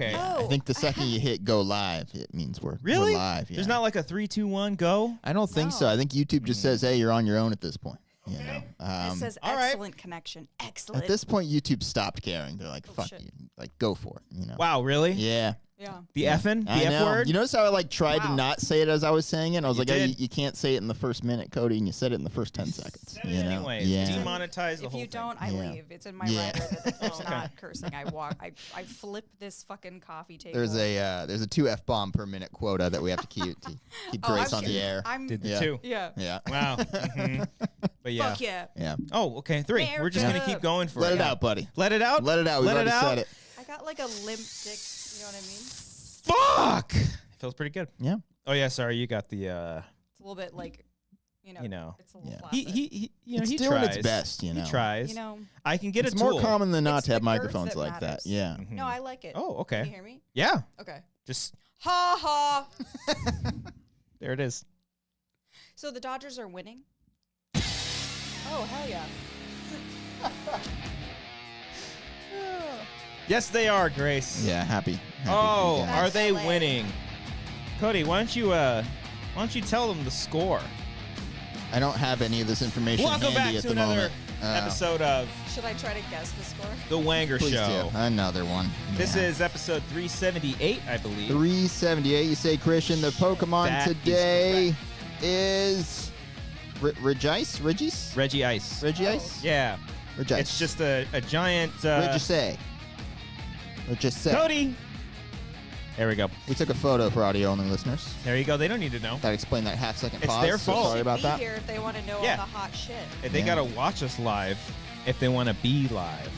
Okay. Oh. I think the second you hit go live, it means we're live. Yeah. There's not like a 3, 2, 1, go? I don't think so. I think YouTube just says, hey, you're on your own at this point. You know? It says excellent connection. Excellent. At this point, YouTube stopped caring. They're like, fuck shit. you. Like, go for it. You know? Wow, really? Yeah. Yeah. The effing? The I F know. word? You notice how I like tried to not say it as I was saying it? And I was You like, hey, did. you can't say it in the first minute, Cody, and you said it in the first 10 seconds. You know? Anyways, Yeah. demonetize the If whole you thing. don't, I leave. It's in my Yeah. record that if there's not cursing, I walk. I flip this fucking coffee table. There's a 2 F-bomb per minute quota that we have to keep Grace on the air. Did the Yeah. 2. Yeah. Yeah. Wow. But yeah. Fuck yeah. Yeah. Oh, okay. 3. We're just going to keep going for Let it. it out, buddy. Let it out? Let it out. We've already said it. I got like a limp dick. You know what I mean? Fuck! It feels pretty good. Yeah. Oh, yeah, sorry. You got the... It's a little bit like, you know. It's a little flaccid. He It's he doing tries. its best, you know. He tries. You know. I can get It's a tool. more common than not It's to have the girth microphones that like that. matters. Yeah. No, I like it. Oh, okay. Can you hear me? Yeah. Okay. Just... Ha ha. There it is. So the Dodgers are winning? Oh, hell yeah. Yes, they are, Grace. Yeah, happy. Oh, for you guys. are they LA. winning? Cody, why don't you tell them the score? I don't have any of this information Welcome back handy at to the another moment. episode of Should I try to guess the score? The Wanger Please Show. do. Another one. This Yeah. is episode 378, I believe. 378. You say, Christian. The Pokemon That is today is Regis? Regis? Reggie Ice. Regice? Yeah. Regis. It's just a giant... Regis. Cody! There we go. We took a photo for audio-only listeners. There you go. They don't need to know. That explained that half-second It's pause. their so fault. Sorry about Be that. here if they want to know Yeah. all the hot shit. They Yeah. got to watch us live if they want to be live.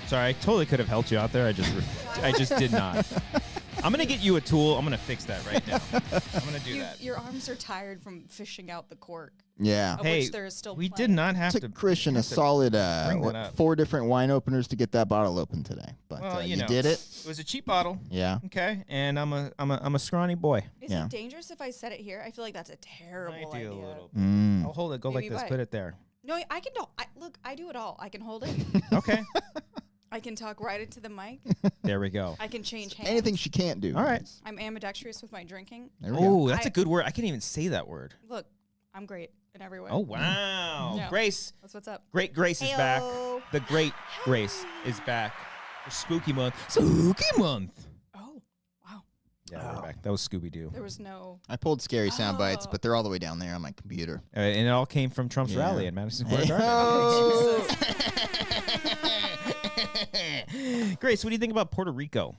Sorry, I totally could have helped you out there. I just did not. I'm going to get you a tool. I'm going to fix that right now. I'm going to do that. Your arms are tired from fishing out the cork. Yeah. Of Hey, which there is still we plenty. did not have Took to... Christian a have to solid bring that up. 4 different wine openers to get that bottle open today. But Well, you know, did it. It was a cheap bottle. Yeah. Okay, and I'm a scrawny boy. Is Yeah. it dangerous if I set it here? I feel like that's a terrible I do idea. a little. Mm. I'll hold it. Go Maybe like this. why? Put it there. No, I can do. Look, I do it all. I can hold it. Okay. I can talk right into the mic. There we go. I can change hands. Anything she can't do. All right. I'm ambidextrous with my drinking. There we go. Oh, that's I- a good word. I can't even say that word. Look, I'm great in every way. Oh wow, Yeah. Grace. That's what's up. Great Grace is back. Heyo. The great Grace is back for Spooky Month. Spooky Month. Oh, wow. Yeah, we're back. That was Scooby Doo, There was no. I pulled scary sound bites, Oh. but they're all the way down there on my computer. and it all came from Trump's Yeah. rally in Madison Square Garden. Oh. Grace, what do you think about Puerto Rico?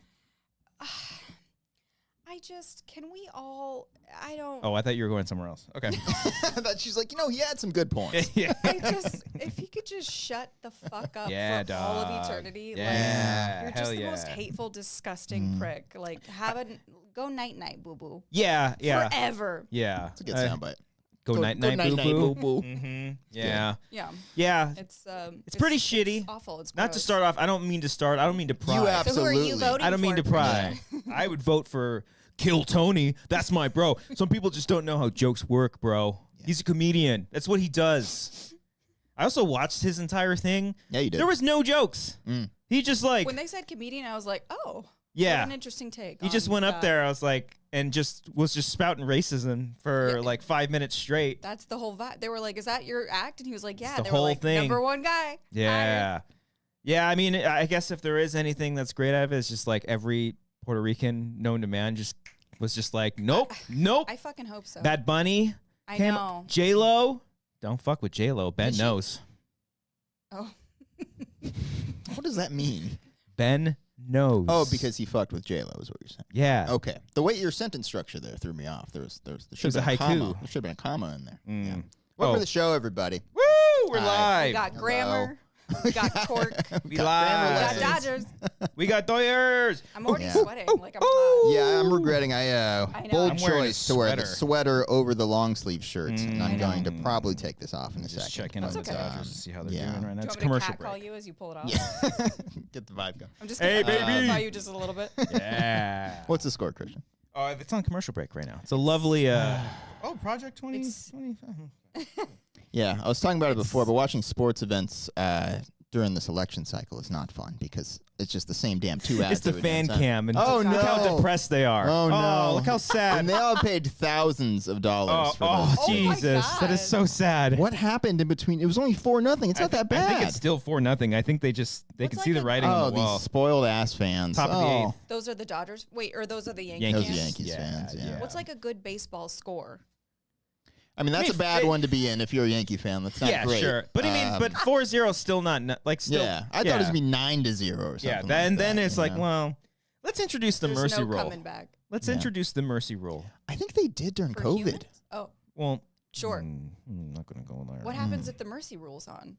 Can we all, I don't. Oh, I thought you were going somewhere else. Okay. But she's like, he had some good points. Yeah. If he could just shut the fuck up Yeah, for all of dog. eternity. Yeah, Like, you're hell just the yeah. most hateful, disgusting prick. Like, go night-night, boo-boo. Yeah. Forever. Yeah. It's a good sound bite. Go night night boo boo. boo. Mm-hmm. Yeah. Yeah. Yeah. It's pretty shitty. It's awful. It's Not to gross. start off. I don't mean to start. I don't mean to pry. You So who are absolutely. you voting I don't mean for, to pry. I would vote for Kill Tony. That's my bro. Some people just don't know how jokes work, bro. He's a comedian. That's what he does. I also watched his entire thing. Yeah, you did. There was no jokes. He just like, When they said comedian, I was like, oh. yeah. What an interesting take. He just on went up that. there. I was like, and was just spouting racism for Yeah. like 5 minutes straight. That's the whole vibe. They were like, is that your act? And he was like, yeah. the They whole were like, thing. #1 guy. Yeah. Yeah, I mean, I guess if there is anything that's great out of it, it's just like every Puerto Rican known to man was just like, nope, nope. I fucking hope so. Bad Bunny, I know. J-Lo. Don't fuck with J-Lo. Ben Did she- knows. Oh. What does that mean? Ben knows. Oh, because he fucked with J-Lo is what you're saying. Yeah. Okay. The way your sentence structure there threw me off. There should was a have been haiku. comma. There should have been a comma in there. Mm. Yeah. Welcome Oh. to the show, everybody. Woo! We're Hi. live. We got grammar. We got cork. We got live. We got lessons. Dodgers. We got Doyers. I'm already Yeah. sweating. Like I'm hot. Yeah, I'm regretting. I know. Bold I'm wearing a choice to wear the sweater. sweater over the long sleeve shirts, and I'm I know. going to probably take this off in a Just second. checking on That's the okay. Dodgers to see how they're yeah. doing right now. Do It's you a want me to commercial catcall break. you as you pull it off? Yeah. Get the vibe going. I'm just Hey, gonna baby. modify you just a little bit. Yeah. What's the score, Christian? Oh, it's on commercial break right now. It's a lovely. Project 20. It's- 20. Yeah, I was talking about it before, but watching sports events during this election cycle is not fun because it's just the same damn 2 ads. It's the fan cam. And oh, look no. how depressed they are. Oh, no. Look how sad. And they all paid thousands of dollars for those. Oh, Jesus. That is so sad. What happened in between? It was only 4-0. It's not that bad. I think it's still 4-0. I think they can see the writing on the wall. These spoiled ass fans. Top of the eighth. Those are the Dodgers. Wait, or those are the Yankees? Those are fans? Yankees fans, yeah. What's like a good baseball score? I mean, that's a bad one to be in if you're a Yankee fan. That's not great. Yeah, sure. But but 4-0 is still not like still. Yeah, I thought it was gonna be 9-0 or something. Yeah, like then that, it's like, well, let's introduce the There's mercy no rule. coming back. Let's introduce the mercy rule. I think they did during For COVID. humans? Oh, Well, sure. I'm not gonna go there. What happens if the mercy rule's on?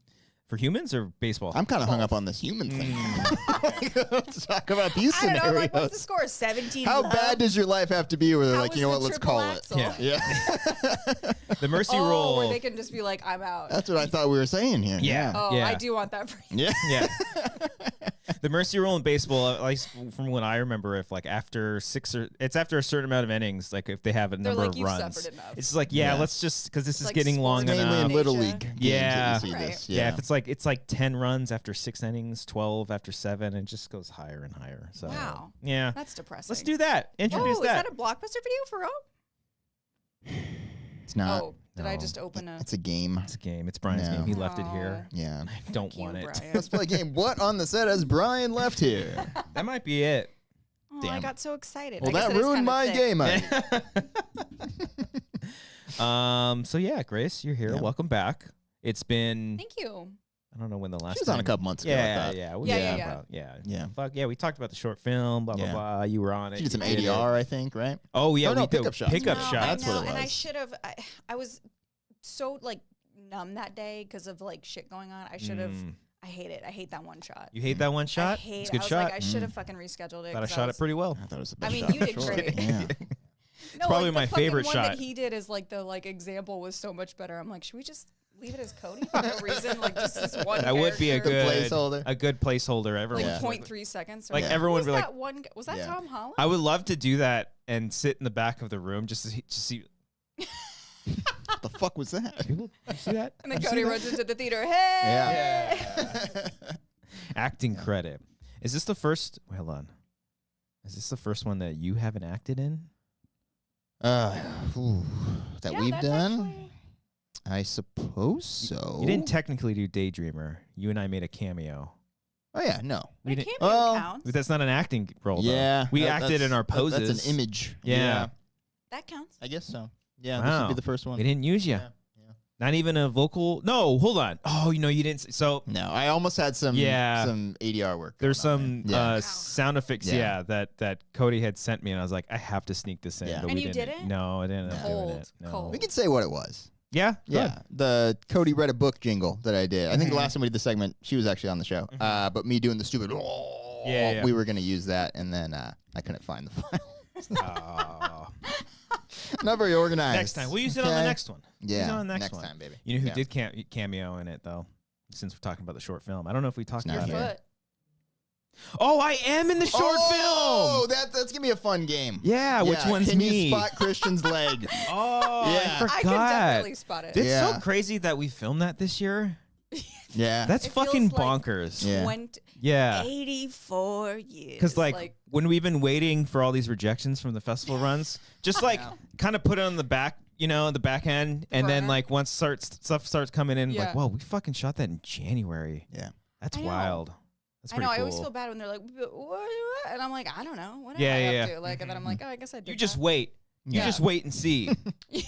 For humans or baseball? I'm kind of hung up on this human thing. Let's talk about these I don't scenarios. know. Like, what's the score? 17. How love? bad does your life have to be where they're How like, is you know the what, let's triple call axle? it. Yeah. The mercy Oh, rule. where they can just be like, I'm out. That's what I thought we were saying here. Yeah. Oh, I do want that for you. Yeah. Yeah. The mercy rule in baseball, at least from what I remember, if like after it's after a certain amount of innings, like if they have a number like, of "You've runs, suffered enough." it's like, let's just, because this is like getting long sports Mainly in enough. Little Asia. League games Yeah. that you see Right. this. Yeah, if it's like 10 runs after 6 innings, 12 after 7, it just goes higher and higher. So Wow. yeah, That's depressing. let's do that. Introduce Is that. that a Blockbuster video for real? It's not. Oh, did I just open a... It's a game. It's a game. It's Brian's No. game. He left it here. Yeah. I don't Thank you, want it. Brian. Let's play a game. What on the set has Brian left here? That might be it. Oh, I Damn. got so excited. Well, I guess that it is ruined kinda my thick. game. So yeah, Grace, you're here. Yeah. Welcome back. It's been, Thank you. I don't know when the last She was on a time- couple months ago. I Yeah, thought. yeah, Yeah. Fuck yeah, we talked about the short film, blah blah Yeah. blah. You were on it. She did some you it. ADR, I think, right? Oh yeah, Oh, no, we did pickup shots. Pickup No, shots. I That's what know, it and I was. should have. I was so like numb that day because of like shit going on. I should have. I hate it. I hate that one shot. You hate that one shot? I hate It's it. a good I was shot. like, I should have fucking rescheduled it. Thought I 'cause shot it pretty well. I thought it was the I best mean, shot you for did sure. great. Yeah. No, probably like, my the fucking favorite one shot. that he did is like the example was so much better. I'm like, should we just leave it as Cody for no reason? Like just this one. That would be a character? good placeholder. A good placeholder. Everyone. Like Yeah. 0.3 seconds. Like, Or everyone Who would was be that one? Was that Yeah. Tom Holland? I would love to do that and sit in the back of the room just to see. What the fuck was that? People, you see that? And then You see Cody that? runs into the theater. Hey. Yeah. Acting credit. Is this the first? Wait, hold on. Is this the first one that you haven't acted in? That Yeah, we've that's done? actually- I suppose so. You didn't technically do Daydreamer. You and I made a cameo. Oh yeah, no. We But didn't. cameo Oh, counts. But that's not an acting role. though. Yeah, we that- acted in our that's- poses. That's an image. Yeah. That counts. I guess so. Yeah, this Wow. would be the first one. They didn't use you. Yeah. Not even a vocal. No, hold on. Oh, you didn't. So No, I almost had some ADR work. there's going on some there. Yeah. sound effects. Yeah. That Cody had sent me, and I was like, I have to sneak this in. Yeah. But And we you didn't. didn't? No, I didn't. end up doing Cold, it. No. cold. We can say what it was. Yeah. Yeah, the Cody read a book jingle that I did. I think the Mhm. last time we did the segment, she was actually on the show. But me doing the stupid, Yeah. we were going to use that, and then I couldn't find the file. Oh. Not very organized. Next time we'll use it on the Okay? next one. Use it Yeah, on the next one. time, baby. You know who Yeah. did cameo in it though? Since we're talking about the short film, I don't know if we talked It's about not it. here. Foot. Oh, I am in the short Oh, film. that's gonna be a fun game. Yeah, which one's Can me? you spot Christian's leg? Oh, Yeah. I I can forgot. definitely spot it. It's Yeah. so crazy that we filmed that this year. Yeah. That's It feels fucking like bonkers. Yeah. 84 years. Because like when we've been waiting for all these rejections from the festival runs, just like kind of put it on the back, the back end, and then burner. like once stuff starts coming in, like, Yeah. whoa, we fucking shot that in January. Yeah. That's I know. wild. That's I pretty know. cool. I always feel bad when they're like, what? And I'm like, I don't know. What am Yeah, I yeah, up yeah. to? Like, and then I'm like, oh, I guess I did. You just that. wait. You Yeah. just wait and see. Yeah.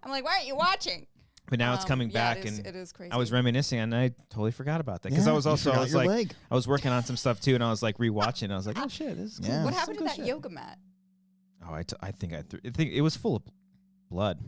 I'm like, why aren't you watching? But now it's coming yeah, back, it and is crazy. I was reminiscing, and I totally forgot about that because Yeah, I was you also forgot your like, leg. I was working on some stuff too, and I was like rewatching. And I was like, oh shit, this is cool. Yeah. What This is happened to some that good shit. yoga mat? Oh, I think I think it was full of blood.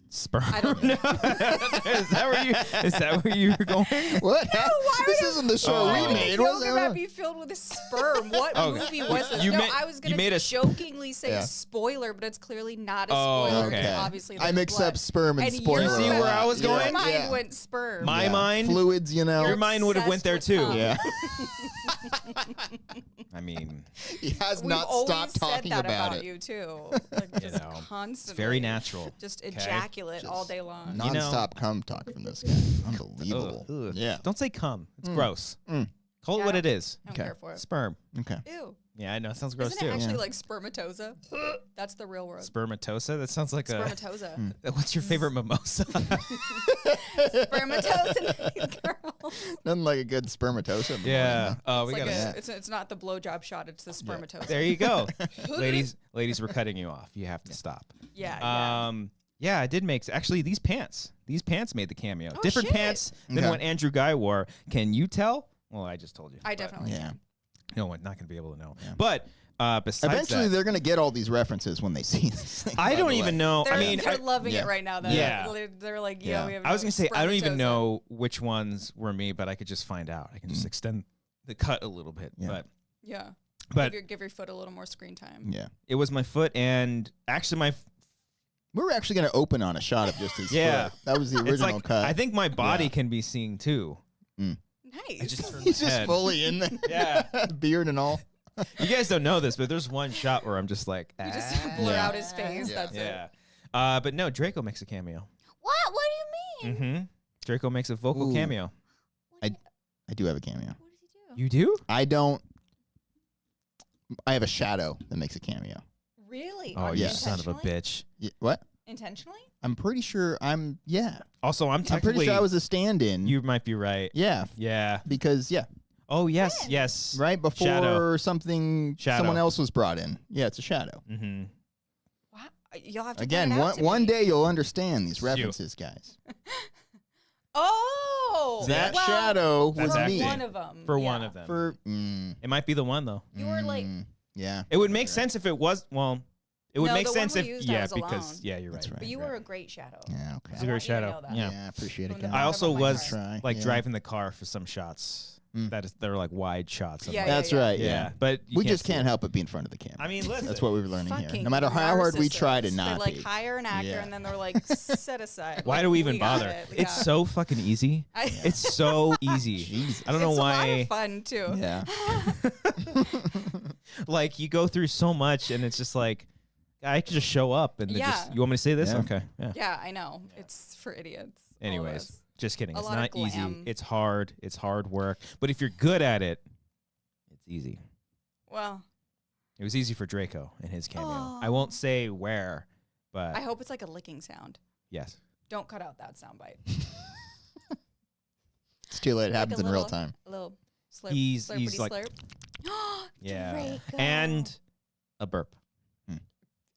Sperm. I don't No. Is that where you were going? What? why This would isn't the show Oh. we Why would made, a was yoga it? mat be filled with a sperm? What Oh, movie was this? you No, made- I was you gonna made a jokingly say Yeah. spoiler, but it's clearly not a Oh, spoiler. okay. It's obviously I there's mix blood. up sperm and And spoiler. you see a where lot. I was Your going? mind Yeah. went sperm. My mind. Fluids, Your mind would have went there Obsessed too. with Yeah. I mean, He has We've not always stopped said talking that about it. you too. Like, just constantly. it's very natural. Just ejaculate Just all day long. Non-stop cum talk from this guy. Unbelievable. Ugh. Yeah. Don't say cum. It's gross. Mm. Call it what it is. I don't care for it. Sperm. Okay. Ew. Yeah, I know. It sounds gross Isn't it too. actually like spermatoza? That's the real word. Spermatosa? That sounds like Spermatoza. What's your favorite mimosa? Spermatoza girl. Nothing like a good spermatosa. in the yeah. morning, Oh, we It's, like gotta. it's not the blowjob shot. It's the spermatoza. There you go, ladies. We're cutting you off. You have to stop. Yeah. Yeah, I did make actually these pants. These pants made the cameo. Oh, Different shit. pants than Okay. what Andrew Guy wore. Can you tell? Well, I just told you. I but definitely Yeah. can. No one's not gonna be able to know. Yeah. But besides Eventually, that, they're going to get all these references when they see this thing. I by don't the even way. know. They're, I mean, they're loving yeah. it right now. Though. Yeah. They're like, Yeah. we have I was gonna say I don't even spermatoza. know which ones were me, but I could just find out. I can just extend the cut a little bit. Yeah. Yeah. But Give your foot a little more screen time. Yeah. it was my foot, and actually We were actually going to open on a shot of just his Yeah. foot. That was the it's original like cut. I think my body Yeah. can be seen too. Nice. I just turned He's my just head. fully in there. Yeah. Beard and all. You guys don't know this, but there's one shot where I'm just like, You just blur Yeah. out his face. Yeah. That's it. yeah. But no, Draco makes a cameo. What? What do you mean? Mm-hmm. Draco makes a vocal Ooh. cameo. I do have a cameo. What does he do? You do? I don't. I have a shadow that makes a cameo. Really? Oh, you son of a bitch. What? Intentionally? I'm pretty sure Yeah. Also, I'm I'm technically. pretty sure I was a stand-in. You might be right. Yeah. Yeah. Because, Oh, yes, When? yes. right before Shadow. something, Shadow. someone else was brought in. Yeah, it's a shadow. Mm-hmm. Wow. You'll have to Again, point it out to one me. day you'll understand these you. references, guys. Oh. That well, shadow That's was for me. acting. one of them. For yeah. one of them. For It might be the one, though. You were like, yeah. It would make sense if it was, well, it would No, make the one sense we if, used, I yeah, was because, alone. yeah, you're right. That's right. but you were a great shadow. Yeah, okay. It's a great shadow. Want you to know that. Yeah. Yeah, I appreciate it, From the guys. I bottom also of my was heart. Try, like yeah. driving the car for some shots Mm. they're like wide shots. Of Yeah, like, That's yeah. right, yeah. yeah. But you We just see can't it. help but be in front of the camera. I mean, listen. That's what we're learning here. Fucking No matter how hard we try to narcissists. not They like be. hire an actor Yeah. and then they're like set aside. Why Like, do we even got bother? it. It's Yeah. so fucking easy. It's so easy. Jesus. I don't know It's why. a lot of fun too. Yeah. Like you go through so much, and it's just like I could just show up and they Yeah. just. You want me to say this? Yeah. Okay. Yeah. Yeah, I know. It's for idiots. all of Anyways, us. just kidding. A It's lot of not easy. glam. It's hard. It's hard work. But if you're good at it, it's easy. Well, It was easy for Draco in his cameo. I Aw. won't say where, but I hope it's like a licking sound. yes. Don't cut out that sound bite. It's too late. It Like happens a in real little- time. A little slurp. He's slurpity like- slurp. Yeah. Draco. And a burp.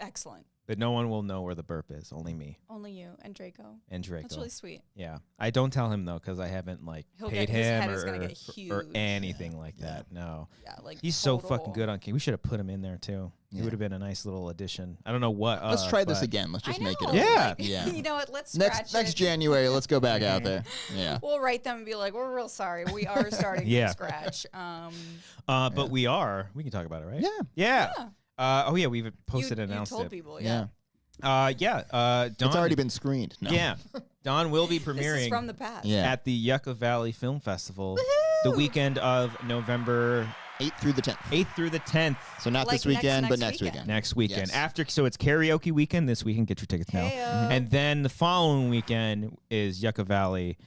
Excellent. But no one will know where the burp is. Only me Only you and Draco. and Draco. That's really sweet. Yeah. I don't tell him though, because I haven't like He'll paid get- his him head is gonna get or huge. anything like that. No. Yeah, like He's so total- fucking good on King. We should have put him in there too. He Yeah. would have been a nice little addition. I don't know what. Let's try this but- again. Let's just I make know, it. Yeah. like, Yeah. You know what? Let's scratch Next it. January, let's go back out there. Yeah. We'll write them and be like, we're real sorry. We are starting Yeah. from scratch. But we are. We can talk about it, right? Yeah. Yeah. Yeah. Oh yeah, we've posted you and announced told it. people, Yeah. yeah. Dawn, It's already been screened. No. Yeah. Dawn will be This is premiering from the past. Yeah. at the Yucca Valley Film Festival the Woohoo! weekend of November 8th through the 10th. 8th through the 10th So not Like this weekend, but next next weekend. next weekend. Yes. So it's karaoke weekend this weekend. Get your tickets now. Heyo. And then the following weekend is Yucca Valley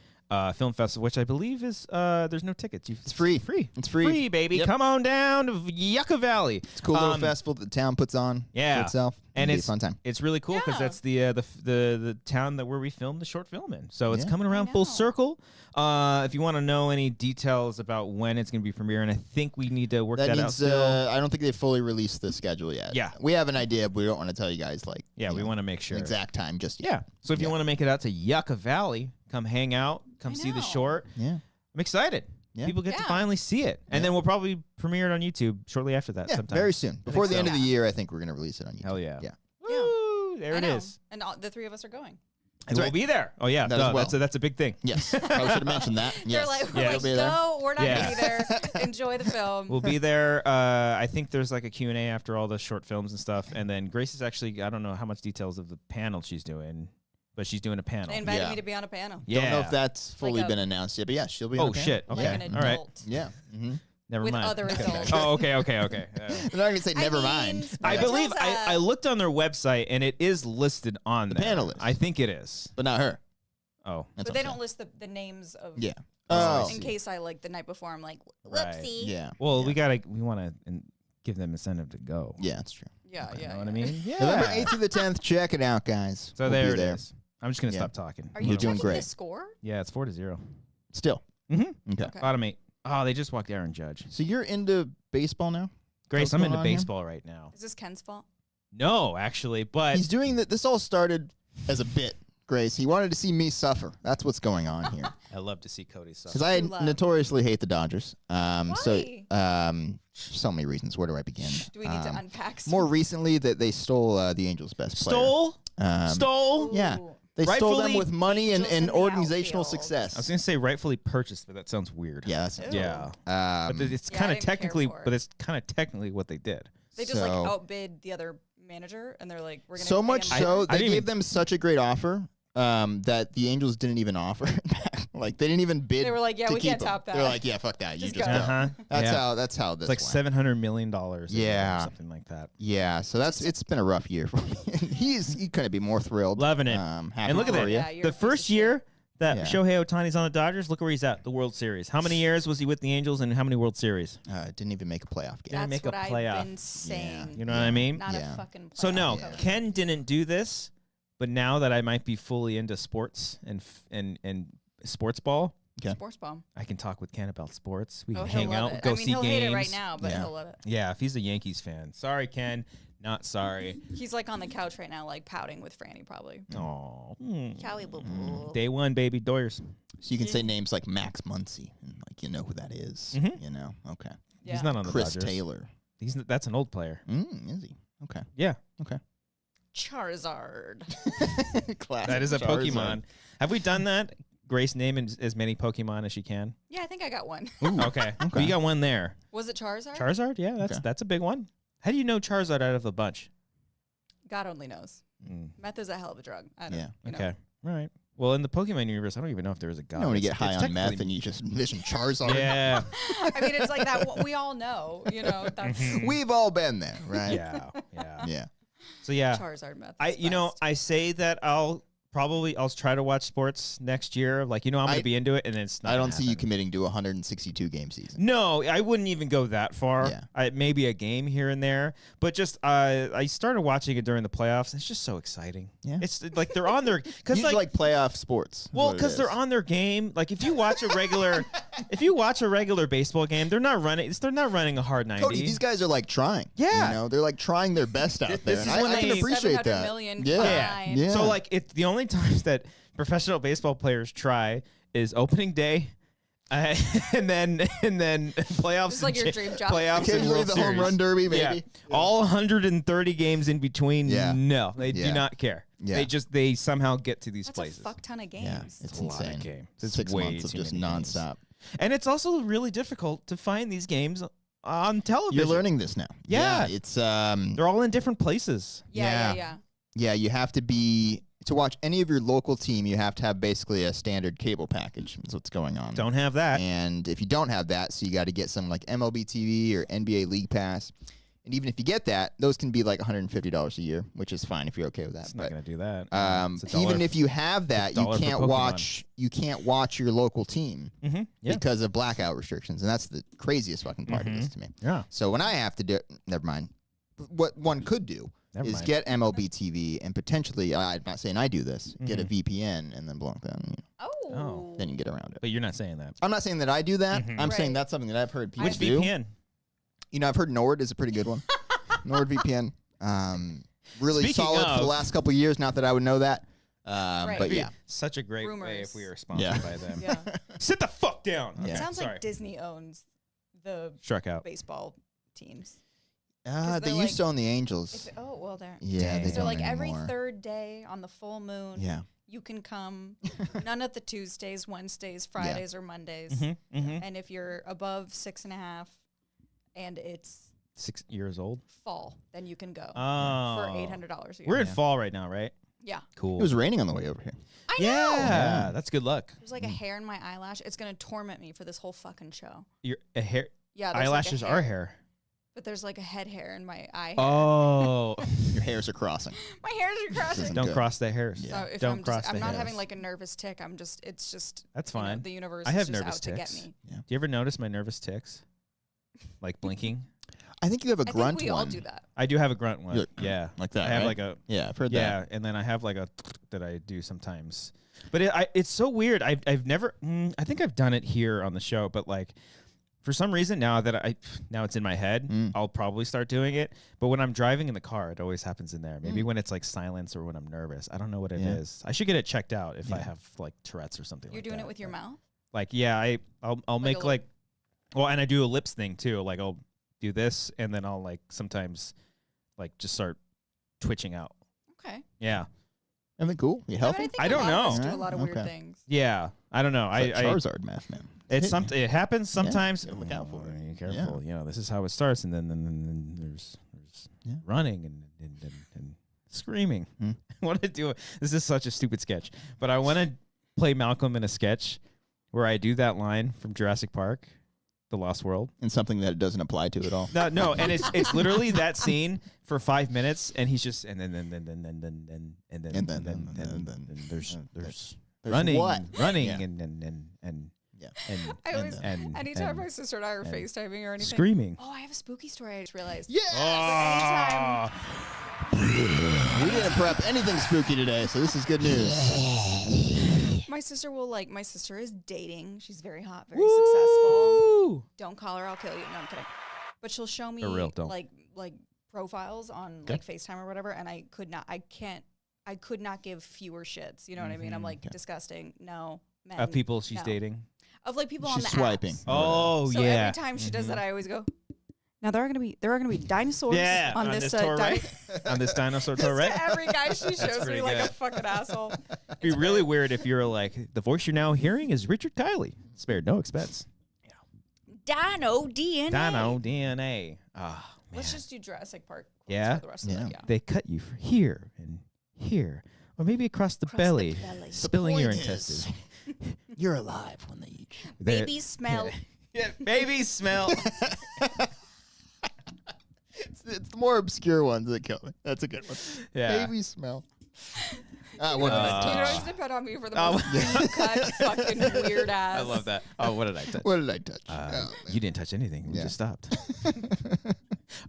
Film Festival, which I believe is there's no tickets. It's free. Free. It's free. Baby. Yep. Come on down to Yucca Valley. It's a cool little festival that the town puts on Yeah. for itself. And It'll be it's a fun time. It's really cool because Yeah. that's the town where we filmed the short film in. So it's Yeah. coming around I full know. circle. If you want to know any details about when it's going to be premiering, I think we need to work that, That out needs. still. I don't think they fully released the schedule yet. Yeah. We have an idea, but we don't want to tell you guys We want to make sure. an exact time just yet. Yeah. So if you Yeah. want to make it out to Yucca Valley, come hang out, come I see the know. short. Yeah. I'm excited. Yeah. People get to Yeah. finally see it, and Yeah. then we'll probably premiere it on YouTube shortly after that. Yeah. sometime. Very soon. Before the so. end of the year, I think we're gonna release it on YouTube. Hell yeah. Yeah. Woo, there I it know. is. And the three of us are going. And we'll right. be there. Oh yeah, That as duh, well. that's a big thing. Yes. Probably should have mentioned that. Yes. They're like, Yeah. we're You'll be there. no, we're not Yeah. going to be there. Enjoy the film. We'll be there. I think there's like a Q&A after all the short films and stuff. And then Grace is actually, I don't know how much details of the panel she's doing, but she's doing a panel. They invited Yeah. me to be on a panel. Yeah. Don't know if that's fully Like a- been announced yet, but yeah, she'll be on Oh, the panel. shit. Okay. Like an All right. adult. Yeah. Mm-hmm. Never with mind. other Okay. adults. Oh, okay. They're not going to say never mind. I Rachel's believe I looked on their website and it is listed on The there. panelist. I think it is. But not her. Oh. That's But what they I'm don't list the names of. Yeah. Oh, I In see. case I like the night before, I'm like, Right. whoopsie. Yeah. Well, we want to give them incentive to go. Yeah, that's true. Yeah, You yeah. know yeah. what I mean? Yeah. November 8th through the 10th. Check it out, guys. So We'll there be it there. is. I'm just gonna Yeah. stop talking. Are You're you doing checking great. the score? Yeah, it's 4-0. Still. Mm-hmm. Okay. Okay. Bottom 8. Oh, they just walked Aaron Judge. So you're into baseball now? Grace, What's I'm going into on here? baseball right now. Is this Ken's fault? No, actually, but He's doing that. This all started as a bit, Grace. He wanted to see me suffer. That's what's going on here. I love to see Cody suffer. Because I You love. notoriously hate the Dodgers. Why? So many reasons. Where do I begin? Do we need to unpack some? More recently, that they stole the Angels' best player. Stole? Yeah. Ooh. They stole them Rightfully with money Angels in and the organizational outfield. success. I was gonna say rightfully purchased, but that sounds weird. Yeah, that's Ew. Yeah. Um, But it's Yeah, I kind of didn't care technically, for it. but it's kind of technically what they did. They just like so- outbid the other manager, and they're like, "We're gonna." so pay much him so more. I they didn't gave even- them such a great offer that the Angels didn't even offer it back. Like they didn't even bid. They were like, "Yeah, to we can't keep him. top that." They're like, "Yeah, fuck that. You Just just go. go." Uh-huh. That's how this It's like went. $700 million. Yeah. Or something like that. Yeah, so it's been a rough year for me. he couldn't be more thrilled. Loving it. Happy And look at for that. ya. Yeah, you're The a piece first of shit. year that Yeah. Shohei Ohtani's on the Dodgers, look where he's at, the World Series. How many years was he with the Angels and how many World Series? Didn't even make a playoff game. Didn't That's make a what playoff. I've been saying. You know what I mean? Not Yeah. a fucking. So no, playoff coach. Ken didn't do this, but now that I might be fully into sports and sports ball, Okay. Sports bomb. I can talk with Ken about sports. We Oh, can he'll hang love out, it. go I mean, see he'll games. hate it right now, but Yeah. he'll love it. Yeah, if he's a Yankees fan. Sorry, Ken. Not sorry. He's like on the couch right now, like pouting with Franny, probably. Oh. Callie boo boo. Day one, baby. Doyers. So you can say names like Max Muncy, and like you know who that is. Mhm. You know, okay. Yeah. He's not on the Chris Dodgers. Taylor. That's an old player. Is he? Okay. Yeah. Okay. Charizard. Classic That is a Charizard. Pokemon. Have we done that? Grace name as many Pokemon as she can. Yeah, I think I got one. Okay. Well, you got one there. Was it Charizard? Charizard? Yeah, Okay. that's a big one. How do you know Charizard out of the bunch? God only knows. Meth is a hell of a drug. I don't, Yeah. you know. Okay. All right. Well, in the Pokemon universe, I don't even know if there is a god. You know when you It's- get high it's on meth technically- and you just envision Charizard. Yeah. I mean, it's like that. We all know, you know. That's We've all been there, right? Yeah. Yeah. Yeah. So yeah, Charizard meth. I is you know best. I say that I'll try to watch sports next year. Like I'm gonna be into it, and then it's not. I gonna don't see you happen. committing to a 162 game season. No, I wouldn't even go that far. Yeah. Maybe a game here and there, but just I started watching it during the playoffs. And it's just so exciting. Yeah. It's like they're on their You because just like playoff sports. is well, what it because they're is. on their game. Like if you watch a regular baseball game, they're not running a hard 90. Cody, these guys are like trying. Yeah. You know, they're like trying their best out This there. is And when I can they- appreciate 700 that. million, Yeah. fine. Yeah. So like it's the only times that professional baseball players try is opening day, and then playoffs. It's like and your dream job. Playoffs and occasionally World the home Series. run derby, maybe. Yeah. All 130 games in between. Yeah. No, they Yeah. do not care. Yeah. they somehow get to these That's places. a fuck ton of games. Yeah, it's a lot of insane. games. It's 6 way months of too just many games. nonstop. And it's also really difficult to find these games on television. You're learning this now. Yeah. It's They're all in different places. Yeah. yeah, you have to be to watch any of your local team, you have to have basically a standard cable package. That's what's going on. Don't have that. And if you don't have that, so you got to get something like MLB TV or NBA League Pass. And even if you get that, those can be like $150 a year, which is fine if you're okay with that. It's not But going to do that. It's a even dollar. if you have that, you $1 per can't Pokemon. watch your local team Mhm. Yeah. because of blackout restrictions, and that's the craziest fucking part of this to me. Yeah. So when I have to do it, never mind. What one could do Never is mind. get MLB TV and potentially, I'm not saying I do this, get a Mhm. VPN and then block that. Oh. Then you get around it. But you're not saying that. I'm not saying that I do that. Mhm. I'm saying Right. that's something that I've heard people Which do. VPN? You know, I've heard Nord is a pretty good one. NordVPN. Really Speaking solid for the of- last couple of years. Not that I would know that. Right. But yeah. Such a great way Rumors. if we were sponsored Yeah. by them. Yeah. Sit the fuck down. Yeah. It sounds Sorry. like Disney owns the Struck out. baseball teams. They they're used like- to own the Angels. Oh, well, they're. Yeah, they So don't like every anymore. third day on the full moon, Yeah. you can come. None of the Tuesdays, Wednesdays, Fridays, or Mondays. Mm-hmm, mm-hmm. And if you're above 6.5 and it's 6 years old. fall, then you can go Oh. for $800 a year. We're in Yeah. fall right now, right? Yeah. Cool. It was raining on the way over here. I know. yeah, that's good luck. There's like a hair in my eyelash. It's going to torment me for this whole fucking show. You're a hair. Yeah, there's Eyelashes like a are hair. But there's like a head hair in my eye hair. Oh. Your hairs are crossing. My hairs are crossing. Don't cross the hairs. So if Don't cross the I'm not hairs. having like a nervous tick. It's just. That's you know, fine. the universe I have is just nervous out to ticks. get me. Yeah. Do you ever notice my nervous ticks? Like blinking? I think you have a I grunt think we one. all do that. I do have a grunt one. Yeah. Like that, I have right? like a Yeah, I've heard that. yeah, and then I have like a that I do sometimes. But it's so weird. I've never I think I've done it here on the show, but like for some reason now it's in my head, I'll probably start doing it. But when I'm driving in the car, it always happens in there. Maybe when it's like silence or when I'm nervous. I don't know what it is. I should get it checked out if I have like Tourette's or something. You're doing it with your mouth? Like I'll make like well, and I do a lips thing too. Like I'll do this and then I'll like sometimes like just start twitching out. Okay. Yeah. Isn't it cool? You healthy? I don't know. A lot of us do a lot of weird things. Yeah. I don't know. It's like Charizard math, man. It's something. It happens sometimes. Yeah, look out for it. Be careful. You know, this is how it starts, and then there's running and screaming. I want to do it. This is such a stupid sketch, but I want to play Malcolm in a sketch where I do that line from Jurassic Park, The Lost World, And something that it doesn't apply to at all. No, and it's literally that scene for 5 minutes, and he's just and then there's running, what? running, Yeah. and Yeah. I always, and anytime my sister and I are FaceTiming or anything. screaming. Oh, I have a spooky story. I just realized. Yeah. Anytime We didn't prep anything spooky today, so this is good news. my sister will like. My sister is dating. She's very hot, very successful. Don't call her. I'll kill you. No, I'm kidding. But she'll show me For real, don't. like profiles on like FaceTime or whatever, and I could not give fewer shits. You know what I mean? I'm like disgusting. No. Men, Of people she's no. dating. Of like people She's on the swiping. apps. Oh So yeah. every time she does that, I always go. Now there are gonna be dinosaurs on this tour, di- right? On this dinosaur tour, right? To every guy she shows me pretty like a good. fucking asshole. It'd be really weird if you're like, the voice you're now hearing is Richard Kiley. Spared no expense. Dino DNA. Dino DNA. Ah, man. Let's just do Jurassic Park. Yeah? For the rest of it, yeah. They cut you for here and here, or maybe across the belly, spilling your point is- intestines. You're alive when they eat you. Baby smell. Yeah, baby smell. It's the more obscure ones that kill me. That's a good one. Yeah. Baby smell. You What did I can touch? always depend on me for the most cut fucking weird ass. I love that. Oh, what did I touch? What did I touch? You didn't touch anything. We Yeah. just stopped.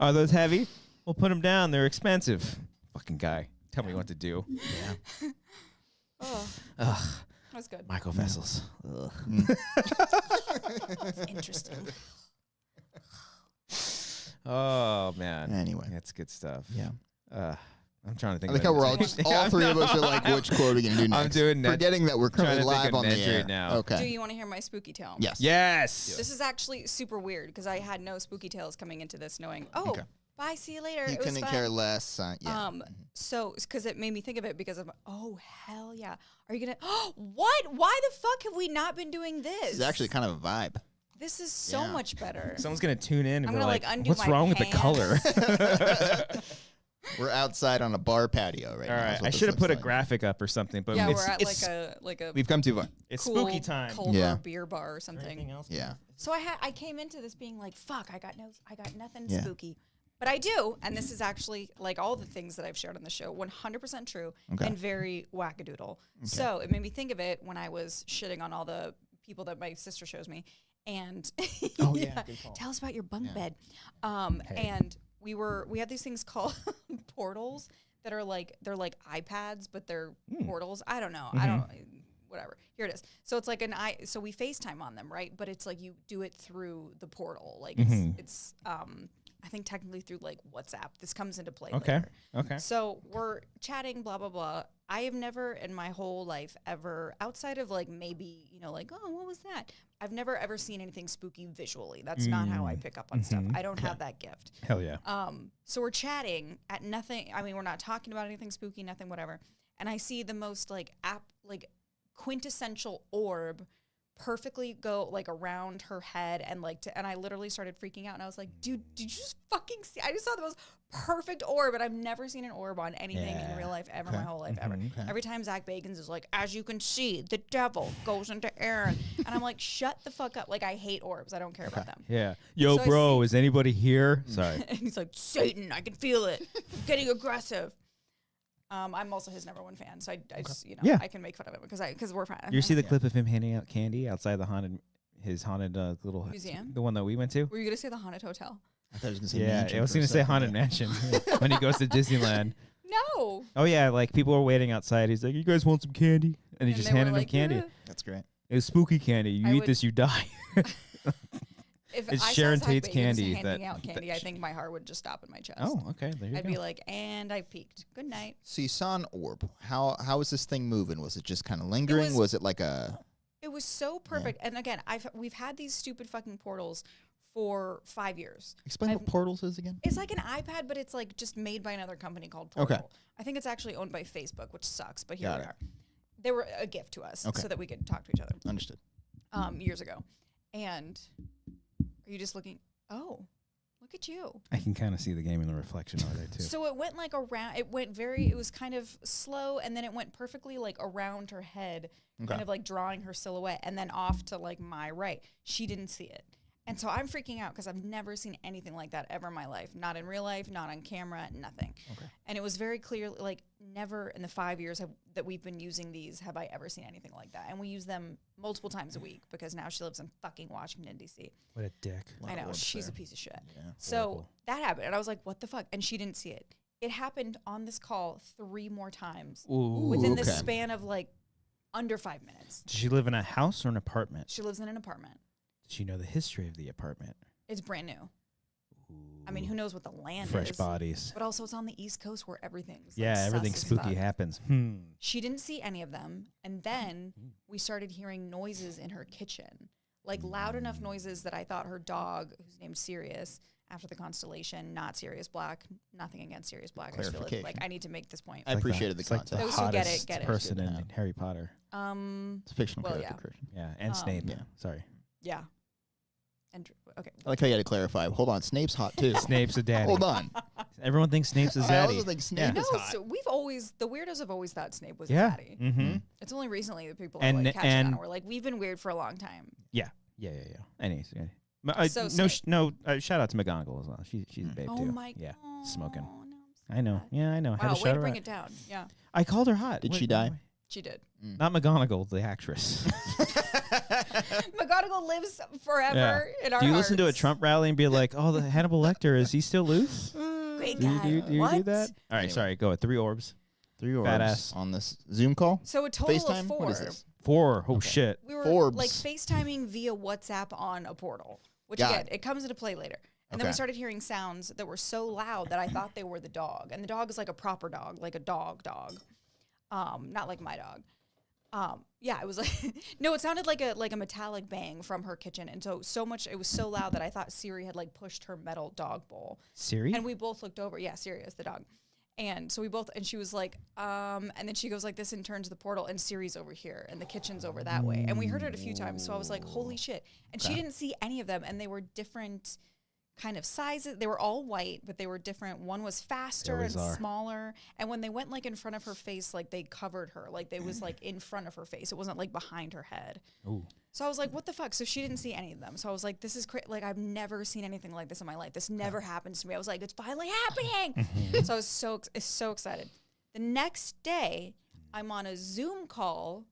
Are those heavy? We'll put them down. They're expensive. Fucking guy. Tell me what to do. Yeah. Oh, Ugh. that's good. Michael Vessels. Ugh. That's interesting. Oh, man. Anyway. That's good stuff. Yeah. I'm trying to think I like of how we're all all three of us are like, which quote are we gonna do next? I'm doing Ned- forgetting that we're trying currently to think live of on the Ned's air right now. Okay. Do you want to hear my spooky tale? Yes. Yes. This is actually super weird because I had no spooky tales coming into this, knowing Okay. bye, see you later. You it was couldn't fun. care less. Yeah. So because it made me think of it because of hell yeah. Are you gonna what? Why the fuck have we not been doing this? This is actually kind of a vibe. This is so Yeah. much better. Someone's going to tune in and I'm be gonna, like, undo what's my wrong with the color? We're outside on a bar patio right All now. right. is what I this should have looks put a like. graphic up or something, but Yeah, it's, we're at it's, like a We've come too far. it's cool spooky time. Culver Yeah. beer bar or something. Anything else? Yeah. So I came into this being like, fuck, I got nothing Yeah. spooky. But I do, and this is actually like all the things that I've shared on the show, 100% true Okay. and very wackadoodle. So it made me think of it when I was shitting on all the people that my sister shows me. And Oh, yeah, good call. tell us about your bunk bed. And we had these things called portals that are like, they're like iPads, but they're portals. I don't know. I don't whatever. Here it is. So it's like so we FaceTime on them, right? But it's like you do it through the portal. Like it's I think technically through like WhatsApp. This comes into play later. Okay. So we're chatting, blah, blah, blah. I have never in my whole life ever, outside of like maybe, like, oh, what was that? I've never ever seen anything spooky visually. That's not how I pick up on stuff. I don't have that gift. Hell yeah. So we're chatting at nothing. I mean, we're not talking about anything spooky, nothing, whatever. And I see the most like quintessential orb perfectly go like around her head and like and I literally started freaking out and I was like, dude, did you just fucking see? I just saw the most perfect orb, and I've never seen an orb on anything in real life ever, my whole life ever. Every time Zach Bagans is like, as you can see, the devil goes into Aaron, and I'm like, shut the fuck up. Like, I hate orbs. I don't care about them. Yeah. Yo, so bro, is anybody here? Sorry. And he's like, Satan, I can feel it. I'm getting aggressive. I'm also his #1 fan, so I just, you know, I can make fun of him because we're fans. You see the clip of him handing out candy outside his haunted little museum, the one that we went to? Were you gonna say the haunted hotel? I thought I was gonna say mansion. I was gonna say haunted mansion when he goes to Disneyland. No. Oh yeah, like people were waiting outside. He's like, "You guys want some candy?" And he just handed them candy. Yeah. That's great. It was spooky candy. You eat this, you die. If it's I Sharon saw Tate's Zach candy. handing out candy, I think my heart would just stop in my chest. Oh, okay. There you go. I'd be like, and I peaked. Good night. So you saw an orb. How was this thing moving? Was it just kind of lingering? Was it like a? It was so perfect. Yeah. And again, we've had these stupid fucking portals for 5 years. Explain what Portals is again. It's like an iPad, but it's like just made by another company called Portal. Okay. I think it's actually owned by Facebook, which sucks, but here we are. They were a gift to us so that we could talk to each other. Understood. Years ago. And are you just looking? Oh, look at you. I can kind of see the game in the reflection over there too. So it went like around, it was kind of slow, and then it went perfectly like around her head, kind of like drawing her silhouette, and then off to like my right. She didn't see it. And so I'm freaking out because I've never seen anything like that ever in my life. Not in real life, not on camera, nothing. Okay. And it was very clear, like never in the 5 years that we've been using these have I ever seen anything like that. And we use them multiple times a week because now she lives in fucking Washington, D.C. What a dick. I know, she's a piece of shit. Yeah, so that happened, and I was like, what the fuck? And she didn't see it. It happened on this call 3 more times within the span of like under 5 minutes. Does she live in a house or an apartment? She lives in an apartment. Does she know the history of the apartment? It's brand new. Ooh. I mean, who knows what the land Fresh is. Fresh bodies. But also it's on the East Coast where everything's everything spooky happens. She didn't see any of them. And then we started hearing noises in her kitchen. Like loud enough noises that I thought her dog, who's named Sirius, after the constellation, not Sirius Black. Nothing against Sirius Black. I feel like I need to make this point. I appreciated the concept. Those who get it. Person in Harry Potter. It's a fictional character, Christian. Yeah, and Snape. Yeah. Sorry. Yeah. And okay. I like how you had to clarify. Hold on, Snape's hot too. Snape's a daddy. Hold on. Everyone thinks Snape's a daddy. I also think Snape is hot. So the weirdos have always thought Snape was a daddy. Mm-hmm. It's only recently that people are like catching on and we're like, we've been weird for a long time. Yeah. Anyways, shout out to McGonagall as well. She's a babe too. Oh my god. Yeah, smoking. No, I know. Yeah, I know. Wow, way to bring it down. Yeah. I called her hot. Did she die? She did. Not McGonagall, the actress. McGonagall lives forever in our Do you hearts. listen to a Trump rally and be like, "Oh, the Hannibal Lecter, is he still loose?" Great guy. Do you do that? All right, sorry. Go. 3 orbs. 3 orbs Badass. on this Zoom call. So a total FaceTime? of 4. What is this? 4. Oh shit. We were Forbes. like FaceTiming via WhatsApp on a portal, which again, it comes into play later. And then we started hearing sounds that were so loud that I thought they were the dog. And the dog is like a proper dog, like a dog. Not like my dog. Yeah, it was like no, it sounded like a metallic bang from her kitchen, and so much it was so loud that I thought Siri had like pushed her metal dog bowl. Siri? And we both looked over. Yeah, Siri is the dog. And so and she was like, and then she goes like this and turns the portal, and Siri's over here, and the kitchen's over that way. And we heard it a few times, so I was like, holy shit. And she didn't see any of them, and they were different kind of sizes. They were all white, but they were different. One was faster and smaller. And when they went like in front of her face, like they covered her, like they was like in front of her face. It wasn't like behind her head. Ooh. So I was like, what the fuck? So she didn't see any of them. So I was like, this is crazy. Like I've never seen anything like this in my life. This never happens to me. I was like, it's finally happening. So I was so excited. The next day, I'm on a Zoom call,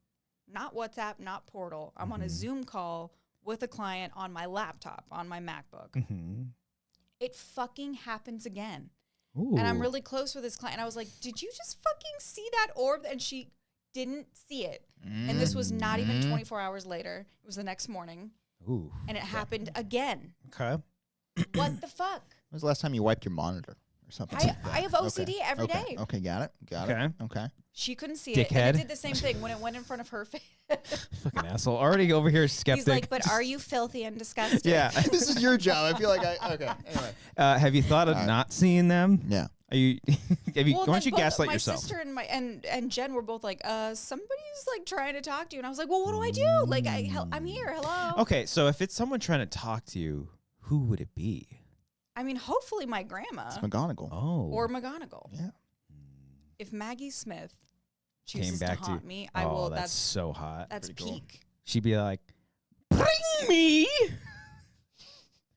not WhatsApp, not Portal. I'm on a Zoom call with a client on my laptop, on my MacBook. It fucking happens again. Ooh. And I'm really close with this client. And I was like, did you just fucking see that orb? And she didn't see it. And this was not even 24 hours later. It was the next morning. Ooh. And it happened again. Okay. What the fuck? When was the last time you wiped your monitor or something? I have OCD every day. Okay, got it. Okay. She couldn't see Dickhead. it. And it did the same thing when it went in front of her face. Fucking asshole. Already over here skeptic. He's like, but are you filthy and disgusting? Yeah. This is your job. I feel like okay. Anyway. Have you thought of not seeing them? Yeah. Are you? Well, why don't you then gaslight my yourself? My sister and Jen were both like, somebody's like trying to talk to you, and I was like, well, what do I do? Like, I'm here. Hello. Okay, so if it's someone trying to talk to you, who would it be? I mean, hopefully my grandma. It's McGonagall. Oh, Or McGonagall. Yeah. If Maggie Smith came chooses back to haunt me, I oh, will. That's so hot. That's Pretty peak. cool. She'd be like, "Bring me."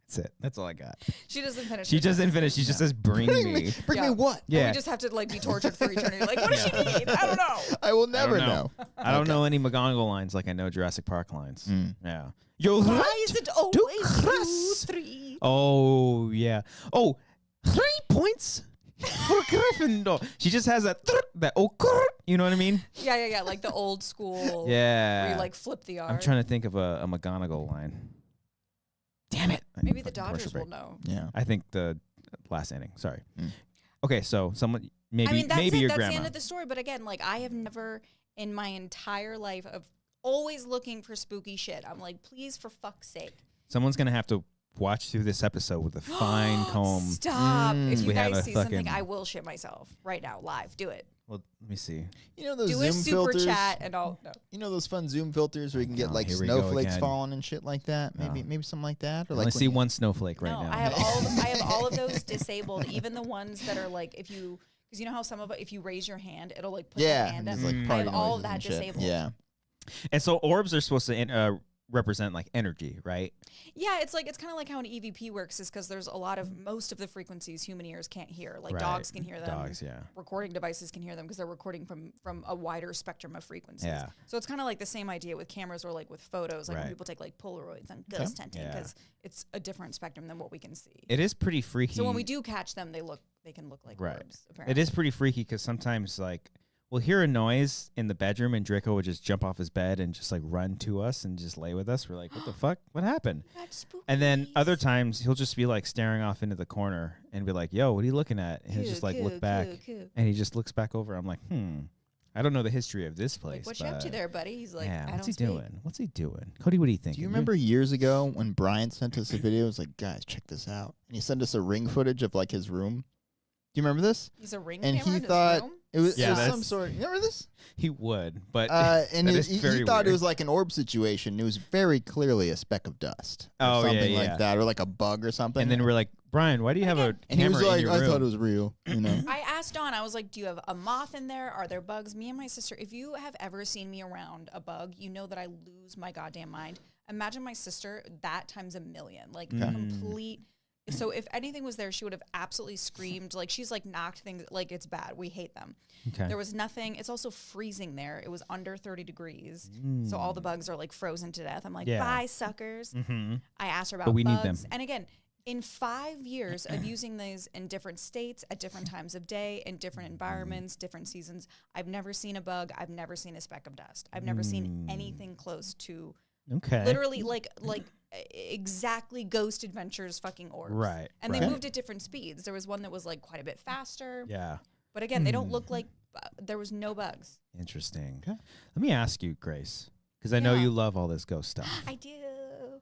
That's it. That's all I got. She doesn't finish. She doesn't finish. She just says, "Bring me." Bring me what? And Yeah. we just have to like be tortured for eternity. Like, what does she need? I don't know. I will never know. I don't know any McGonagall lines like I know Jurassic Park lines. Mm. Yeah. You're Why right. is it always cross. 2-3? Oh yeah. Oh, 3 points for Gryffindor. She just has that you know what I mean? Yeah. Like the old school. Yeah. Where you like flip the R. I'm trying to think of a McGonagall line. Damn it. Maybe the Fucking commercial Dodgers will break. know. Yeah. I think the last inning. Sorry. Mm. Okay, so someone maybe I mean, that's maybe it. your That's grandma. the end of the story. But again, like I have never in my entire life of always looking for spooky shit. I'm like, please, for fuck's sake. Someone's gonna have to watch through this episode with a fine comb. Stop. If you We have guys a see something, fucking- I will shit myself right now, live. Do it. Well, let me see. You know those Do Zoom a super filters? chat and I'll. No. You know those fun Zoom filters where you can get Oh, like here we go snowflakes again. falling and shit like that? Oh. Maybe something like that. Or I like only when see you- one snowflake right No, now. I have all of those disabled. Even the ones that are like if you because you know how some of it if you raise your hand it'll like put your Yeah, hand and up. there's, like, Mm. I party have all of noises that and shit. disabled. Yeah. And so orbs are supposed to represent like energy, right? Yeah, it's kind of like how an EVP works is because there's a lot of most of the frequencies human ears can't hear. Like Right. dogs can hear them. Dogs, yeah. Recording devices can hear them because they're recording from a wider spectrum of frequencies. Yeah. So it's kind of like the same idea with cameras or like with photos, like when Right. people take like Polaroids and ghost hunting Yeah. because it's a different spectrum than what we can see. It is pretty freaky. So when we do catch them, they can look like Right. orbs. Apparently. It is pretty freaky because sometimes like we'll hear a noise in the bedroom and Draco would just jump off his bed and just like run to us and just lay with us. We're like, what the fuck? What happened? That's And then spookies. other times he'll just be like staring off into the corner and be like, yo, what are you looking at? And he'll Coo, just like coo, look back coo, coo. and he just looks back over. I'm like, I don't know the history of this place. Like, what you up to but there, buddy? He's like, yeah, I what's don't he speak. doing? What's he doing? Cody, what do you think? Do you remember years ago when Brian sent us a video? It was like, guys, check this out. And he sent us a ring footage of like his room. Do you remember this? He's a ring And camera he in his thought room? it was, Yeah, it was some that's- sort. You remember this? He would, but And that he, is he very thought it weird. was like an orb situation. It was very clearly a speck of dust. Or Oh, yeah, something yeah. like that, or like a bug or something. and then we're like, Brian, why do you have a and he camera was like, in your I room? thought it was real. You know. I asked Dawn, I was like, do you have a moth in there? Are there bugs? Me and my sister, if you have ever seen me around a bug, you know that I lose my goddamn mind. Imagine my sister that times a million. Like complete. So if anything was there, she would have absolutely screamed. Like she's like knocked things. Like it's bad. We hate them. Okay. There was nothing. It's also freezing there. It was under 30 degrees. So all the bugs are like frozen to death. I'm like, Yeah. bye, suckers. Mm-hmm. I asked her about But we need bugs. them. And again, in 5 years of using these in different states, at different times of day, in different environments, different seasons, I've never seen a bug. I've never seen a speck of dust. I've never seen anything close to Okay. literally like exactly Ghost Adventures fucking orbs. Right, And right. they moved at different speeds. There was one that was like quite a bit faster. Yeah. But again, they don't look like there was no bugs. Interesting. Let me ask you, Grace, because I know Yeah. you love all this ghost stuff. I do.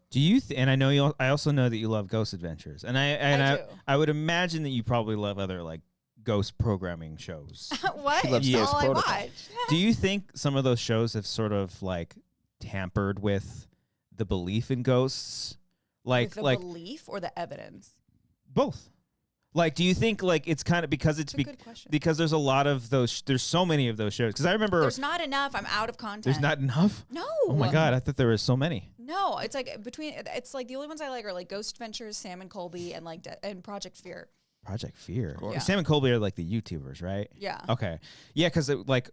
Do you? And I know you. I also know that you love Ghost Adventures, and I do. I would imagine that you probably love other like ghost programming shows. What? loves It's Ghost all I Protocol. watch. Do you think some of those shows have sort of like tampered with the belief in ghosts? With the Like belief or the evidence? both. Like, do you think like it's kind of because it's That's a good question. because there's a lot of those. There's so many of those shows. Because I remember There's not enough. I'm out of content. there's not enough. No. Oh my god! I thought there were so many. No, it's like it's like the only ones I like are like Ghost Adventures, Sam and Colby, and like and Project Fear. Project Fear. course. Yeah. Sam and Colby are like the YouTubers, right? Yeah. Okay. Yeah, because like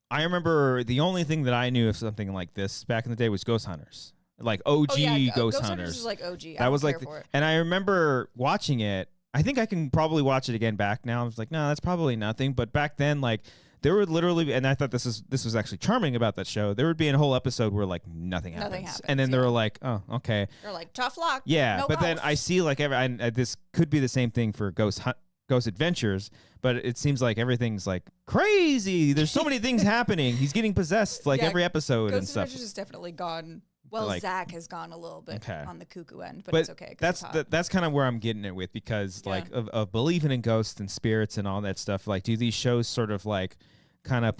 I remember the only thing that I knew of something like this back in the day was Ghost Hunters, like OG Oh, yeah, Ghost Hunters Hunters. is like OG. I that don't was like, care for it. and I remember watching it. I think I can probably watch it again back now. I was like, no, that's probably nothing. But back then, like there would literally, and I thought this was actually charming about that show. There would be a whole episode where like nothing happens, and then they were like, oh, okay, They're like tough luck. yeah. No but then I ghosts. see like this could be the same thing for Ghost Adventures, but it seems like everything's like crazy. There's so many things happening. He's getting possessed like Yeah, every episode and Ghost stuff. Adventures is definitely gone Well, like, Zach has gone a little bit Okay. on the cuckoo end, but it's okay. 'Cause it's hot. That's kind of where I'm getting it with, because Yeah. like of believing in ghosts and spirits and all that stuff. Like, do these shows sort of like kind of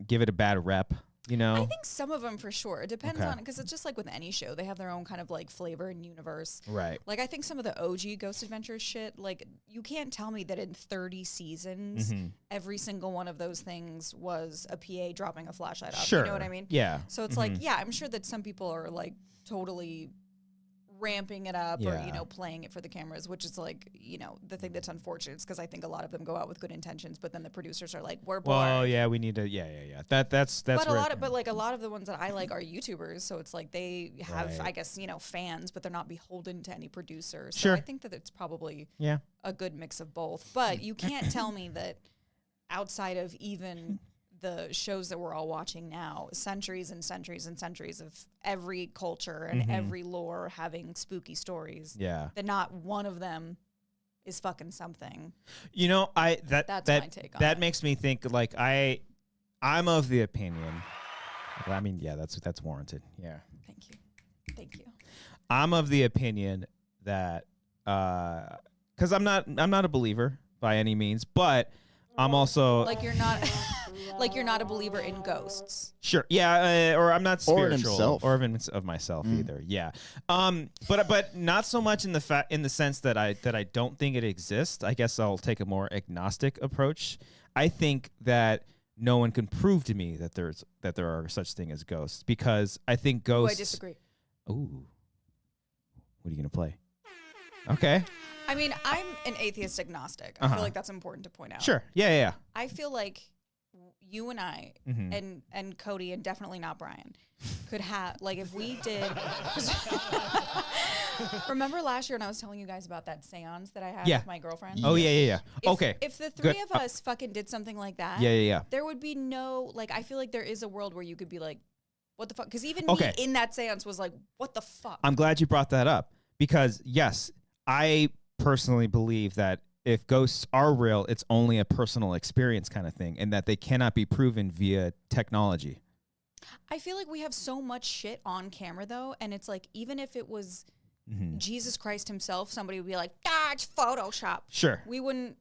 give it a bad rep? You know, I think some of them for sure. It depends Okay. on, because it's just like with any show, they have their own kind of like flavor and universe. right? Like I think some of the OG Ghost Adventures shit, like you can't tell me that in 30 seasons, Mhm. every single one of those things was a PA dropping a flashlight off. Sure. You know what I mean? Yeah. So it's like, yeah, I'm sure that some people are like totally ramping it up or, Yeah. you know, playing it for the cameras, which is like, you know, the thing that's unfortunate is because I think a lot of them go out with good intentions, but then the producers are like, we're bored. Well, yeah, we need to. Yeah. That's. But where a lot of the ones that I like are YouTubers, so it's like they have, Right. I guess, you know, fans, but they're not beholden to any producer. So Sure. I think that it's probably Yeah. a good mix of both. But you can't tell me that outside of even the shows that we're all watching now, centuries and centuries and centuries of every culture and every lore having spooky stories, Yeah. that not one of them is fucking something. You know, That's my take on that it. makes me think like I'm of the opinion. I mean, yeah, that's warranted. Yeah. Thank you. I'm of the opinion that because I'm not a believer by any means, but I'm also Like you're not a believer in ghosts. sure, yeah, or I'm not Or in spiritual, himself. or even of myself either. Yeah, but not so much in the sense that I don't think it exists. I guess I'll take a more agnostic approach. I think that no one can prove to me that there are such thing as ghosts, because I think Oh, ghosts. I disagree. Ooh, what are you gonna play? Okay, I mean, I'm an atheist agnostic. I Uh-huh. feel like that's important to point out. sure, yeah. I feel like you and I and Cody, and definitely not Brian, could have, like, if we did. Remember last year when I was telling you guys about that seance that I had Yeah. with my girlfriend? Oh yeah. If- Okay, If the three Good. of us fucking did something like that, yeah. there would be no, like, I feel like there is a world where you could be like, what the fuck? Because even Okay. me in that seance was like, what the fuck? I'm glad you brought that up, because yes, I personally believe that if ghosts are real, it's only a personal experience kind of thing, and that they cannot be proven via technology. I feel like we have so much shit on camera though, and it's like, even if it was Jesus Christ himself, somebody would be like, it's Photoshop. Sure. We wouldn't.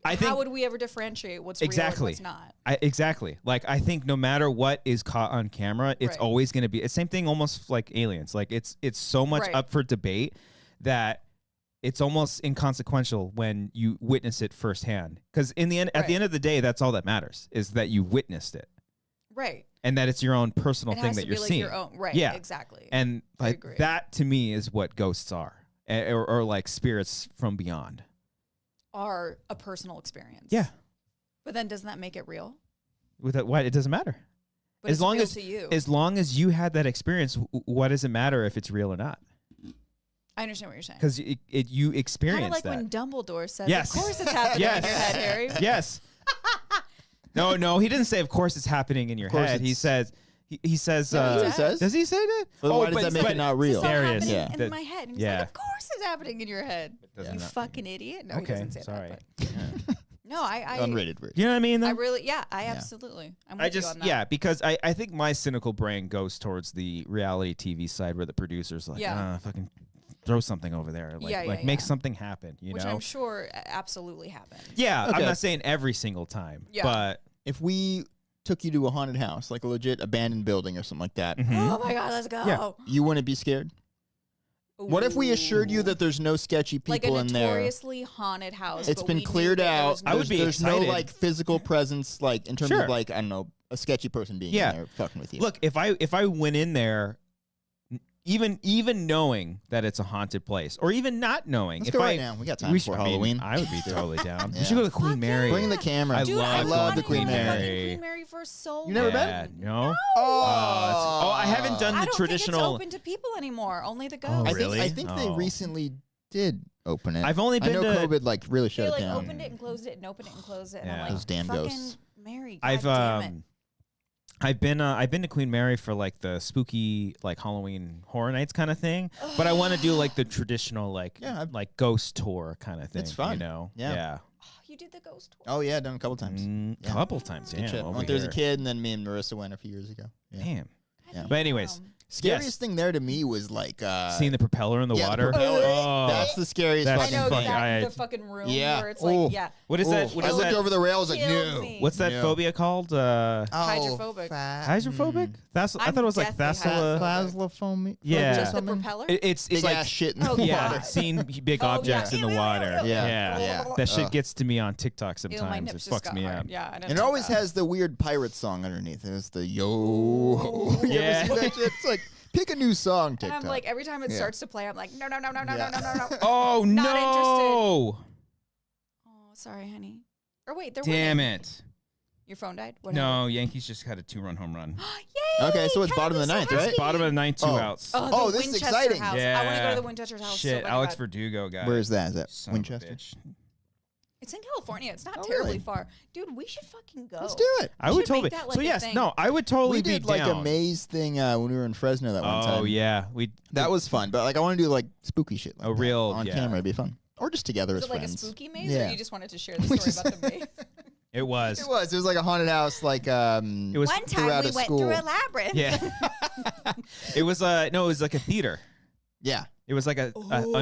I think how would we ever differentiate what's exactly. real and what's not? Exactly. Like, I think no matter what is caught on camera, it's Right. always going to be the same thing, almost like aliens. Like, it's so much Right. up for debate that it's almost inconsequential when you witness it firsthand. Because at the end of the day, that's all that matters, is that you witnessed it, Right. and that it's your own personal It thing has that to you're be like seeing. your own. Right. Yeah. Exactly. And like agree. that to me is what ghosts are, or like spirits from beyond. Are a personal experience. Yeah. But then doesn't that make it real? With that, what, it doesn't matter. But As it's long real as to you. as long as you had that experience, what does it matter if it's real or not? I understand what you're saying. Because you Kind experienced of like that. when Dumbledore says, Yes. "Of course it's happening Yes. in your head, Harry." Yes. No, he didn't say. Of course, it's happening in your course head. He it's- says. He says. That's what it says. Does he say that? But why does but- that make but- it not It's real? all There it is. happening Yeah. in my head. And he's Yeah. like, "Of course it's happening in your head." Doesn't You not- fucking idiot. No, he Okay, doesn't say sorry. that. But no, I Unrated version. You know what I mean? Though? I really, yeah, I absolutely. I'm with I you just on that. yeah, because I think my cynical brain goes towards the reality TV side, where the producers like, Yeah. fucking throw something over there, like Yeah, make yeah. something happen. You Which know? I'm sure absolutely happens. Yeah, I'm Okay. not saying every single time, Yeah. but If we took you to a haunted house, like a legit abandoned building or something like that, Oh my God, let's go. Yeah. you wouldn't be scared? What if we assured you that there's no sketchy like a people in there? notoriously haunted house? It's but been we knew cleared that there out. was no- I would be There's no excited. like physical presence, like in terms Sure. of like, I don't know, a sketchy person being Yeah. in there fucking with you. look, if I went in there, even knowing that it's a haunted place, or even not knowing, Let's if go I right now. We got time we before should, I mean, Halloween. I would be totally down. Yeah. We should go to Queen Fuck Mary. Bring the camera. Dude, I I've love wanted the to Queen go to Mary. fucking Queen Mary for so You never long. been? No. Oh, I haven't done I the don't traditional. think it's open to people anymore. Only the Oh, ghosts. really? I think they Oh. recently did open it. I've only I been know to. COVID like really They shut like it down. opened it and closed it and opened it and closed it. And Yeah. I'm like, Those damn fucking ghosts. Mary. I've God damn it. I've been to Queen Mary for like the spooky like Halloween horror nights kind of thing, but I want to do like the traditional like like ghost tour kind of thing. It's fun. You know? Yeah. Oh, you did the ghost tour. Oh yeah, done a couple times. Couple times. Good Yeah. shit. over Went there as a here. kid, and then me and Marissa went a few years ago. Yeah. Damn. Yeah. But anyways, Scariest thing there to me was like seeing the propeller in the water. Oh, that's the scariest. That's I know fucking exactly thing. the fucking room Yeah. where it's like, yeah. What is that? What I is looked that? over the rail. I was like, Killed no. me. What's that phobia called? Hydrophobic. Hydrophobic? That's I thought it was like deathly hydrophobic. Phasmophobia. Yeah. Just the propeller? It's Big like ass shit in the Oh, water. yeah, seeing big objects in the water. Yeah. That shit gets to me on TikTok Ew, my sometimes. nips It just fucks got me hard. up. Yeah, I didn't And it like always that. has the weird pirate song underneath. It's the yo. You Yeah. ever see that shit? It's like, pick a new song, And TikTok. I'm like, every time it starts to play, I'm like, no. Oh Not no! Oh, sorry, honey. Or wait, they're Damn winning. it! Your phone died? What No, Yankees just had a 2-run home run. Yay! Okay, so it's Kyle bottom of the ninth, Wysocki. right? Bottom of the ninth, 2 outs. Oh, the this is Winchester exciting. house. Yeah. I want to go to the Winchester's house. Shit, so Alex bad. Verdugo guy. Where is that? Is that Son of a Winchester? bitch. It's in California. It's not Oh, terribly really? far. Dude, we should fucking go. Let's do it. I We would should totally. make that, like, So a yes, thing. no, I would totally We be did like down. a maze thing when we were in Fresno that one time. Oh yeah, That was fun, but like I want to do like spooky shit. Like A that real- on yeah. camera. It'd be fun, or just together Is as it like friends. a spooky maze, Yeah. or you just wanted to share the story about the maze? It was. It was. It was like a haunted house. Like It was. One time throughout we a went school. through a labyrinth. Yeah. It was. No, it was like a theater. Yeah. It was like an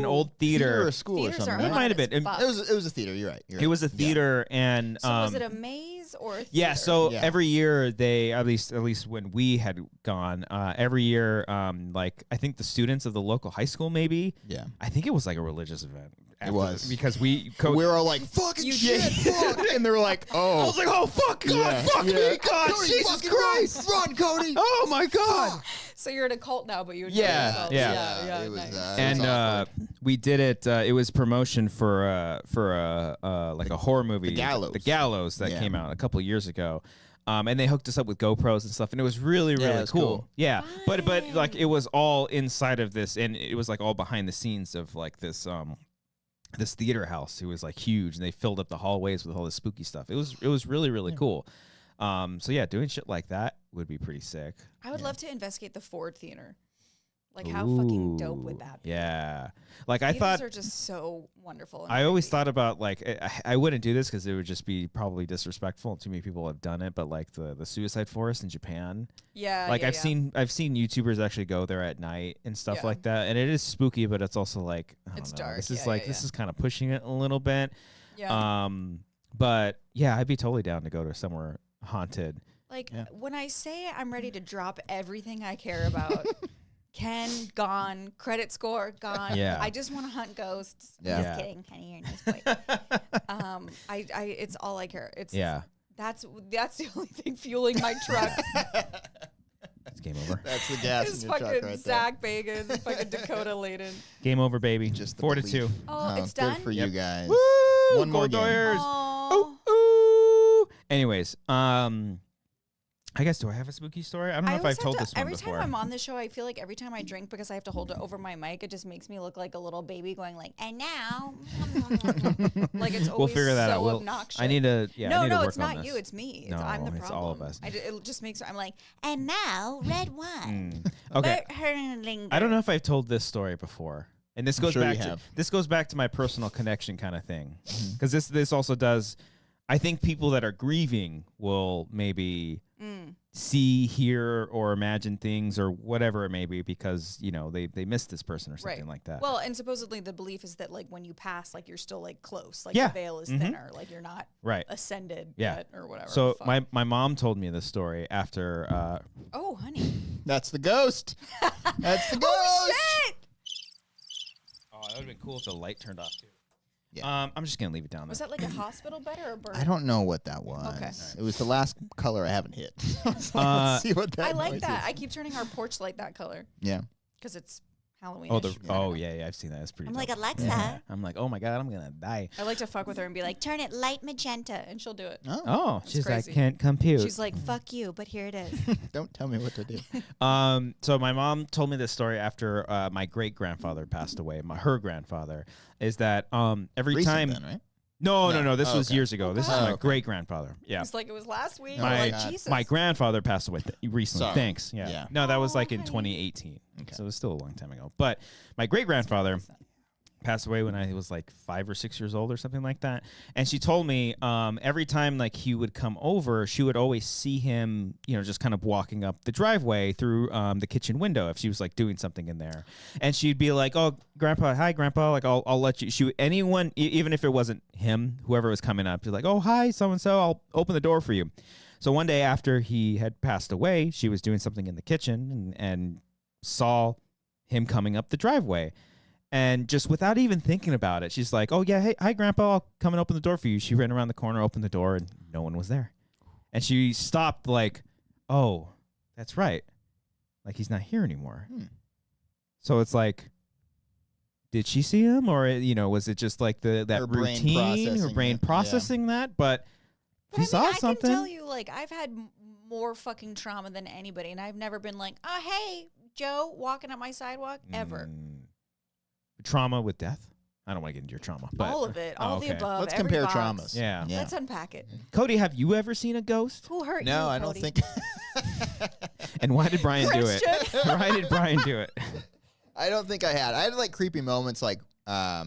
old theater. or a school Theaters or something. are It right? might have been. fuck. It was a theater. You're right. It was a theater, and So was it a maze or a theater? yeah. So Yeah. every year they, at least when we had gone, every year, like I think the students of the local high school, maybe. Yeah. I think it was like a religious event. after was. this, because we We were all like, fucking You shit, did. fuck. And they were like, oh. I was like, oh fuck, God, Yeah, fuck yeah. me, God, Cody, Jesus fucking Christ, Run, Cody. oh my God. So you're in a cult now, but you would Yeah, know yourself. yeah. yeah. It was, Nice. And it was awkward. we did it. It was promotion for like a horror movie, The Gallows. The Gallows that Yeah. came out a couple of years ago. And they hooked us up with GoPros and stuff, and it was really, Yeah, really it was cool. cool. Yeah, but like Fun. it was all inside of this, and it was like all behind the scenes of like this this theater house. It was like huge, and they filled up the hallways with all this spooky stuff. It was really, really cool. So yeah, doing shit like that would be pretty sick. I would love to investigate the Ford Theater. Like, how fucking dope would that be? Yeah, like I Theaters thought. are just so wonderful. and I always creepy. thought about like I wouldn't do this because it would just be probably disrespectful. Too many people have done it, but like the suicide forest in Japan, Yeah. like yeah, I've yeah. seen YouTubers actually go there at night and stuff Yeah. like that, and it is spooky, but it's also like I don't It's know, dark, This is yeah, like yeah, this yeah. is kind of pushing it a little bit. Yeah. But yeah, I'd be totally down to go to somewhere haunted. Like, Yeah. when I say I'm ready to drop everything I care about, Ken, gone, credit score, gone. Yeah. I just want to hunt ghosts. I'm Yeah. just kidding. Kenny, you're a nice boy. It's all I care. It's Yeah, That's the only thing fueling my truck. it's game over. That's the gas It's in your truck fucking right Zach Bagans and fucking Dakota Layden. Game over, baby. there. Just the 4-2. belief. Oh, it's good done? for you guys. Woo! One more Gold game. Doyers. Oh. Ooh. Anyways, I guess, do I have a spooky story? I don't know if always I've have told to- this one every before. time I'm on this show, I feel like every time I drink, because I have to hold it over my mic, it just makes me look like a little baby going like, and now, like it's always We'll figure that so out. obnoxious. I need to, I no, need to work it's on not this. you. It's me. No, I'm the problem. it's all of us. It just makes I'm like, and now red wine. Okay. Linger. I don't know if I've told this story before. And this goes sure back you to have. this goes back to my personal connection kind of thing. Because this also does, I think people that are grieving will maybe see, hear, or imagine things or whatever it may be because, they missed this person or something like that. Well, and supposedly the belief is that like when you pass, like you're still like close, like Yeah. the veil is thinner, like you're not right. ascended Yeah. yet or whatever. So Fuck. my mom told me this story after oh honey, That's the ghost. That's the ghost. oh shit! Oh, that would have been cool if the light turned off too. Yeah. I'm just gonna leave it down Was there. that like a hospital bed or a bird? I don't know what that was. Okay. It was the last color I haven't hit. So Uh, let's see what that I like noise that. is. I keep turning our porch light that color Yeah. because it's Halloween. Yeah, I've seen that. It's pretty. I'm dope. like, Alexa. Yeah. I'm like, oh my God, I'm gonna die. I like to fuck with her and be like, turn it light magenta, and she'll do it. Oh, she's crazy. like, can't compute. She's like, fuck you, but here it is. Don't tell me what to do. So my mom told me this story after my great grandfather passed away. Her grandfather is that every Recent time. then, right? No. This Oh, was okay. years ago. This is God. my Okay. great grandfather. Yeah. It's like it was last week. Oh, We're My like, Jesus. my grandfather passed away recently. Sorry. Thanks. Yeah. Yeah. No, that was Oh, like in honey. 2018. Okay. So it was still a long time ago. But my great grandfather passed away when I was like 5 or 6 years old or something like that. And she told me every time like he would come over, she would always see him, you know, just kind of walking up the driveway through the kitchen window if she was like doing something in there. And she'd be like, "Oh, Grandpa, hi, Grandpa. Like, I'll let you." Anyone, even if it wasn't him, whoever was coming up, she's like, "Oh, hi, so and so. I'll open the door for you." So one day after he had passed away, she was doing something in the kitchen and saw him coming up the driveway. And just without even thinking about it, she's like, "Oh, yeah, hey, hi, Grandpa, I'll come and open the door for you." She ran around the corner, opened the door, and no one was there. And she stopped like, "Oh, that's right. Like, he's not here anymore." So it's like, did she see him? Or, you know, was it just like that Her brain routine, her brain processing it, processing that? But she saw something. I can tell you, like, I've had more fucking trauma than anybody, and I've never been like, "Oh, hey, Joe, walking up my sidewalk," ever. Trauma with death? I don't want to get into your trauma. But, all of it. All the above. Let's every compare box. traumas. Yeah. Let's unpack it. Cody, have you ever seen a ghost? Who hurt you, No, I don't Cody? think. And why did Brian do it? Why did Brian do it? I don't think I had. I had like creepy moments. Like, I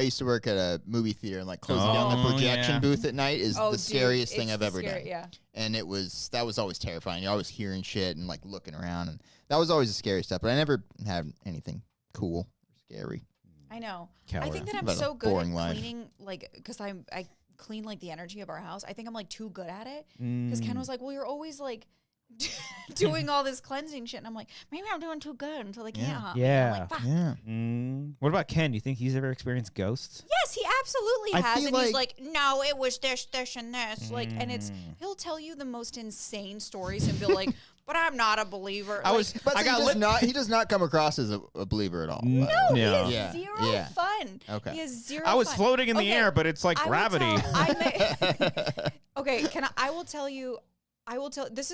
used to work at a movie theater, and like closing down the projection booth at night is the scariest thing I've ever done. Yeah. And that was always terrifying. You're always hearing shit and like looking around, and that was always the scary stuff. But I never had anything cool or scary. I know. Coward. I think that I'm About a so good at boring life. cleaning, like, because I clean like the energy of our house. I think I'm like too good at it. Because Ken was like, "Well, you're always like doing all this cleansing shit," and I'm like, "Maybe I'm doing too good until they can't haunt me." Yeah. I'm like, "Fuck." Yeah. What about Ken? Do you think he's ever experienced ghosts? Yes, he absolutely I has, feel and he's like- like, "No, it was this, and this." Like, and he'll tell you the most insane stories and be like, "But I'm not a believer." But he does not come across as a believer at all. No, he has Yeah. zero Yeah. fun. Okay. He has zero I was fun. floating in the Okay, air, but it's like I will gravity. Okay, I will tell you. This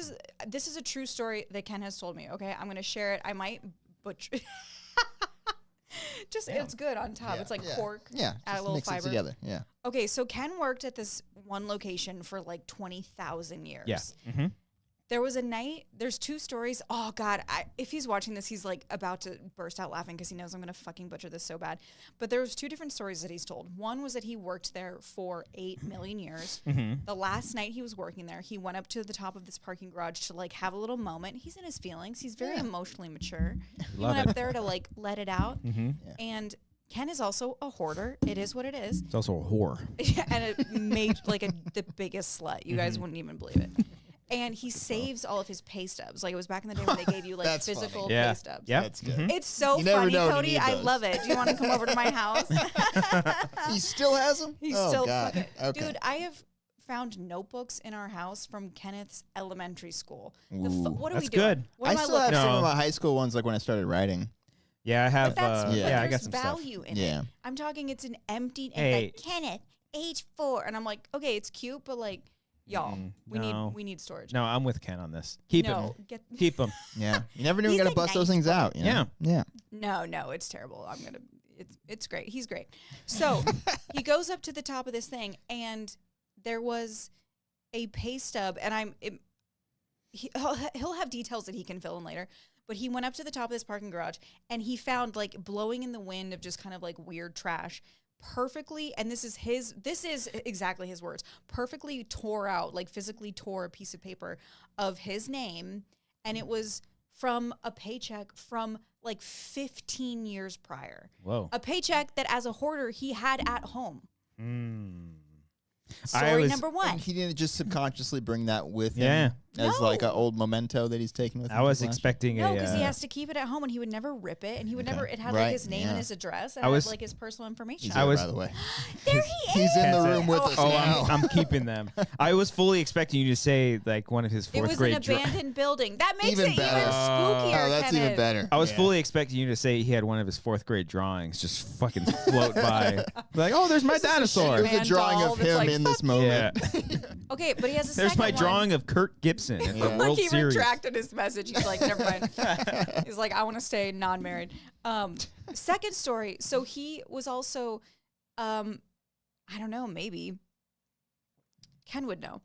is a true story that Ken has told me. Okay, I'm gonna share it. I might butcher. It's good on top. Yeah, it's like yeah. pork. Yeah. Add a Just little mix fiber. it together. Yeah. Okay, so Ken worked at this one location for like 20,000 years. Yeah. There was a night, there's two stories. Oh, God. If he's watching this, he's like about to burst out laughing because he knows I'm going to fucking butcher this so bad. But there was two different stories that he's told. One was that he worked there for 8 million years. The last night he was working there, he went up to the top of this parking garage to like have a little moment. He's in his feelings. He's very emotionally mature. He went up there to like let it out. And Ken is also a hoarder. It is what it is. It's also a whore. And it made like the biggest slut. You guys wouldn't even believe it. And he saves all of his pay stubs. Like, it was back in the day when they gave you like That's physical funny. Yeah. pay stubs. Yeah. That's good. It's so You never funny, know when you Cody. need I those. love it. Do you want to come over to my house? He still has them? He's oh, still God. fucking. Okay. Dude, I have found notebooks in our house from Kenneth's elementary school. Ooh. What are That's we doing? good. What I am I still have looking some at? of my high school ones, like when I started writing. Yeah, I have. But that's yeah, I got there's some stuff. value in Yeah. it. I'm talking it's an empty, Hey. it's like, Kenneth, age 4. And I'm like, okay, it's cute, but like, y'all, no. we need storage. No, I'm with Ken on this. Keep him. Keep him. Yeah. You never knew you He's got to a bust those nice things boy. out. You know? Yeah. Yeah. No, it's terrible. It's great. He's great. So he goes up to the top of this thing, and there was a pay stub, and he'll have details that he can fill in later. But he went up to the top of this parking garage, and he found like blowing in the wind of just kind of like weird trash. Perfectly, and this is exactly his words, perfectly tore out, like physically tore a piece of paper of his name, and it was from a paycheck from like 15 years prior. Whoa. A paycheck that as a hoarder he had at home. I Story was- number 1. And he didn't just subconsciously bring that with him Yeah. as like an No. old memento that he's taking with him. I was to Flash? expecting No, a. because he has to keep it at home, and he would never rip it, and he would never. It had like Right, his name yeah. and his address, and I it was- had like his personal information. He's I there, was- by the way. There he is. He's in the That's room it. with us Oh, now. I'm keeping them. I was fully expecting you to say like one of his It fourth was grade. an abandoned building. That makes Even it better. even spookier. Oh, that's even Kenneth. better. I was Yeah. fully expecting you to say he had one of his fourth grade drawings just fucking float by. Like, oh, there's my This is a dinosaur. There's a Man drawing doll of that's him like, in this "Fuck moment. Yeah. Okay, but he has a There's second my one. drawing of Kurt Gibson at the Yeah. World He Series. retracted his message. He's like, never mind. He's like, I want to stay non-married. Second story. So he was also, I don't know, maybe Ken would know.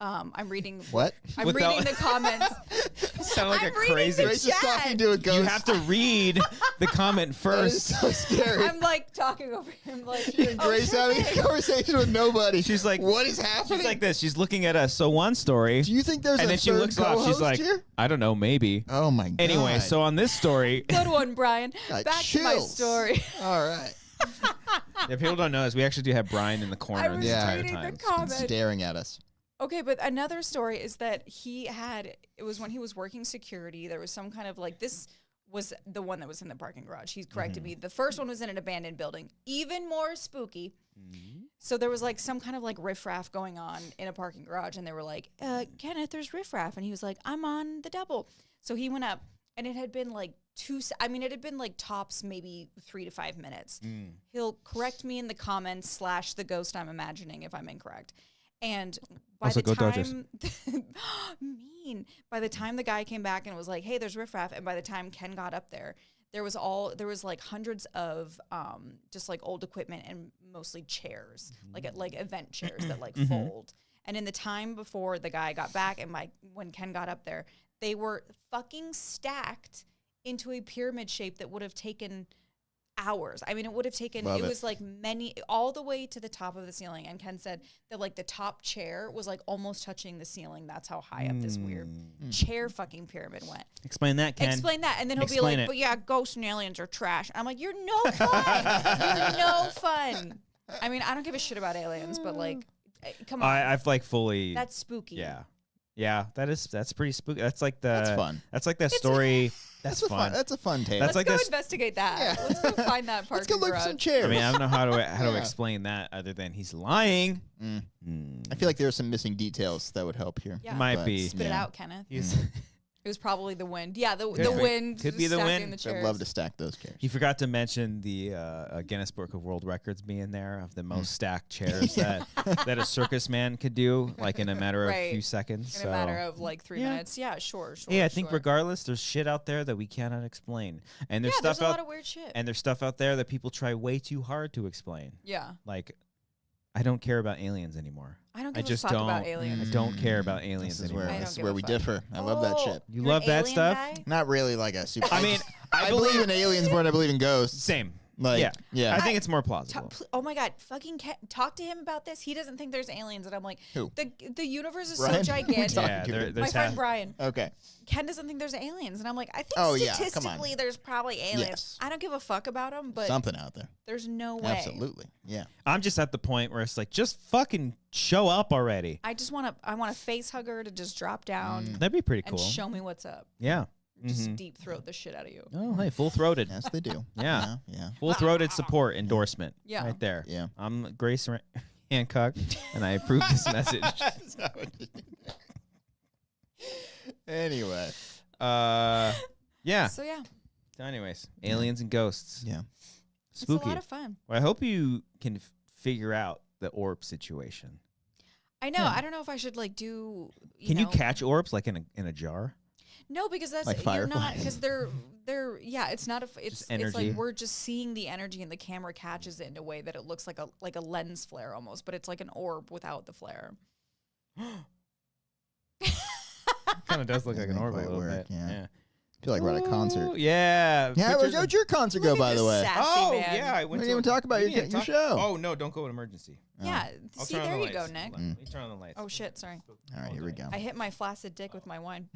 I'm reading. What? I'm reading the comments. Sound like I'm a crazy. Grace is talking to a ghost. You have to read the comment first. That is so scary. I'm like talking over him, like You and Grace having a conversation with nobody. She's like, what is happening? She's like this. She's looking at us. So one story. Do you think there's and a then she third looks off. She's like, here? I don't know, maybe. Oh my god. Anyway, so on this story, good one, Brian. Got Back to my chills. story. All right. if people don't know this, we actually do have Brian in the corner I was this entire reading time. the comment. Staring at us. Okay, but another story is that it was when he was working security. There was some kind of like, this was the one that was in the parking garage. He corrected me. The first one was in an abandoned building. Even more spooky. So there was like some kind of like riffraff going on in a parking garage. And they were like, Kenneth, there's riffraff. And he was like, I'm on the double. So he went up and it had been like it had been like tops maybe 3 to 5 minutes. He'll correct me in the comments / the ghost I'm imagining if I'm incorrect. And by Also, the go Dodgers. time, by the time the guy came back and was like, "Hey, there's riffraff," and by the time Ken got up there, there was like hundreds of just like old equipment and mostly chairs, like event chairs that like fold. And in the time before the guy got back and when Ken got up there, they were fucking stacked into a pyramid shape that would have taken hours. I mean, it would have taken, it was like all the way to the top of the ceiling. And Ken said that like the top chair was like almost touching the ceiling. That's how high up this weird chair fucking pyramid went. Explain that, Ken. Explain that. And then he'll Explain be like, it. but yeah, ghosts and aliens are trash. I'm like, you're no fun. You're no fun. I mean, I don't give a shit about aliens, but like, come on. I've like fully. That's spooky. Yeah. Yeah, that's pretty spooky. That's like That's fun. That's like that story. That's fun. That's a fun tale. Let's like go this- investigate that. Yeah. Let's go find that parking Let's go look garage. for some chairs. I mean, I don't know how to explain that other than he's lying. I feel like there are some missing details that would help here. Yeah. Might But, be. Spit it out, Kenneth. He's, It was probably the wind. Yeah, the Could be. wind. Could be the stacking wind. The I'd chairs. love to stack those chairs. he forgot to mention the Guinness Book of World Records being there of the most stacked chairs that a circus man could do, like in a matter of a few seconds. In a matter of like 3 minutes. Yeah, sure. Yeah, I think regardless, there's shit out there that we cannot explain, and there's stuff there's a lot of weird shit. and there's stuff out there that people try way too hard to explain. Yeah, Like, I don't care about aliens anymore. I don't give I just a fuck don't. about aliens. I don't care about aliens This is anymore. where, I this don't is give where a we fuck. differ. I love that shit. You You're love an that alien stuff? guy? Not really like a super. I mean, I believe in aliens more than I believe in ghosts. Same. Like, yeah. I think it's more plausible. Oh my god, fucking talk to him about this. He doesn't think there's aliens, and I'm like, Who? The universe is Brian? so gigantic. Yeah, to me. My there's friend Brian. Okay. Ken doesn't think there's aliens, and I'm like, I think Oh, yeah, come on. statistically there's probably aliens. Yes. I don't give a fuck about them, but Something out there. there's no way. Absolutely. Yeah. I'm just at the point where it's like, just fucking show up already. I want a face hugger to just drop down That'd be pretty and cool. show me what's up. Yeah. Just deep throat the shit out of you. Oh, hey, full-throated. Yes, they do. Yeah. Yeah. Full-throated support endorsement. Yeah. Right there. Yeah. I'm Grace Hancock, and I approve this message. Anyway. Yeah. So yeah, So anyways, aliens and ghosts. Yeah. Spooky. it's a lot of fun. Well, I hope you can figure out the orb situation. I know. I don't know if I should like do. Can you know- catch orbs like in a jar? No, because that's Like you're not fireflies. because they're yeah. It's not it's energy. like we're just seeing the energy and the camera catches it in a way that it looks like a lens flare almost, but it's like an orb without the flare. Kind of does look like an Doesn't orb a quite little work, bit. yeah. I feel like we're at a concert. Ooh, yeah. Yeah, Pictures how'd of- your concert go, Look at by the this way? sassy Oh man. yeah, I We went didn't to even talk about we your didn't talk- show. Oh no, don't go to emergency. Yeah. I'll See, turn on there the you go, lights. Nick. Hold on. Let me turn on the lights. Oh shit, sorry. All right, here we go. I hit my flaccid dick with my wine.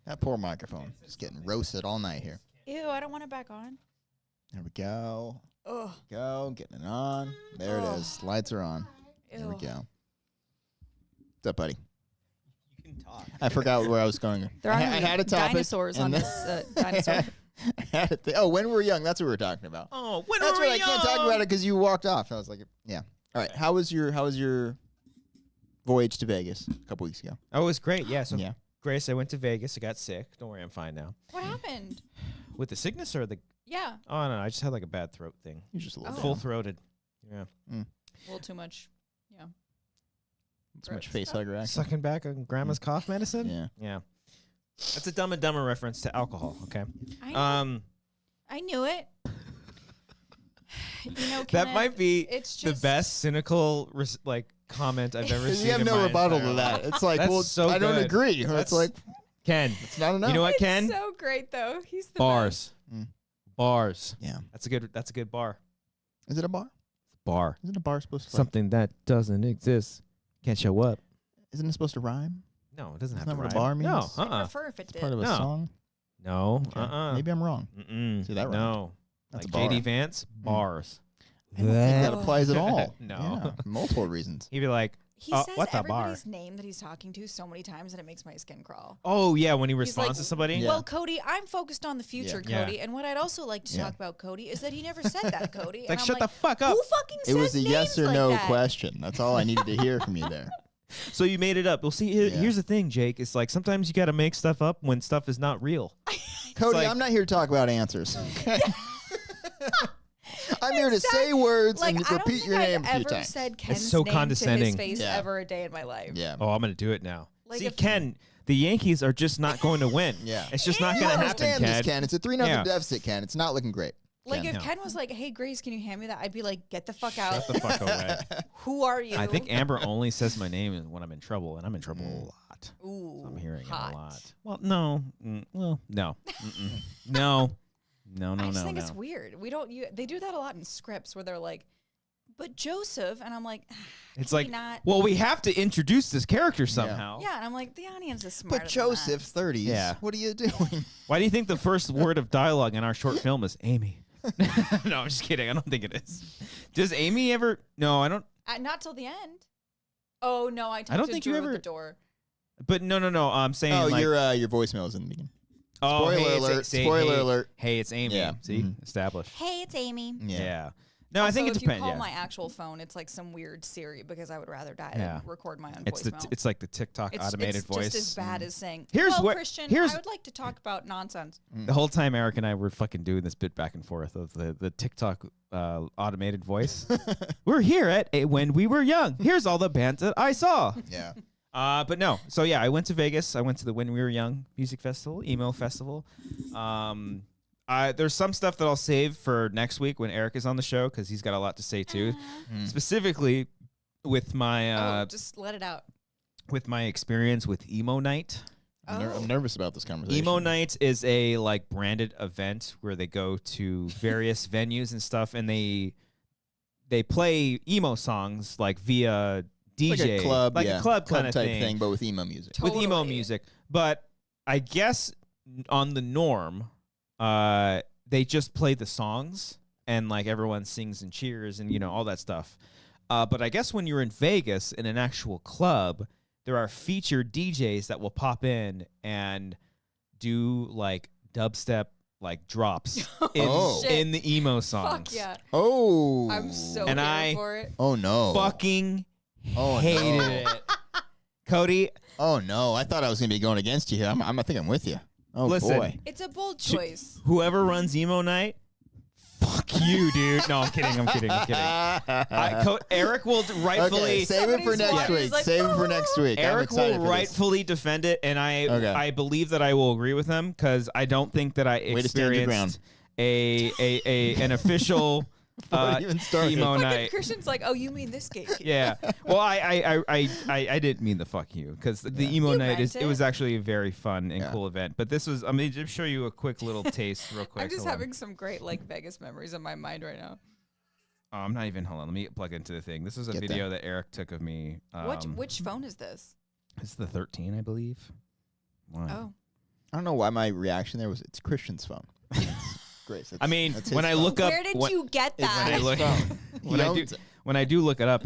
That poor microphone. Just getting roasted all night here. Ew, I don't want it back on. There we go. Ugh. Go, getting it on. There it is. Lights are on. There we Ew. go. What's up, buddy? You can talk. I forgot where I was going. There I aren't any had a topic. dinosaurs and on then- this dinosaur. I had a oh, when we were young. That's what we were talking about. Oh, when That's were right. we I can't talk young? about it because you walked off. I was like, yeah. All right. How was your voyage to Vegas a couple weeks ago? Oh, it was great. Yeah. So Yeah. Grace, I went to Vegas. I got sick. Don't worry, I'm fine now. What happened? With the sickness or the? Yeah, Oh no, I just had like a bad throat thing. You're just a little Oh. Full throated. Yeah. a little too much. Yeah. Too much face hugger action. Sucking back on grandma's cough medicine. Yeah. Yeah. That's a Dumb and Dumber reference to alcohol. Okay. I knew it. You know, That Kenneth, might be it's the just, best cynical comment I've ever seen. You have in no my rebuttal entire to that. life. It's like, That's well, so I don't good. agree. It's like, Ken. it's not enough. You know what, It's Ken? so great though. He's the Bars. Mm. Bars. Yeah. That's a good bar. Is it a bar? Bar. Isn't a bar supposed to Something that doesn't exist can't show up. Isn't it supposed to rhyme? No, it doesn't Isn't have that to what rhyme. a bar means? No, best. I'd prefer if it It's did. part of a No. song. No, Okay. Maybe I'm wrong. Mm-mm. See, that No. That's Like a bar. JD Vance, bars. I don't think that Oh. applies at all. No. Yeah, for multiple reasons. He'd be like, He Oh, says what the bar? everybody's name that he's talking to so many times that it makes my skin crawl. oh, yeah, when he He's responds like, to somebody. Yeah. Well, Cody, I'm focused on the future, Yeah. Cody. And what I'd also like to Yeah. talk about, Cody, is that he never said that, Cody. Like, and I'm shut the fuck up. Who fucking says It was a yes names or like no that? question. That's all I needed to hear from you there. So you made it up. Well, see, Yeah. here's the thing, Jake. It's like sometimes you got to make stuff up when stuff is not real. Cody, like- I'm not here to talk about answers. Okay? I'm here to say words Like, and I don't repeat think your name I've a few ever times. said Ken's so name to condescending. his face Yeah. ever a day in my life. Yeah. Oh, I'm going to do it now. Like See, if- Ken, the Yankees are just not going to win. Yeah. It's just not You going to happen, understand this, Ken. Ken. It's a 3-0 Yeah. deficit, Ken. It's not looking great. Like Ken. if Ken was like, "Hey Grace, can you hand me that?" I'd be like, "Get the fuck out! Shut the fuck away. Who are you?" I think Amber only says my name when I'm in trouble, and I'm in trouble Mm. a lot. Ooh, I'm hearing hot. it a lot. Well, no. No. Mm-mm. No. No, no, I just no, think no. it's weird. We don't. They do that a lot in scripts where they're like, "But Joseph," and I'm like, It's "Can we like, not?" well, we have to introduce this character somehow. Yeah, and I'm like, the audience is smarter. But Joseph, 30s, Yeah. what are you doing? Why do you think the first word of dialogue in our short film is Amy? No, I'm just kidding. I don't think it is. Does Amy ever? No, I don't. Not till the end. Oh no, I don't texted think you Drew at ever- the door. But no. I'm saying Oh, like, your voicemail is in the beginning. oh, spoiler hey, alert, say, spoiler hey, alert. Hey, it's Amy. Yeah. See, Mhm. established. Hey, it's Amy. Yeah. No, I think it Also, depends. If you call Yeah. my actual phone, it's like some weird Siri because I would rather die Yeah. than record my own It's voicemail. it's like the TikTok automated voice. It's just as bad as saying, Here's "Well, what- Christian, here's- I would like to talk about nonsense." The whole time Eric and I were fucking doing this bit back and forth of the TikTok automated voice. We're here at when we were young. Here's all the bands that I saw. Yeah. But no. So yeah, I went to Vegas. I went to the When We Were Young music festival, emo festival. There's some stuff that I'll save for next week when Eric is on the show because he's got a lot to say too. Specifically with my Just let it out. with my experience with Emo Night. I'm nervous about this conversation. Emo Night is a like branded event where they go to various venues and stuff, and they play emo songs like via DJ, Like a club, like yeah. a club kind of type thing, but with emo music. with emo Totally. music. But I guess on the norm, they just play the songs and like everyone sings and cheers and all that stuff. But I guess when you're in Vegas in an actual club, there are featured DJs that will pop in and do like dubstep like drops Oh. in the emo songs. Fuck yeah. Oh. I'm so And here I- for it. Oh, no. Fucking Oh, hated no. it. Cody, Oh, no. I thought I was going to be going against you here. I think I'm with you. Oh, Listen. boy. It's a bold choice. whoever runs Emo Night, fuck you, dude. No, I'm kidding. Eric will rightfully... Okay, save it for Somebody's next watching week. is like, Save it for next week. I'm Eric excited will for this. rightfully defend it, and Okay. I believe that I will agree with him because I don't think that I Way to stand your experienced an official Before it even started. emo Fucking night. Christian's like, "Oh, you mean this game?" Yeah. Well, I didn't mean the fuck you because the emo You night meant it was it. actually actually a very fun and cool event. But this was, just show you a quick little taste real quick. I'm just Hold on. having some great like Vegas memories in my mind right now. Oh, I'm not even. Hold on. Let me plug into the thing. This is a Get video that Eric took of me. Which phone is this? It's the 13, I believe. Wow. Oh, I don't know why my reaction there was it's Christian's phone. Grace. I mean, that's when his I phone. look up, where did when, you get It's that? when I his look, phone. when He I do, owns it. when I do look it up,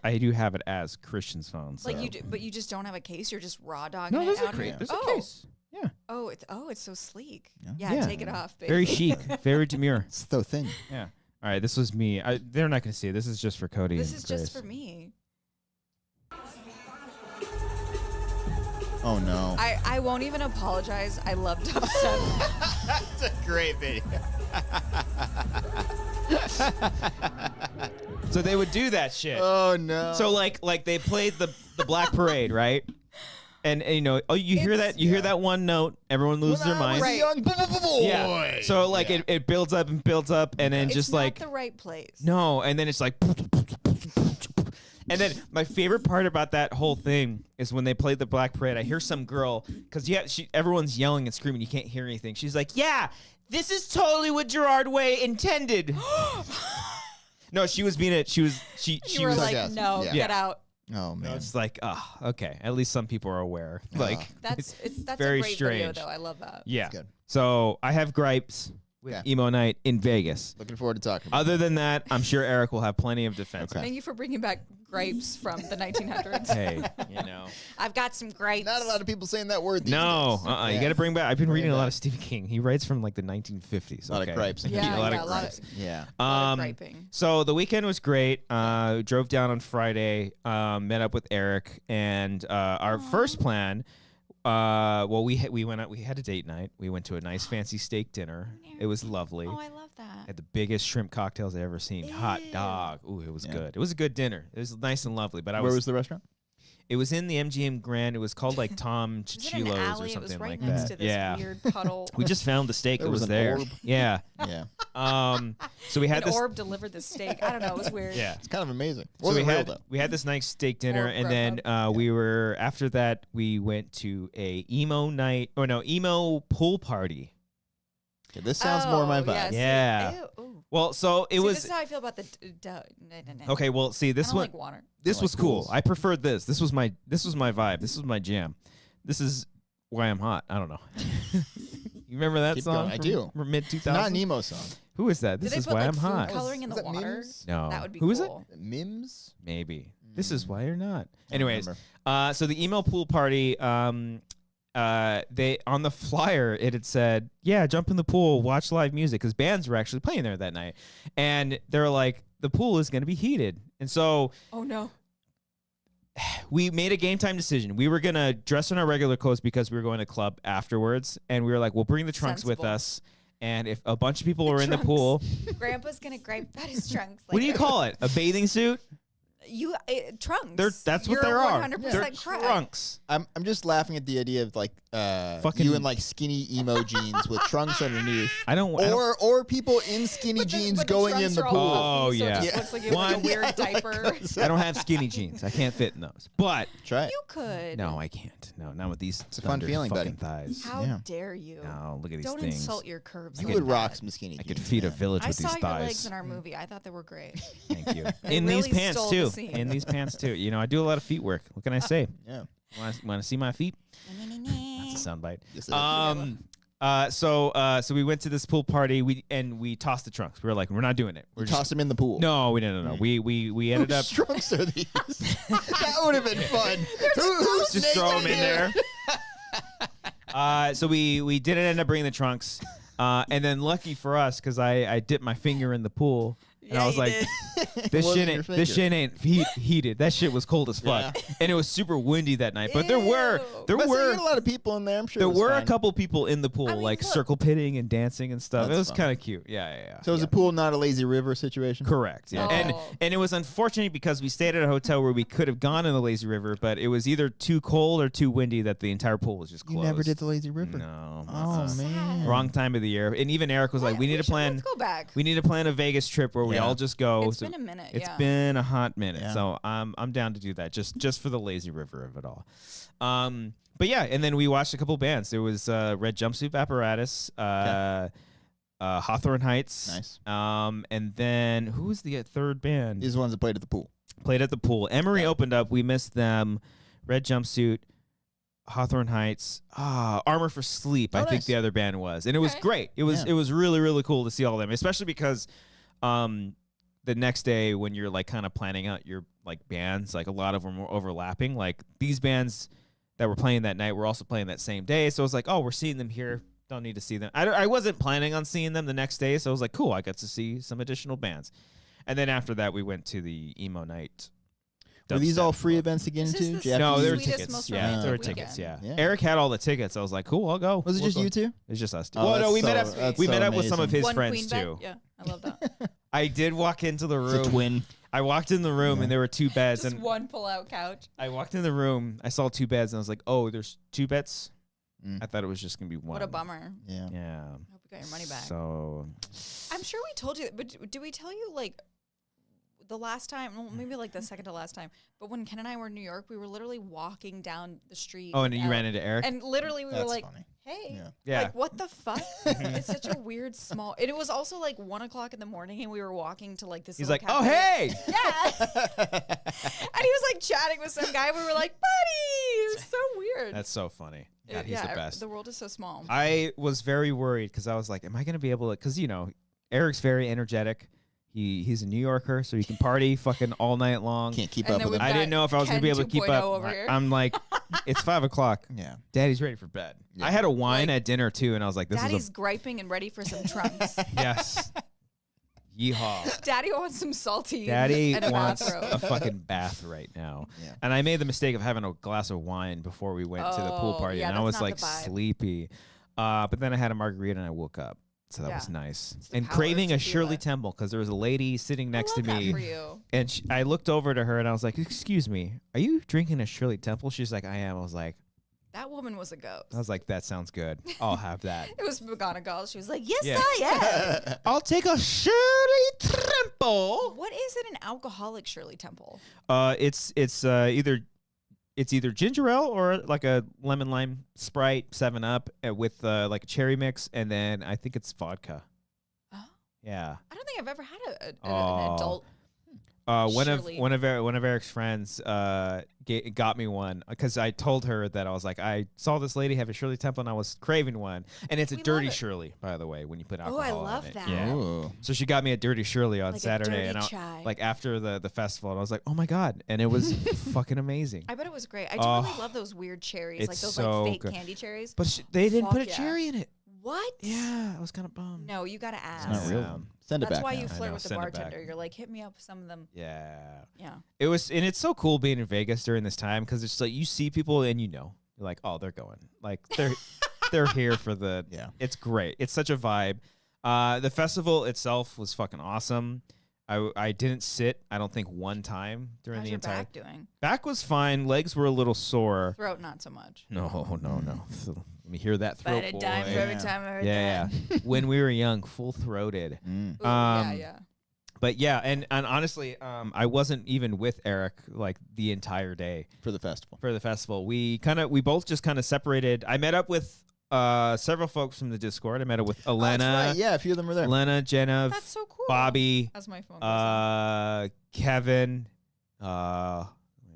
I do have it as Christian's phone. So. Like you do, but you just don't have a case. You're just raw dogging No, it there's a out case. here. There's oh. a case. Yeah. It's so sleek. Yeah. Yeah, Yeah. take it off, baby. Very chic. Very demure. It's so thin. Yeah. All right. This was me. They're not going to see it. This is just for Cody. This and is just Grace. for me. Oh, no. I won't even apologize. I love dubstep. That's a great video. So they would do that shit. Oh, no. So like they played the Black Parade, right? And you hear It's- that hear that one note, everyone loses their mind. Right. Young boy. Yeah. So like it builds up and builds up, and then It's just not like the right place. no, and then it's like, And then my favorite part about that whole thing is when they played the Black Parade. I hear some girl because everyone's yelling and screaming. You can't hear anything. She's like, "Yeah, this is totally what Gerard Way intended." No, she was being it. She was like, "No, get out." Oh man, it's like, oh, okay. At least some people are aware. Like that's very a great strange video, though. I love that. Yeah. So I have gripes with emo night in Vegas. Looking forward to talking about Other than that, I'm sure Eric will have plenty of defense. Thank you for bringing back gripes from the 1900s. Hey, I've got some gripes. Not a lot of people saying that word these days. You got to bring back. I've been reading a lot of Stephen King. He writes from like the 1950s. A lot of gripes. Yeah, a lot of gripes. Yeah. A lot of griping. So the weekend was great. Drove down on Friday, met up with Eric, and our first plan. We went out. We had a date night. We went to a nice fancy steak dinner. It was lovely. Oh, I love that. Had the biggest shrimp cocktails I ever seen. Ew. Hot dog. Ooh, it was good. It was a good dinner. It was nice and lovely. But where was the restaurant? It was in the MGM Grand. It was called like Tom Chichilo's or something it was right like next that. To this weird puddle. We just found the steak that was there. Orb. Yeah. Yeah. So we had this Orb delivered the steak. I don't know. It was weird. Yeah. It's kind of amazing. So we had this nice steak dinner, Orb and then we were after that we went to a emo pool party. Okay, this sounds more my vibe. Yeah. Well, so it was. This is how I feel about the. Okay, well, see this one. Like water. This was cool. pools. I preferred this. This was my vibe. This was my jam. This is why I'm hot. I don't know. You remember that Keep song? going. I do. From mid 2000s. Not an emo song. Who is that? This is why I'm hot. Coloring in the water. Mims? No. That would be Who is it? cool. Mims? Maybe. This is why you're not. I Anyways, remember. so the emo pool party. They on the flyer it had said, "Yeah, jump in the pool, watch live music," because bands were actually playing there that night, and they're like, "The pool is going to be heated," and so. Oh no. We made a game time decision. We were going to dress in our regular clothes because we were going to club afterwards. And we were like, we'll bring the trunks with us. And if a bunch of people were in the pool. Grandpa's going to gripe about his trunks. What do you call it? A bathing suit? Trunks. That's what You're there are. 100% They're correct. trunks. I'm just laughing at the idea of like you in like skinny emo jeans with trunks underneath. Or people in skinny jeans going in the pool. Oh yeah. So it just looks like you have like a weird diaper. I don't have skinny jeans. I can't fit in those. But try it. You could. No, I can't. No, not with these. It's a fun feeling, buddy. Thighs. How dare you? No, look at these Don't things. insult your curves. You would rock some skinny jeans. I could feed a village with these thighs. I saw your legs in our movie. I thought they were great. Thank you. In these pants too. In these pants too. You know, I do a lot of feet work. What can I say? Yeah. Want to see my feet? That's a soundbite. Yes, So we went to this pool party. We tossed the trunks. We were like, we're not doing it. We tossed them in the pool. No, we didn't. No. We ended up. Whose trunks are these? That would have been fun. Who's just throw them in there. So we didn't end up bringing the trunks. And then lucky for us, because I dipped my finger in the pool. And I was like, this shit ain't heated. That shit was cold as fuck. Yeah. And it was super windy that night. But there were a lot of people in there. I'm sure there were a couple people in the pool, circle pitting and dancing and stuff. It was kind of cute. Yeah. So it was a pool, not a lazy river situation? Correct. Yeah. And it was unfortunate because we stayed at a hotel where we could have gone in the lazy river, but it was either too cold or too windy that the entire pool was just closed. You never did the lazy river? No. Oh, man. Wrong time of the year. And even Eric was like, we need to plan. Let's go back. We need to plan a Vegas trip where we all just go. It's been a minute. It's been a hot minute. Yeah. So I'm down to do that just for the lazy river of it all. But yeah, and then we watched a couple bands. There was Red Jumpsuit Apparatus, Hawthorne Heights. Nice. And then who was the third band? These are the ones that played at the pool. Played at the pool. Emory opened up. We missed them. Red Jumpsuit, Hawthorne Heights, Armor for Sleep. I think the other band was, and it was great. It was really really cool to see all of them, especially because the next day when you're like kind of planning out your like bands, like a lot of them were overlapping. Like these bands that were playing that night were also playing that same day, so it was like, oh, we're seeing them here. Don't need to see them. I wasn't planning on seeing them the next day, so I was like, cool, I got to see some additional bands. And then after that, we went to the emo night. Were these all free events to get into? No, there were tickets. Yeah, there were tickets. Yeah. Eric had all the tickets. I was like, cool, I'll go. Was it just you two? It was just us two. Oh, no, we met up with some of his friends too. Yeah, I love that. I did walk into the room. It's a twin. I walked in the room and there were two beds. Just and one pull-out couch. I walked in the room. I saw two beds and I was like, oh, there's two beds? I thought it was just going to be one. What a bummer. Yeah. Yeah. I hope you got your money back. So. I'm sure we told you, but did we tell you, like, the last time, well, maybe like the second to last time, but when Ken and I were in New York, we were literally walking down the street. Oh, and you ran into Eric? And literally we were like, funny. hey. Yeah. Like, what the fuck? It's such a weird small. And it was also like 1 o'clock in the morning, and we were walking to like this. He's like, cafe. oh, hey. Yeah. And he was like chatting with some guy. We were like, buddy. It was so weird. That's so funny. God, he's the best. The world is so small. I was very worried because I was like, am I going to be able to? Because, you know, Eric's very energetic. He's a New Yorker, so he can party fucking all night long. Can't keep up with him. I didn't know if I was going to be able to keep up. I'm like, it's 5 o'clock. Yeah. Daddy's ready for bed. Yeah. I had a wine at dinner, too, and I was like, Daddy's griping and ready for some trunks. Yes. Yeehaw. Daddy wants some salty. Daddy and a wants bathrobe. a fucking bath right now. Yeah. And I made the mistake of having a glass of wine before we went to the pool party, yeah, and I was that's like not the vibe. sleepy. But then I had a margarita and I woke up. So that was nice. the And power craving of a Shirley tequila. Temple because there was a lady sitting next to I love me. that for you. And I looked over to her and I was like, excuse me, are you drinking a Shirley Temple? She's like, I am. I was like, That woman was a ghost. that sounds good. I'll have that. It was McGonagall. She was like, yes, Yeah. I am. I'll take a Shirley Temple. What is it, an alcoholic Shirley Temple? It's either ginger ale or like a lemon lime Sprite 7-Up with like a cherry mix, and then I think it's vodka. Oh. Yeah. I don't think I've ever had an adult. One of Eric's friends got me one because I told her that I was like, I saw this lady have a Shirley Temple and I was craving one, and it's a We dirty love it. Shirley, by the way, when you put Oh, alcohol I in love it. that. Yeah. Ooh. So she got me a dirty Shirley on Like a Saturday, dirty and chai. like after the festival, and I was like, oh my god, and it was fucking amazing. I bet it was great. I do really love those weird cherries, like it's those so like fake good. candy cherries. But they didn't put a Fuck yeah. cherry in it. What? Yeah, I was kind of bummed. No, you gotta ask. It's not real. Send it That's back. why now. you I flirt know, with the send it back. bartender. You're like, hit me up with some of them. Yeah. Yeah. It was, and it's so cool being in Vegas during this time because it's like you see people and you're like, oh, they're going, like they're here for the. Yeah. It's great. It's such a vibe. The festival itself was fucking awesome. I didn't sit, I don't think, one time during How's the your entire. back doing? Back was fine. Legs were a little sore. Throat, not so much. No. So, let me hear that throat, But a boy. dime for every time I heard Yeah. When we were young, full throated. Mm. that. Ooh, yeah. But yeah, and honestly, I wasn't even with Eric like the entire day For the festival. for the festival. We both just kind of separated. I met up with several folks from the Discord. I met up with Oh, Elena, that's right. Yeah, a few of them were there. Elena, Jenna, That's so cool. Bobby, As my phone goes Kevin.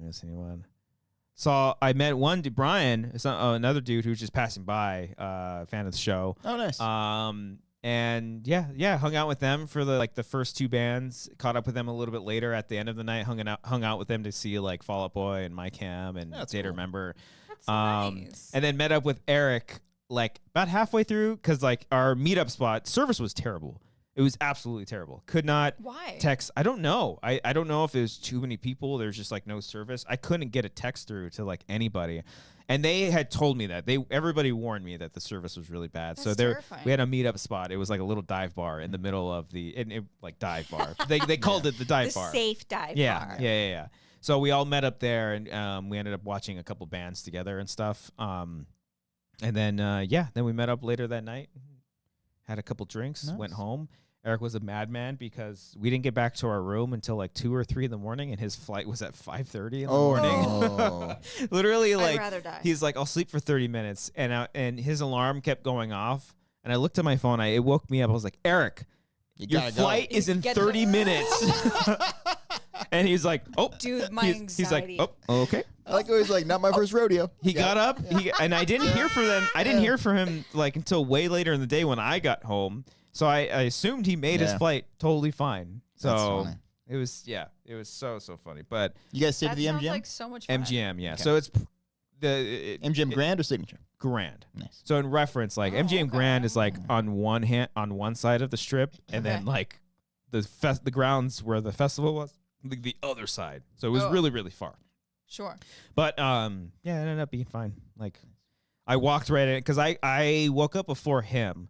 Miss anyone? I met one dude, Brian, another dude who's just passing by, fan of the show. Oh, nice. And yeah, hung out with them for the first two bands. Caught up with them a little bit later at the end of the night. Hung out with them to see like Fall Out Boy and My Cam and That's Day to cool. Remember. That's nice. And then met up with Eric like about halfway through because like our meetup spot service was terrible. It was absolutely terrible. Could not Why? text. I don't know. I don't know if it was too many people. There's just like no service. I couldn't get a text through to like anybody. And they had told me that everybody warned me that the service was really bad. That's So terrifying. we had a meetup spot. It was like a little dive bar in the middle of like dive bar. they called it the dive The bar. safe dive Yeah, bar. yeah. So we all met up there, and we ended up watching a couple bands together and stuff. And then then we met up later that night, had a couple drinks, Nice. went home. Eric was a madman because we didn't get back to our room until like 2 or 3 in the morning, and his flight was at 5:30 in the morning. Oh. Literally, I'd like rather die. he's like, I'll sleep for 30 minutes, and his alarm kept going off, and I looked at my phone. It woke me up. I was like, Eric, your gotta flight go. is in Get 30 the- minutes. And he's like, oh, Dude, my he's like, anxiety. oh, okay. I like always like, not my first rodeo. He got up, and I didn't hear from them. I didn't hear from him like until way later in the day when I got home. So I assumed he made his Yeah. flight totally fine. That's So funny. it was so funny. But You guys stayed That at the sounds MGM? like so much fun. MGM, yeah. Okay. So it's the MGM Grand or Signature? Grand. Nice. So in reference, like MGM Grand is like on one side of the strip, and then Okay. like the grounds where the festival was, the other side. So it was Oh. really, really far. Sure. But it ended up being fine. Like I walked right in because I woke up before him.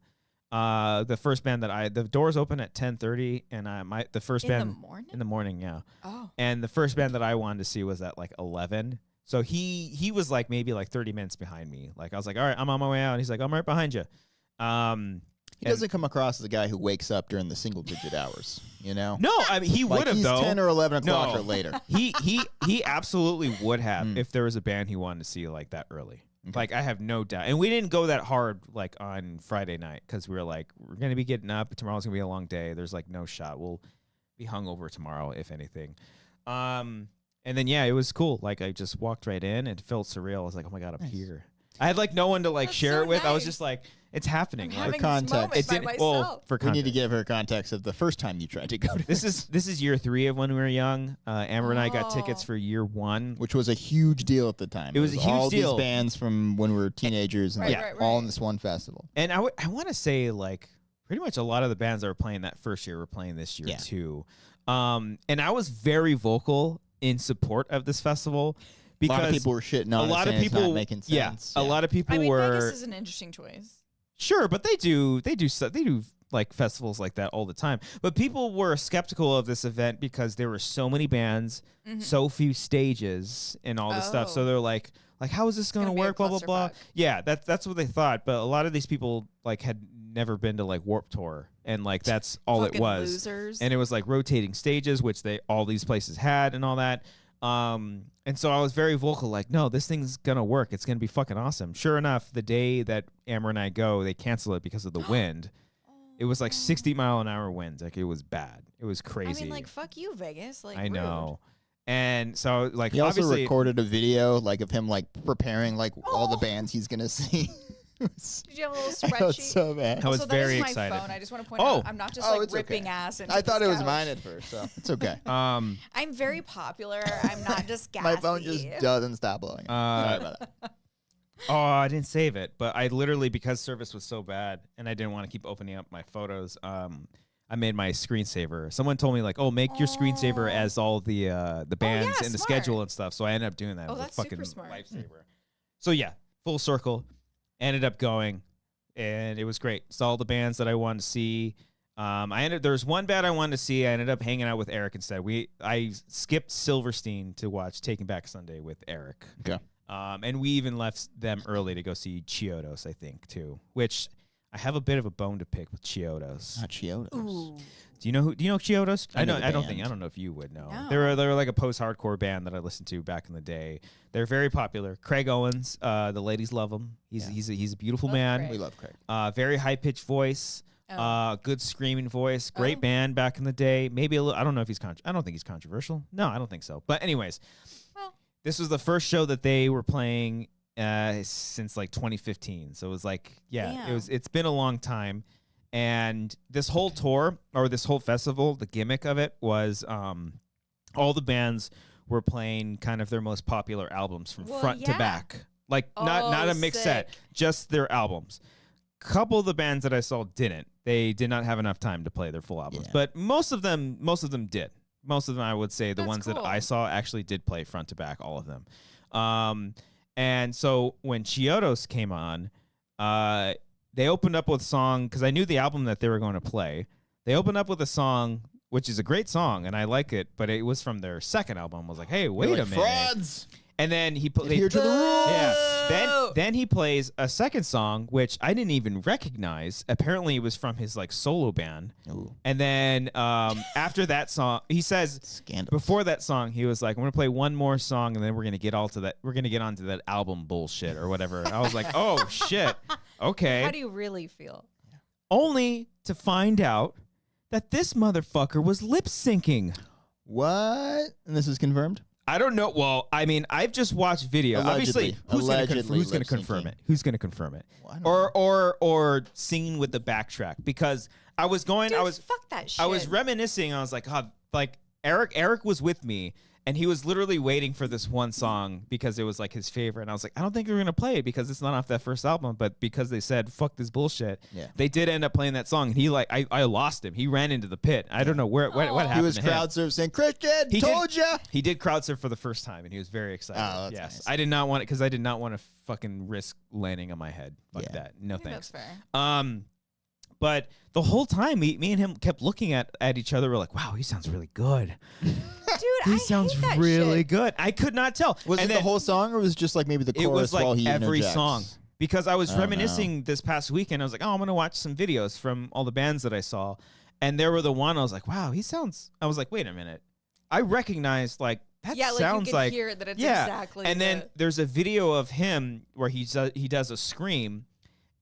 The first band the doors open at 10:30, and the first In band the morning? in the morning, yeah. Oh. And the first band that I wanted to see was at like 11. So he was like maybe like 30 minutes behind me. Like I was like, all right, I'm on my way out. And he's like, I'm right behind you. He doesn't come across as a guy who wakes up during the single-digit hours, you know? No, I mean, he would have, he's though. 10 or 11 o'clock or later. He absolutely would have if there was a band he wanted to see like that early. Okay. Like, I have no doubt. And we didn't go that hard, like, on Friday night because we were like, we're going to be getting up. Tomorrow's going to be a long day. There's, like, no shot. We'll be hungover tomorrow, if anything. And then, yeah, it was cool. Like, I just walked right in. It felt surreal. I was like, oh, my God, I'm here. I had, like, no one to, like, share it with. Nice. I was just like, it's happening. I'm having this moment by myself. For context. We need to give her context of the first time you tried to go to this is year 3 of when we were young. Amber and I got tickets for year 1. Which was a huge deal at the time. It was a huge all deal. All these bands from when we were teenagers and all in this one festival. And I want to say, like, pretty much a lot of the bands that were playing that first year were playing this year, too. And I was very vocal in support of this festival. Because a lot of people were shitting on it. A lot of people not making sense. Yeah, a lot of people were. Vegas is an interesting choice. Sure, but they do like festivals like that all the time. But people were skeptical of this event because there were so many bands, so few stages, and all this stuff. So they're like how is this going to work? Blah blah blah. Yeah, that's what they thought. But a lot of these people like had never been to like Warped Tour, and like that's all it was. Losers. And it was like rotating stages, which all these places had, and all that. And so I was very vocal, like, no, this thing's going to work. It's going to be fucking awesome. Sure enough, the day that Amber and I go, they cancel it because of the wind. It was like 60-mile-an-hour winds. Like, it was bad. It was crazy. I mean, like, fuck you, Vegas. Like, I know. And so, like, he also recorded a video, like, of him, like, preparing, like, all the bands he's going to see. Did you have a little spreadsheet? I was so bad. I was very excited. Excited. My phone. I just want to point out, I'm not just like ripping ass. I thought it was mine at first, so it's okay. I'm very popular. I'm not just gassy. My phone just doesn't stop blowing. Sorry about that. Oh, I didn't save it, but I literally, because service was so bad and I didn't want to keep opening up my photos, I made my screensaver. Someone told me like, "Oh, make your screensaver as all the bands and the schedule and stuff." So I ended up doing that. Oh, it was that's a fucking super smart. lifesaver. So yeah, full circle. Ended up going, and it was great. Saw all the bands that I wanted to see. There's one band I wanted to see. I ended up hanging out with Eric instead. I skipped Silverstein to watch Taking Back Sunday with Eric. Okay. And we even left them early to go see Chiodos, I think, too. Which I have a bit of a bone to pick with Chiodos. Not Chiodos. Ooh. Do you know Chiodos? I don't know if you would know. No. They're like a post-hardcore band that I listened to back in the day. They're very popular. Craig Owens, the ladies love him. He's a beautiful man. Craig. We love Craig. Very high-pitched voice. Good screaming voice. Great band back in the day. Maybe a little. I don't know if I don't think he's controversial. No, I don't think so. But anyways, this was the first show that they were playing since like 2015. So it was like, it's been a long time. And this whole tour or this whole festival, the gimmick of it was all the bands were playing kind of their most popular albums from front to back. Like not a mixed set, just their albums. Couple of the bands that I saw didn't. They did not have enough time to play their full albums. But most of them did. Most of them, I would say, the ones that I saw actually did play front to back, all of them. And so when Chiodos came on, they opened up with a song, because I knew the album that they were going to play. They opened up with a song, which is a great song, and I like it, but it was from their second album. I was like, hey, wait a minute. Frauds! And then he played. Here to the rules! Yeah. Then he plays a second song, which I didn't even recognize. Apparently, it was from his like solo band. Ooh. And then after that song, he says, Scandalous. before that song, he was like, "I'm gonna play one more song, and then we're gonna get onto that album bullshit or whatever." And I was like, "Oh shit, okay." How do you really feel? Only to find out that this motherfucker was lip syncing. What? And this is confirmed? I don't know. Well, I mean, I've just watched video. Allegedly. Obviously, who's going to confirm it? Who's going to confirm it? Or singing with the backtrack? Because I was going. Dude, fuck that shit. I was reminiscing. I was like, God, like Eric was with me, and he was literally waiting for this one song because it was like his favorite. And I was like, I don't think they're going to play it because it's not off that first album. But because they said fuck this bullshit, they did end up playing that song. And he I lost him. He ran into the pit. I don't know what happened. He was to him. crowd surf saying, "Christian, told ya." He did crowd surf for the first time, and he was very excited. Oh, that's yes, nice. I did not want it because I did not want to fucking risk landing on my head like that. No thanks. That's fair. But the whole time, me and him kept looking at each other. We're like, wow, he sounds really good. Dude, He sounds hate that really shit. good. I could not tell. Was it the whole song, or was it just like maybe the chorus? It was like while he every interjects? song because I was reminiscing this past weekend. I was like, oh, I'm going to watch some videos from all the bands that I saw. And there were the one I was like, wow, he sounds. I was like, wait a minute. I recognized like that sounds you can hear that it's exactly. And then there's a video of him where he does a scream,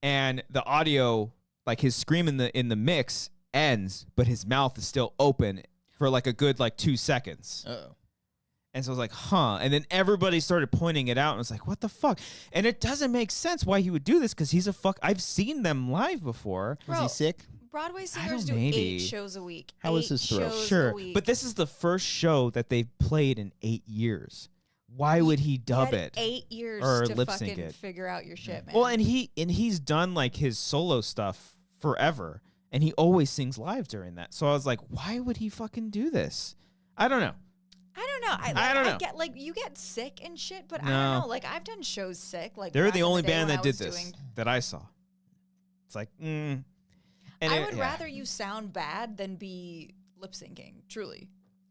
and the audio, like his scream in the mix ends, but his mouth is still open for like a good like 2 seconds. Uh-oh. And so I was like, huh. And then everybody started pointing it out, and I was like, what the fuck? And it doesn't make sense why he would do this, because he's a fuck. I've seen them live before. Is he sick? Broadway singers do 8 shows a week. How is his throat? Sure, but this is the first show that they've played in 8 years. Why would he dub it? 8 years or to lip sync fucking it? figure out your shit, man. Well, and he's done like his solo stuff forever, and he always sings live during that. So I was like, why would he fucking do this? I don't know. I don't know. I get like you get sick and shit, but No. I don't know. Like I've done shows sick. Like They're back the in only day band when that I did was this that I saw. It's like, And I would rather you sound bad than be lip syncing. Truly,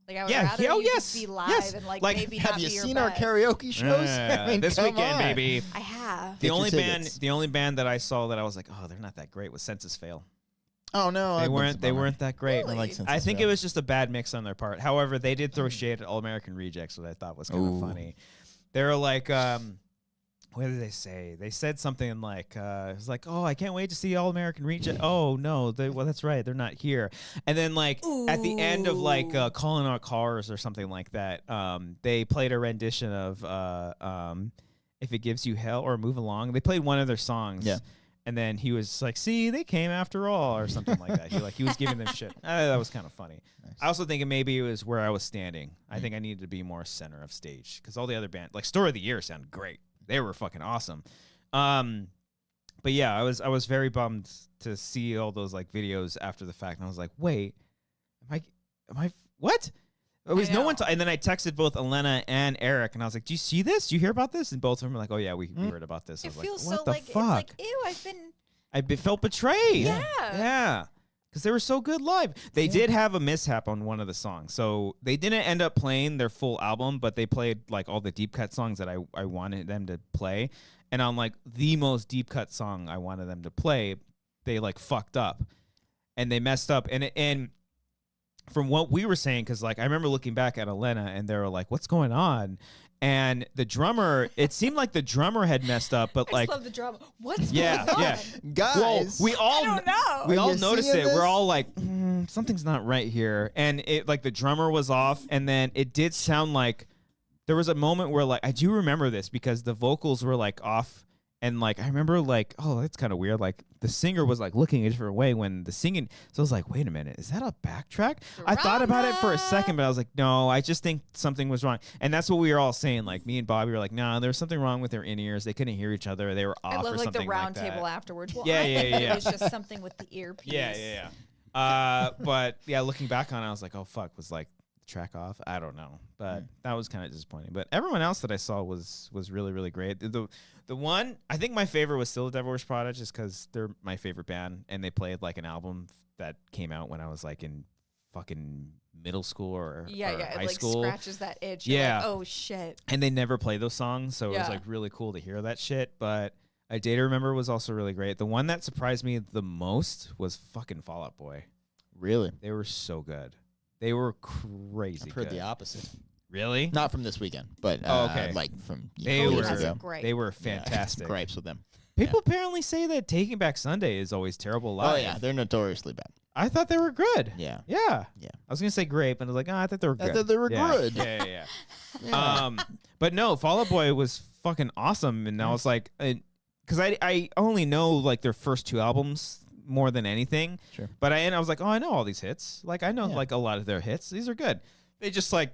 like I would Yeah, rather oh, you yes, just be live yes. and like Like, maybe Have not you be your seen our best. karaoke shows? I mean, this come weekend, on. baby. I have. The Get your only tickets. band that I saw that I was like, oh, they're not that great was Census Fail. Oh no, They that's a weren't bummer. that great. Really? I like Census I think Fail. it was just a bad mix on their part. However, they did throw shade at All American Rejects, which I thought was kind of funny. They were like, what did they say? They said something like, it was like, oh, I can't wait to see All American Rejects. Oh no, well that's right, they're not here. And then like at the end of like Calling Our Cars or something like that, they played a rendition of If It Gives You Hell or Move Along. They played one of their songs. Yeah. And then he was like, see, they came after all, or something like that. He was giving them shit. That was kind of funny. Nice. I also think maybe it was where I was standing. I think I needed to be more center of stage, because all the other bands, like Story of the Year, sounded great. They were fucking awesome. But yeah, I was very bummed to see all those like videos after the fact, and I was like, wait, am I what? It was no one. And then I texted both Elena and Eric, and I was like, "Do you see this? Do you hear about this?" And both of them were like, "Oh yeah, we heard about this." I It was feels like, so what the like fuck? it's like ew. I've been. I felt betrayed. Yeah. Because they were so good live. They did have a mishap on one of the songs, so they didn't end up playing their full album, but they played like all the deep cut songs that I wanted them to play. And on like the most deep cut song I wanted them to play, they like fucked up, and they messed up, and from what we were saying, because like I remember looking back at Elena, and they were like, "What's going on?" And the drummer, it seemed like the drummer had messed up, but I like, just love the drama. What's yeah, going on? yeah, Guys, well, we all I don't know. we Are all you noticed seeing it. this? We're all like, something's not right here, and it like the drummer was off, and then it did sound like there was a moment where like I do remember this because the vocals were like off. And, like, I remember, like, oh, that's kind of weird. Like, the singer was, like, looking a different way when the singing. So I was like, wait a minute. Is that a backtrack? I thought about it for a second, but I was like, no, I just think something was wrong. And that's what we were all saying. Like, me and Bobby were like, no, there was something wrong with their in-ears. They couldn't hear each other. They were off I love or like something the round like table that. afterwards. Well, Yeah, I yeah, think yeah. it was just something with the earpiece. Yeah. But, yeah, looking back on it, I was like, oh, fuck. Was, like, the track off? I don't know. But that was kind of disappointing. But everyone else that I saw was really, really great. The one, I think my favorite was still the Devil Wears Prada, just because they're my favorite band, and they played like an album that came out when I was like in fucking middle school or Yeah, high it like school. scratches that itch. You're Yeah. like, oh shit. And they never play those songs, so it was Yeah. like really cool to hear that shit. But A Day to Remember was also really great. The one that surprised me the most was fucking Fall Out Boy. really? They were so good. They were crazy. I've heard good. the opposite. Really? Not from this weekend, but okay. like from They years were ago. great. They were Yeah, I had some fantastic. gripes with them. People apparently say that Taking Back Sunday is always terrible live. Oh yeah, they're notoriously bad. I thought they were good. Yeah. Yeah. Yeah. I was gonna say great, but I was like, I thought they were I good. thought they were Yeah. good. Yeah. Yeah. But no, Fall Out Boy was fucking awesome, and I was like, because I only know like their first 2 albums more than anything. Sure. But I was like, oh, I know all these hits. Like I know Yeah. like a lot of their hits. These are good. They just like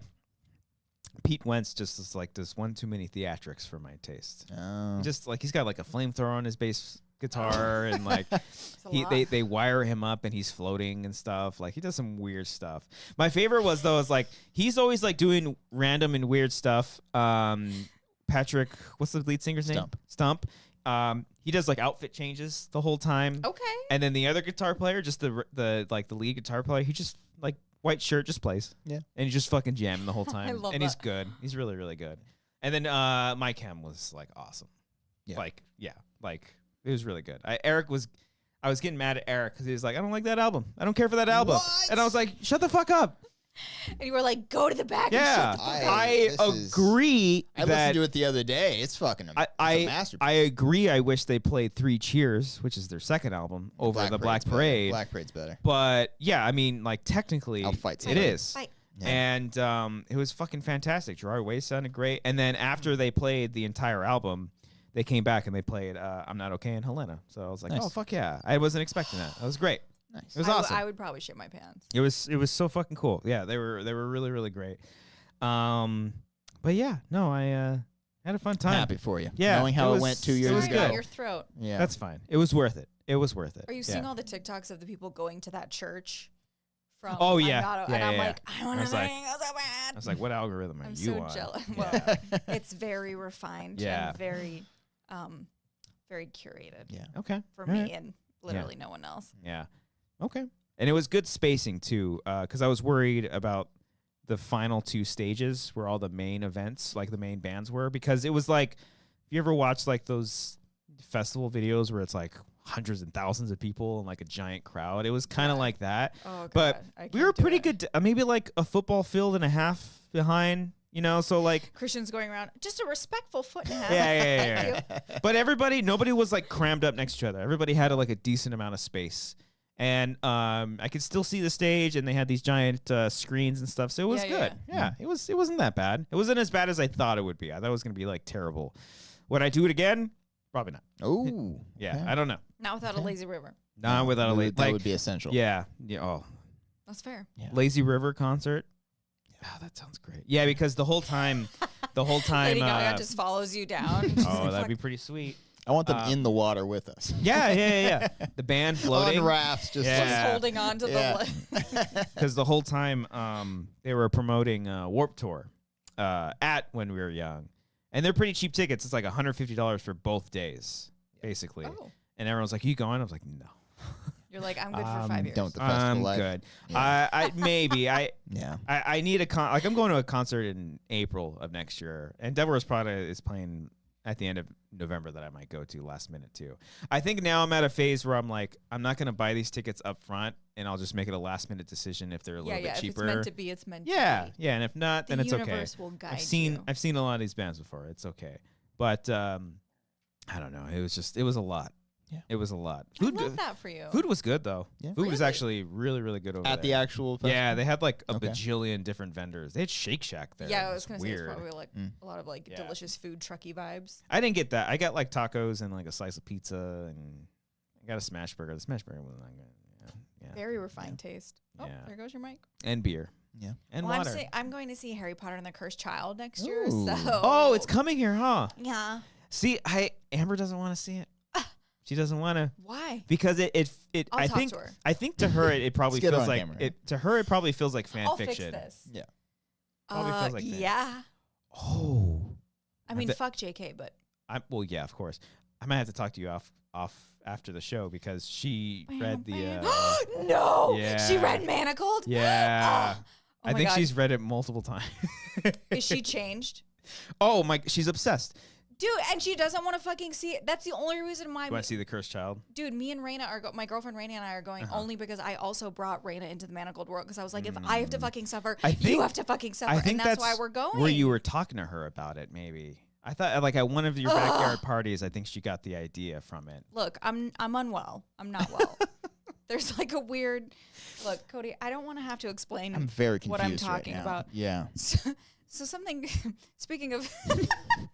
Pete Wentz just is like does one too many theatrics for my taste. Oh. Just like he's got like a flamethrower on his bass guitar and like It's a lot. they wire him up and he's floating and stuff. Like he does some weird stuff. My favorite was though is like he's always like doing random and weird stuff. Patrick, what's the lead singer's name? Stump. He does like outfit changes the whole time. Okay. And then the other guitar player, just the lead guitar player, he just like white shirt just plays. Yeah. And he's just fucking jamming the whole time. love and he's that. good. He's really, really good. And then Mike Hem was like awesome. Yeah. Like it was really good. I was getting mad at Eric because he was like, I don't like that album. I don't care for that album. What? And I was like, shut the fuck up. And you were like, go to the back Yeah, and shut the fuck up. I agree. I listened to it the other day. It's fucking it's a masterpiece. I agree. I wish they played 3 Cheers, which is their second album, over the Black Parade. Black Parade's better. But yeah, I mean, like technically, it is. Fight. Yeah. And it was fucking fantastic. Gerard Way sounded great. And then after they played the entire album, they came back and they played I'm Not Okay and Helena. So I was like, oh, fuck yeah. I wasn't expecting that. That was great. Nice. It was awesome. I would probably shit my pants. It was so fucking cool. Yeah, they were really, really great. But yeah, no, I had a fun time. Happy for you. Yeah. Knowing how it went 2 years It was ago. good. Your throat. Yeah. That's fine. It was worth it. It was worth it. Are you seeing all the TikToks of the people going to that church? From Oh, yeah. And I'm Yeah. like, I want to like- sing so bad. I was like, what algorithm are I'm you so on? jealous. Yeah. Well, it's very refined Yeah. and very, very curated Yeah. Okay. for All me right. and literally no one else. Yeah. Okay. And it was good spacing too, because I was worried about the final 2 stages where all the main events, like the main bands were, because it was like, if you ever watched like those festival videos where it's like hundreds and thousands of people and like a giant crowd, it was kind of like that. Oh, God. But we were pretty good, maybe like a football field and a half behind, you know, so like. Christian's going around, just a respectful foot and a half. Yeah. Thank you. But nobody was like crammed up next to each other. Everybody had like a decent amount of space. And I could still see the stage, and they had these giant screens and stuff, so it was good. Yeah, it wasn't that bad. It wasn't as bad as I thought it would be. I thought it was going to be like terrible. Would I do it again? Probably not. Oh. Yeah, okay. I don't know. Not without a lazy river. Not without a lazy. That would be essential. Yeah. Yeah. Oh, That's fair. Yeah. Lazy River concert. Oh, that sounds great. Yeah, because the whole time. Lady Gaga just follows you down. Oh, that'd be pretty sweet. I want them in the water with us. Yeah. The band floating on rafts, just Just holding on to the. Because the whole time they were promoting Warped Tour at When We Were Young, and they're pretty cheap tickets. It's like $150 for both days, basically. Oh. And everyone's like, "You going?" I was like, "No." You're like, I'm good for 5 years. Don't the festival I'm life. good. Yeah. I maybe Yeah. I need I'm going to a concert in April of next year, and Deborah's Prada is playing at the end of November that I might go to last minute too. I think now I'm at a phase where I'm like, I'm not going to buy these tickets up front, and I'll just make it a last minute decision if they're a little bit cheaper. If it's meant to be, it's meant to be. Yeah, and if not, then it's okay. The universe will guide I've seen a lot of these bands before. It's okay, but I don't know. It was a lot. Yeah, it was a lot. I love that for you. Food was good though. Yeah. Food was actually really, really good over there. At the actual festival? Yeah, they had like a bajillion different vendors. They had Shake Shack there. Yeah, I was gonna say it's weird. probably like a lot of like delicious food trucky vibes. I didn't get that. I got like tacos and like a slice of pizza, and I got a smash burger. The smash burger wasn't that good. Yeah. Very refined taste. Oh, Yeah. there goes your mic. And beer. Yeah. And well, water. I'm going to see Harry Potter and the Cursed Child next year. Ooh. So. Oh, it's coming here, huh? Yeah. See, Amber doesn't want to see it. She doesn't want to. Why? Because it I'll I talk think to her. I think to her it probably Let's get feels on like camera. to her it probably feels like fan I'll fiction. fix this. Yeah. Probably feels like that. yeah. Oh. I mean, fuck JK, but. Well, yeah, of course. I might have to talk to you off after the show because she read the. No. Yeah. She read Manacled. Yeah. Oh I my think God. she's read it multiple times. Is she changed? Oh my! She's obsessed. Dude, and she doesn't want to fucking see it. That's the only reason why. You want to see The Cursed Child? Dude, me and Raina my girlfriend Raina and I are going only because I also brought Raina into the Manacled world because I was like, if I have to fucking suffer, you have to fucking suffer. I think and that's why we're going. Where you were talking to her about it, maybe. I thought like at one of your backyard parties, I think she got the idea from it. Look, I'm unwell. I'm not well. There's like a weird look, Cody, I don't want to have to explain I'm very confused what I'm talking right now. about. Yeah. So something speaking of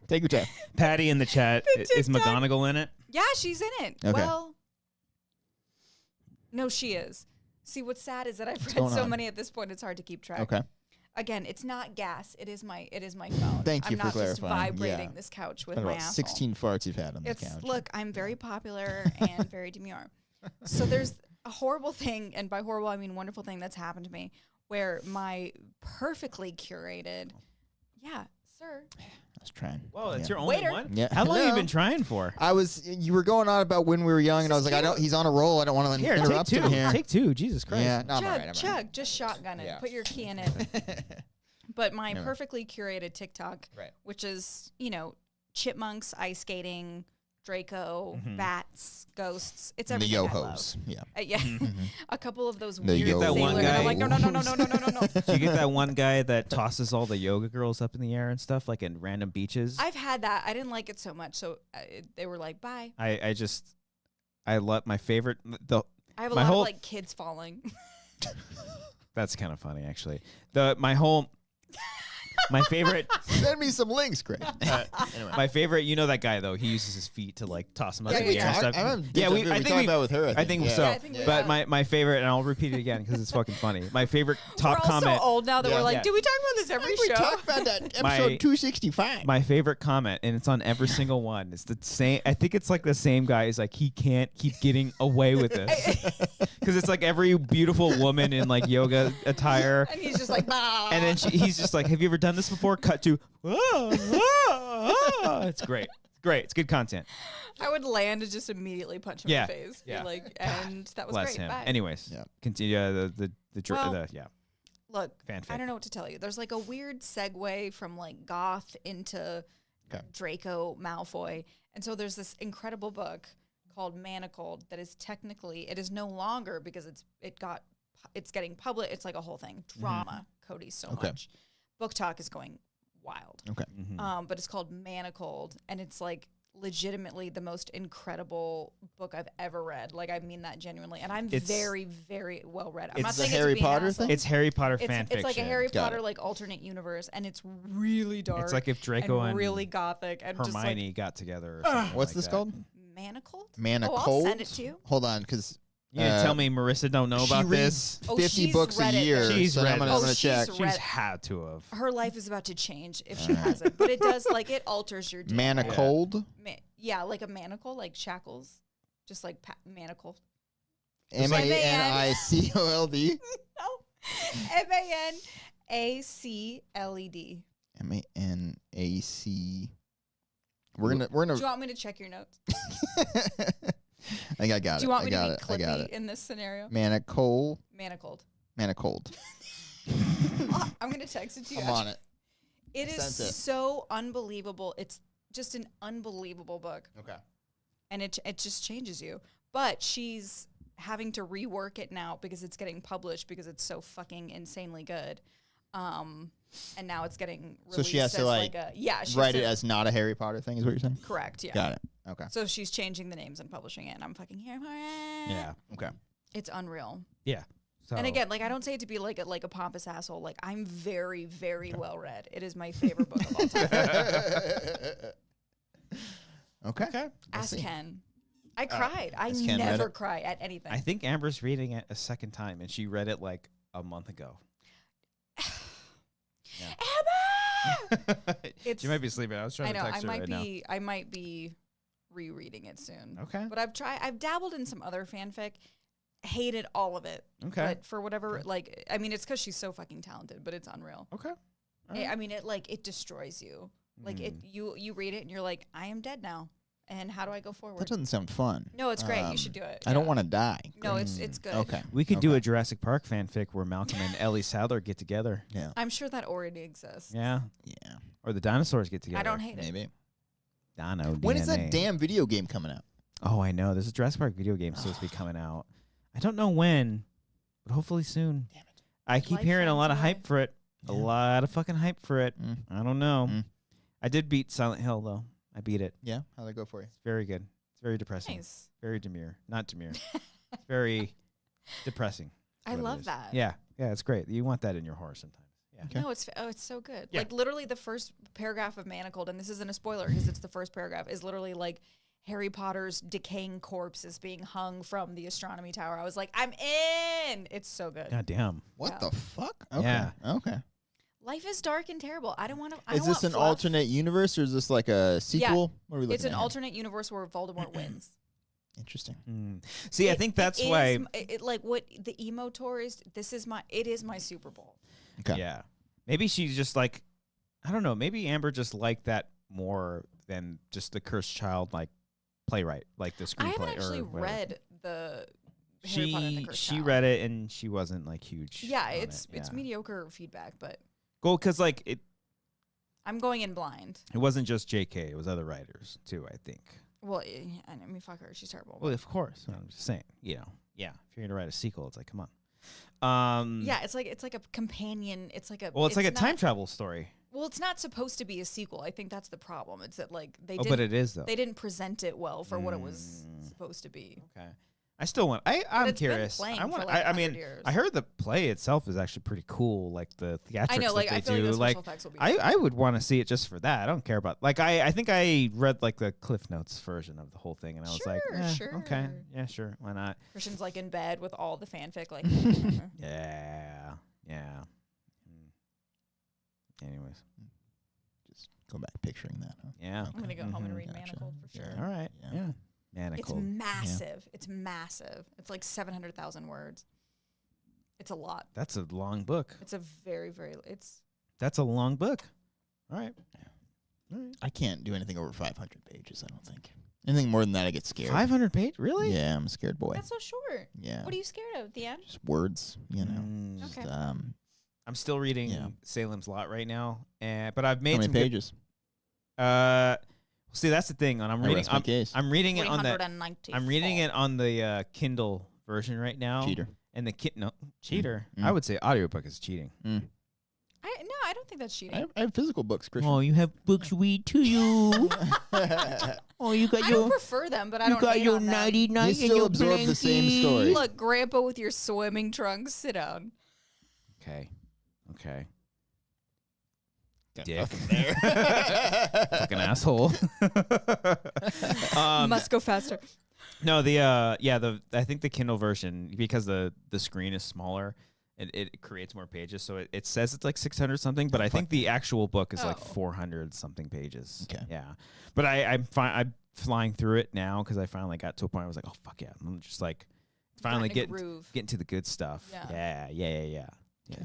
Take your time. Patty in the chat, is McGonagall in it? yeah, she's in it. Okay. Well, no, she is. See, what's sad is that I've read going so on? many at this point, it's hard to keep track. Okay. Again, it's not gas. It is my phone. Thank you I'm for not just clarifying. vibrating Yeah. this couch with Been my about asshole. 16 farts you've had on this couch. Look, I'm very popular and very demure. So there's a horrible thing, and by horrible I mean wonderful thing that's happened to me, where my perfectly curated, sir. I was trying. Whoa, that's Yeah. your only Waiter. one? Yeah. How long have you No. been trying for? You were going on about When We Were Young, and I was like, he's on a roll. I don't want to Here, interrupt take two. him here. Take two. Jesus Christ. Yeah, no, I'm Chug, all right. I'm chug, just shotgun it. Yeah. Put your key in it. But my Anyway. perfectly curated TikTok, Right. which is, chipmunks ice skating Draco, bats, ghosts. It's The everything I love. yo-hos. Yeah. Yeah. A couple of those The weird yo-ho. sailor. One And I'm guy- like, no. Do you get that one guy that tosses all the yoga girls up in the air and stuff, like in random beaches? I've had that. I didn't like it so much, so they were like, bye. I love my favorite. I have a my lot whole- of like kids falling. That's kind of funny, actually. My favorite. Send me some links, Craig. Anyway. My favorite, you know that guy though. He uses his feet to like toss them up Yeah, in we the air and talked- stuff. we talked about with her. I think so. Yeah, I think we but have. my favorite, and I'll repeat it again because it's fucking funny. My favorite top We're all comment. so old now that Yeah. we're like, Yeah. do we talk about this every We show? talked about that episode My- 265. My favorite comment, and it's on every single one. It's the same. I think it's like the same guy. He's like, he can't keep getting away with this because it's like every beautiful woman in like yoga attire. And he's just like, bah. And then he's just like, have you ever done this before? Cut to, it's great. Great. It's good content. I would land and just immediately punch him Yeah. in the face. Be Yeah. like, and that was Bless great. him. Bye. Anyways, Yeah. continue. Well, Yeah. Look, Fanfic. I don't know what to tell you. There's like a weird segue from like goth into Draco Malfoy. And so there's this incredible book called Manacled that is technically, it is no longer because it's getting public. It's like a whole thing. Drama, Cody, so much. Book Talk is going wild. Okay. But it's called Manacled, and it's like legitimately the most incredible book I've ever read. Like, I mean that genuinely. And I'm very, very well read. I'm not It's a saying Harry it's being Potter asshole. thing? It's Harry Potter It's fan fiction. like a Harry Got Potter it. like alternate universe, and it's really dark. It's like if Draco and really gothic and Hermione just got together. Or something What's like this that. called? like Manacled. Manacled? Oh, I'll send it to you. Hold on, because You gonna tell me Marissa don't know about this? 50 she's books a read it, year. though. She's so read I'm gonna, it. I'm gonna she's check. read- She's had to have. Her life is about to change if she hasn't, but it does like it alters your DNA. Manacled? Yeah, like a manacle, like shackles, just like manacle. MANICOLD. No, MANACLED. MANAC. We're Do gonna. you want me to check your notes? I think I got it. Do you want I me got to it. be I got clippy it. in this scenario? Manacled. Manacled. Manacled. I'm gonna text it to you. I'm on it. It is Sent it. so unbelievable. It's just an unbelievable book, Okay. and it just changes you. But she's having to rework it now because it's getting published because it's so fucking insanely good. And now it's getting released. So she has to as like she has write to- it as not a Harry Potter thing, is what you're saying? correct. Yeah. Got it. Okay. So she's changing the names and publishing it, and I'm fucking here for it. Yeah. Okay. It's unreal. Yeah. So, And again, like I don't say it to be like a pompous asshole. Like I'm very, very well read. It is my favorite book of all time. Okay. okay. Ask Ken. I cried. I Ask Ken read never it? cry at anything. I think Amber's reading it a second time, and she read it like a month ago. Emma! She might be sleeping. I was trying I know. to text her right now. I might be rereading it soon. Okay. But I've dabbled in some other fanfic. Hated all of it. Okay. But for whatever, like, I mean, it's because she's so fucking talented, but it's unreal. Okay. I mean, it destroys you. Like you read it and you're like, I am dead now. And how do I go forward? That doesn't sound fun. No, it's great. You should do it. I don't Yeah. want to die. No, it's good. Okay. We could do a Jurassic Park fanfic where Malcolm and Ellie Sadler get together. Yeah. I'm sure that already exists. Yeah. Yeah. Or the dinosaurs get together. I don't hate it. Maybe. Dino When is DNA. that damn video game coming out? Oh, I know. There's a Jurassic Park video game supposed to be coming out. I don't know when, but hopefully soon. Damn it. I keep Life hearing a finds lot a of way. hype for it. A Yeah. lot of fucking hype for it. Mm. I don't know. Mm. I did beat Silent Hill, though. I beat it. Yeah. How'd that go for you? It's very good. It's very depressing. Nice. Very demure. Not demure. It's very depressing. I what it love is. that. Yeah. Yeah, it's great. You want that in your horror sometimes. Yeah. Okay. No, it's so good. Yeah. Like literally the first paragraph of Manacled, and this isn't a spoiler because it's the first paragraph, is literally like Harry Potter's decaying corpse is being hung from the astronomy tower. I was like, I'm in. It's so good. God damn. What Yeah. the fuck? Okay. Yeah. Okay. Life is dark and terrible. I don't want to. Is this an alternate universe or is this like a sequel? What are we looking It's an at? alternate universe where Voldemort wins. Interesting. See, I think that's why. Like what the emo tour is. It is my Super Bowl. Okay. Yeah. Maybe she's just like, I don't know. Maybe Amber just liked that more than just the Cursed Child, like playwright, like the screenplay. I haven't actually or whatever. read the Harry Potter and the Cursed She Child. read it and she wasn't like huge. Yeah, on it's it. Yeah. mediocre feedback, but Well, because like it I'm going in blind. wasn't just J.K. It was other writers too. I think. Well, I mean, fuck her. She's terrible. Well, of course. I'm just saying. You know, yeah. If you're gonna write a sequel, it's like, come on. Yeah, it's like a companion. It's like a. Well, it's like a time travel story. Well, it's not supposed to be a sequel. I think that's the problem. It's that like they. But it is though. They didn't present it well for what it was supposed to be. Okay. I still want. I'm curious. I want. I mean, I heard the play itself is actually pretty cool. Like the theatrics I know, like, that I they feel do. like the special effects will be I would want to see it just for that. I don't care about. Like I think I read like the Cliff Notes version of the whole thing, and I was like, sure. okay, yeah, sure, why not? Christian's like in bed with all the fanfic, like. Yeah. Anyways, Just go back picturing that. Huh? yeah. I'm gonna go home and read Manacled for sure. All right. Yeah. It's Manacled. massive. Yeah. It's massive. It's like 700,000 words. It's a lot. That's a long book. It's a very, very. That's a long book. All right. All right. I can't do anything over 500 pages. I don't think. Anything more than that, I get scared. 500 pages? Really? Yeah, I'm a scared boy. That's so short. Yeah. What are you scared of at the end? Just words, you know. Just, Okay. I'm still reading Salem's Lot right now, but I've made how many some pages. See, that's the thing. When I'm reading, I'm reading it on I'm reading it on the Kindle version right now. Cheater. And cheater. I would say audiobook is cheating. I don't think that's cheating. I have physical books, Christian. Oh, you have books read to you. Oh, you got I don't prefer them, but I don't. You got hate your on them. 99 You still absorb the same story. Look, Grandpa with your swimming trunks, sit down. Okay. Got Dick. nothing there. Fucking asshole. Must go faster. No, I think the Kindle version, because the screen is smaller, it creates more pages. So it says it's like 600 something, but I think the actual book is like 400 something pages. Okay. Yeah. But I'm flying through it now because I finally got to a point where I was like, oh fuck yeah, I'm just like finally getting to the good stuff. Yeah.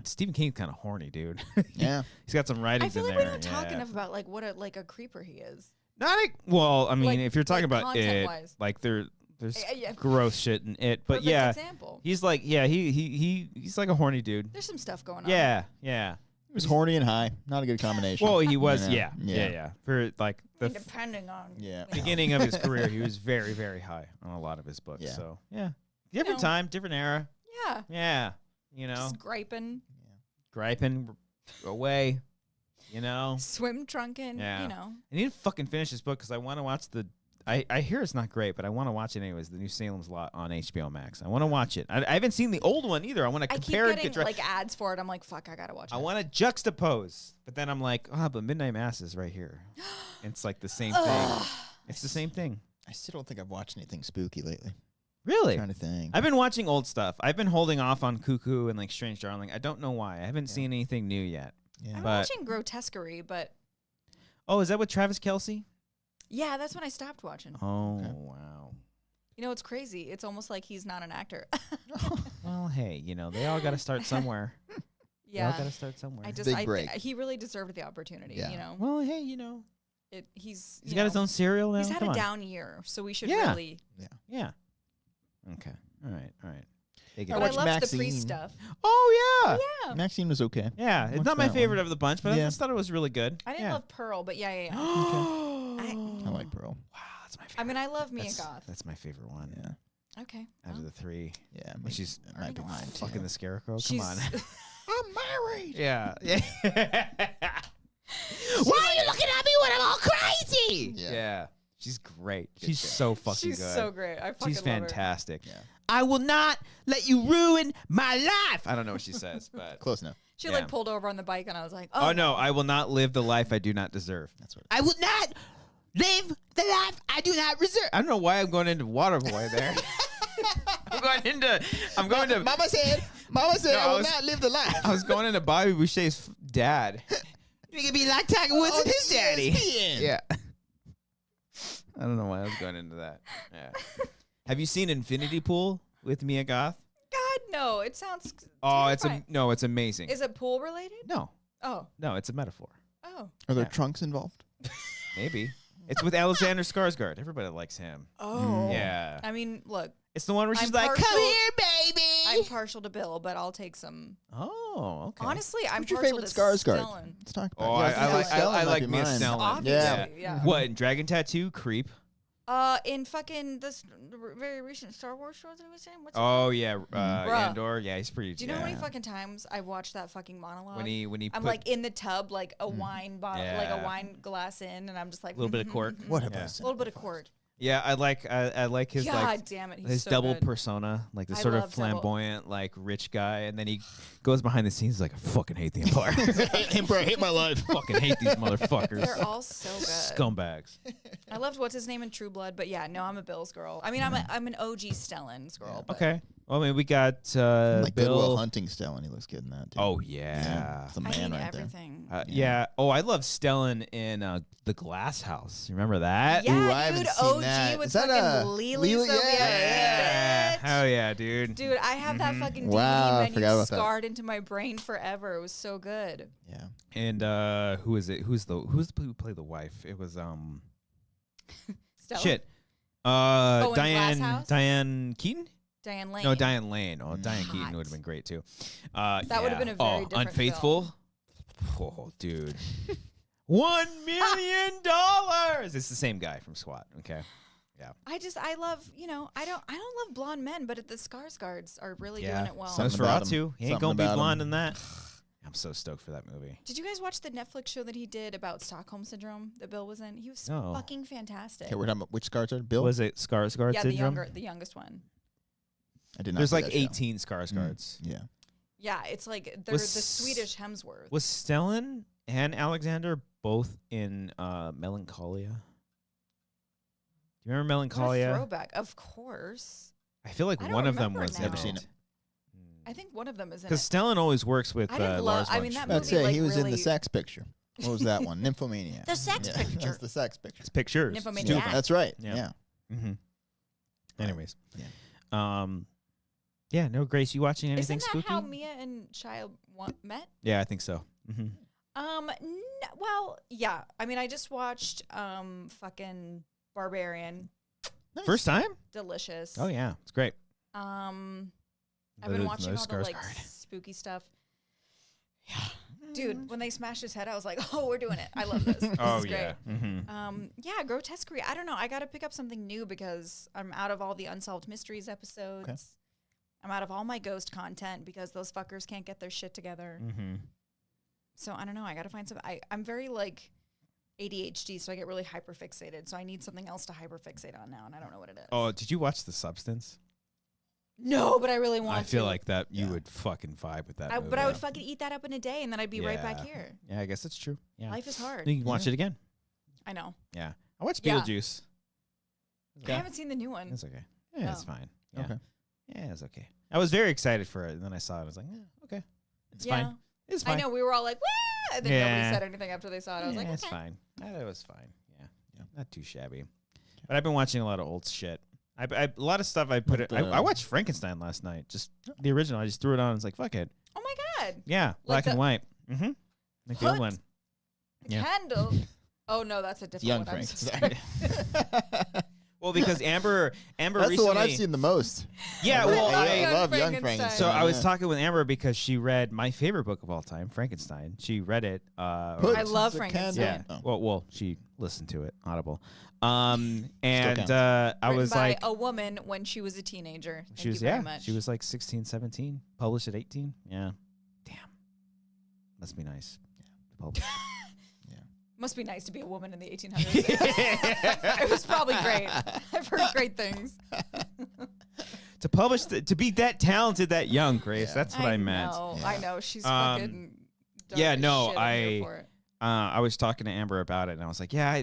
Stephen King's kind of horny, dude. Yeah. He's got some writings in there. I feel like we don't talk enough about like what a creeper he is. Well, I mean, like, if you're talking about it, wise. like there's gross shit in it, but Perfect example. he's like, he's like a horny dude. There's some stuff going on. Yeah. He was horny and high. Not a good combination. Well, he was, Yeah. yeah. For like the depending on beginning of his career, he was very, very high on a lot of his books. Yeah. So different time, different era. Yeah. You know, just griping away. You know, swim trunking. Yeah. You know, I need to fucking finish this book because I want to watch I hear it's not great, but I want to watch it anyways. The new Salem's Lot on HBO Max. I want to watch it. I haven't seen the old one either. I want to compare I keep getting like ads for it. I'm like, fuck, I gotta watch it. I want to juxtapose, but then I'm like, but Midnight Mass is right here. It's like the same thing. It's the same thing. I still don't think I've watched anything spooky lately. Really? I'm trying to think. I've been watching old stuff. I've been holding off on Cuckoo and like Strange Darling. I don't know why. I haven't seen anything new yet. Yeah. I'm watching Grotesquerie, but oh, is that with Travis Kelce? Yeah, that's when I stopped watching. Oh, wow. You know, it's crazy. It's almost like he's not an actor. Well, hey, they all got to start somewhere. Yeah. They all got to start somewhere. Big break. He really deserved the opportunity, Yeah. you know? Well, hey, He's got his own cereal now. He's had Come a on. down year, so we should really... Yeah. Okay. All right. But I love the priest stuff. Oh, yeah. Yeah. Maxine was okay. Yeah, it's not my favorite of the bunch, but I just thought it was really good. I didn't love Pearl, but yeah. I like Pearl. Wow, that's my favorite. I mean, I love Mia Goth. That's my favorite one. Yeah. Okay. Out of the three. Yeah. When she's might be mine too. fucking the scarecrow. Come on. I'm married. Yeah. Why are you looking at me when I'm all crazy? Yeah. She's great. She's so fucking good. She's so great. I fucking She's love her. fantastic. Yeah. I will not let you ruin my life. I don't know what she says, but Close enough. She like pulled over on the bike, and I was like, oh no, I will not live the life I do not deserve. That's what. I will not live the life I do not reserve. I don't know why I'm going into Waterboy there. I'm going to. Mama said I will not live the life. I was going into Bobby Boucher's dad. You could be like Tiger Woods and his daddy. Yeah. I don't know why I was going into that. Yeah. Have you seen Infinity Pool with Mia Goth? God, no. It sounds. Oh, terrifying. it's amazing. Is it pool related? No. Oh. No, it's a metaphor. Oh. Are there trunks involved? Maybe. It's with Alexander Skarsgård. Everybody likes him. Oh. Yeah. I mean, look. It's the one where she's like, "Come here, baby." I'm partial to Bill, but I'll take some. Oh, okay. Honestly, I'm What's your partial favorite to Skarsgård? Stellan. Let's talk about. Oh, I like Mia Stellan. Obviously, yeah. What, in Dragon Tattoo? Creep. In fucking this very recent Star Wars show that I was saying. Andor. Yeah, he's pretty. Do you know how many fucking times I watched that fucking monologue? When he I'm like in the tub, like a wine bottle, like a wine glass in, and I'm just like a little bit of court. What have I said? A little bit of court. Yeah, I like his God damn it, he's his so double good. persona, like the sort of flamboyant, like rich guy, and then he goes behind the scenes like I fucking hate the Empire. Empire, I hate my life. Fucking hate these motherfuckers. They're all so good. Scumbags. I loved what's his name in True Blood, but yeah, no, I'm a Bills girl. I mean, I'm an OG Stellan's girl. But Okay. Well, I mean, we got like Bill Goodwill Hunting still, and he looks good in that too. Oh yeah. It's a I man hate right there. everything. Yeah. Oh, I love Stellan in The Glass House. You remember that? Yeah, Ooh, I haven't dude, seen OG that. with Is that fucking Lily Lily? Sophia. Yeah. Bitch. Hell yeah, dude. Dude, I have that fucking DVD Wow, I forgot menu about that. scarred into my brain forever. It was so good. Yeah. And who is it? Who played the wife? It was Stella? shit. in Glass Diane House? Diane Keaton? Diane Lane. No, Diane Lane. Oh, Diane Keaton Hot. would have been great too. That would have been a very different Unfaithful. Oh, dude. $1 million. It's the same guy from SWAT. Okay. Yeah. I love, I don't love blonde men, but the Skarsgårds are really doing it well. Something about Nosferatu. He ain't Something gonna be about blonde him. in that. I'm so stoked for that movie. Did you guys watch the Netflix show that he did about Stockholm Syndrome that Bill was in? He was No. fucking fantastic. Okay, we're talking about which Skarsgård? Bill? Was it Skarsgård Yeah, syndrome? the youngest one. I did not. There's see like that show. 18 Skarsgårds. Yeah. Yeah, it's like they're Was the Swedish Hemsworth. Was Stellan and Alexander both in Melancholia? Do you remember What a Melancholia? throwback, of course. I feel like I don't one of them remember was now. in Never seen it. I think one of them is in Because it. Stellan always works with I didn't Lars love- I mean, von that Trier. Let's movie, say like, he was in really- the Sex Picture. What was that one? Nymphomaniac. The Sex Yeah, Picture. That's the Sex Picture. It's pictures. Nymphomaniac. Stupid. That's right. Yeah. Yeah. Mm-hmm. Anyways. Yeah. Yeah, no, Grace, you watching anything Isn't that spooky? how Mia and Shia met? Yeah, I think so. Mm-hmm. Well, yeah. I mean, I just watched fucking Barbarian. Nice. First time? Delicious. Oh, yeah. It's great. I've been watching all the like Skarsgård. spooky stuff. Yeah. Dude, when they smashed his head, I was like, "Oh, we're doing it! I love this. This Oh, is great." yeah. Mm-hmm. Yeah, grotesquerie. I don't know. I got to pick up something new because I'm out of all the Unsolved Mysteries episodes. Okay. I'm out of all my ghost content because those fuckers can't get their shit together. Mm-hmm. So I don't know. I got to find some. I'm very like ADHD, so I get really hyperfixated. So I need something else to hyperfixate on now, and I don't know what it is. Oh, did you watch The Substance? No, but I really want to. I feel like that you Yeah. would fucking vibe with that movie. But I would fucking eat that up in a day, and then I'd be right back Yeah. here. Yeah, I guess that's true. Yeah. Life is hard. You can watch it again. I know. Yeah. I watched Yeah. Beetlejuice. I haven't seen the new one. It's okay. Yeah, it's Oh. fine. Yeah. Okay. Yeah, it's okay. I was very excited for it, and then I saw it. I was like, okay. It's fine. It's fine. I know. We were all like, "Wah!" And then Yeah. nobody said anything after they saw it. I was Yeah, like, it's okay. fine. I thought it was fine. Yeah. Yeah. Not too shabby. But I've been watching a lot of old shit. I a lot of stuff I put it. What I watched Frankenstein last night. Just the original. I just threw it on. And was like, fuck it. Oh my God. Yeah, black and the- white. Mm-hmm. Like the old What? one. The Yeah. candle. Oh, no, that's a different Young one. I'm Frank. so Sorry. sorry. Well, because Amber That's recently. the one I've seen the most. Yeah, I well, love- I love Young Frankenstein. Frankenstein. So I was yeah. talking with Amber because she read my favorite book of all time, Frankenstein. She read it. Put I love the Frankenstein. candle- Yeah. Oh. Well, she listened to it, Audible. And counts. I Written was by like, a woman when she was a teenager. Thank she was you very much. she was like 16, 17, published at 18. Yeah. Damn. Must be nice. Publish. Must be nice to be a woman in the 1800s. It was probably great. I've heard great things. To publish, to be that talented, that young, Grace. Yeah. That's what I meant. Know, Yeah. I know. She's Um, fucking dark yeah, as no, shit. I'm here I- for it. I was talking to Amber about it, and I was like, yeah,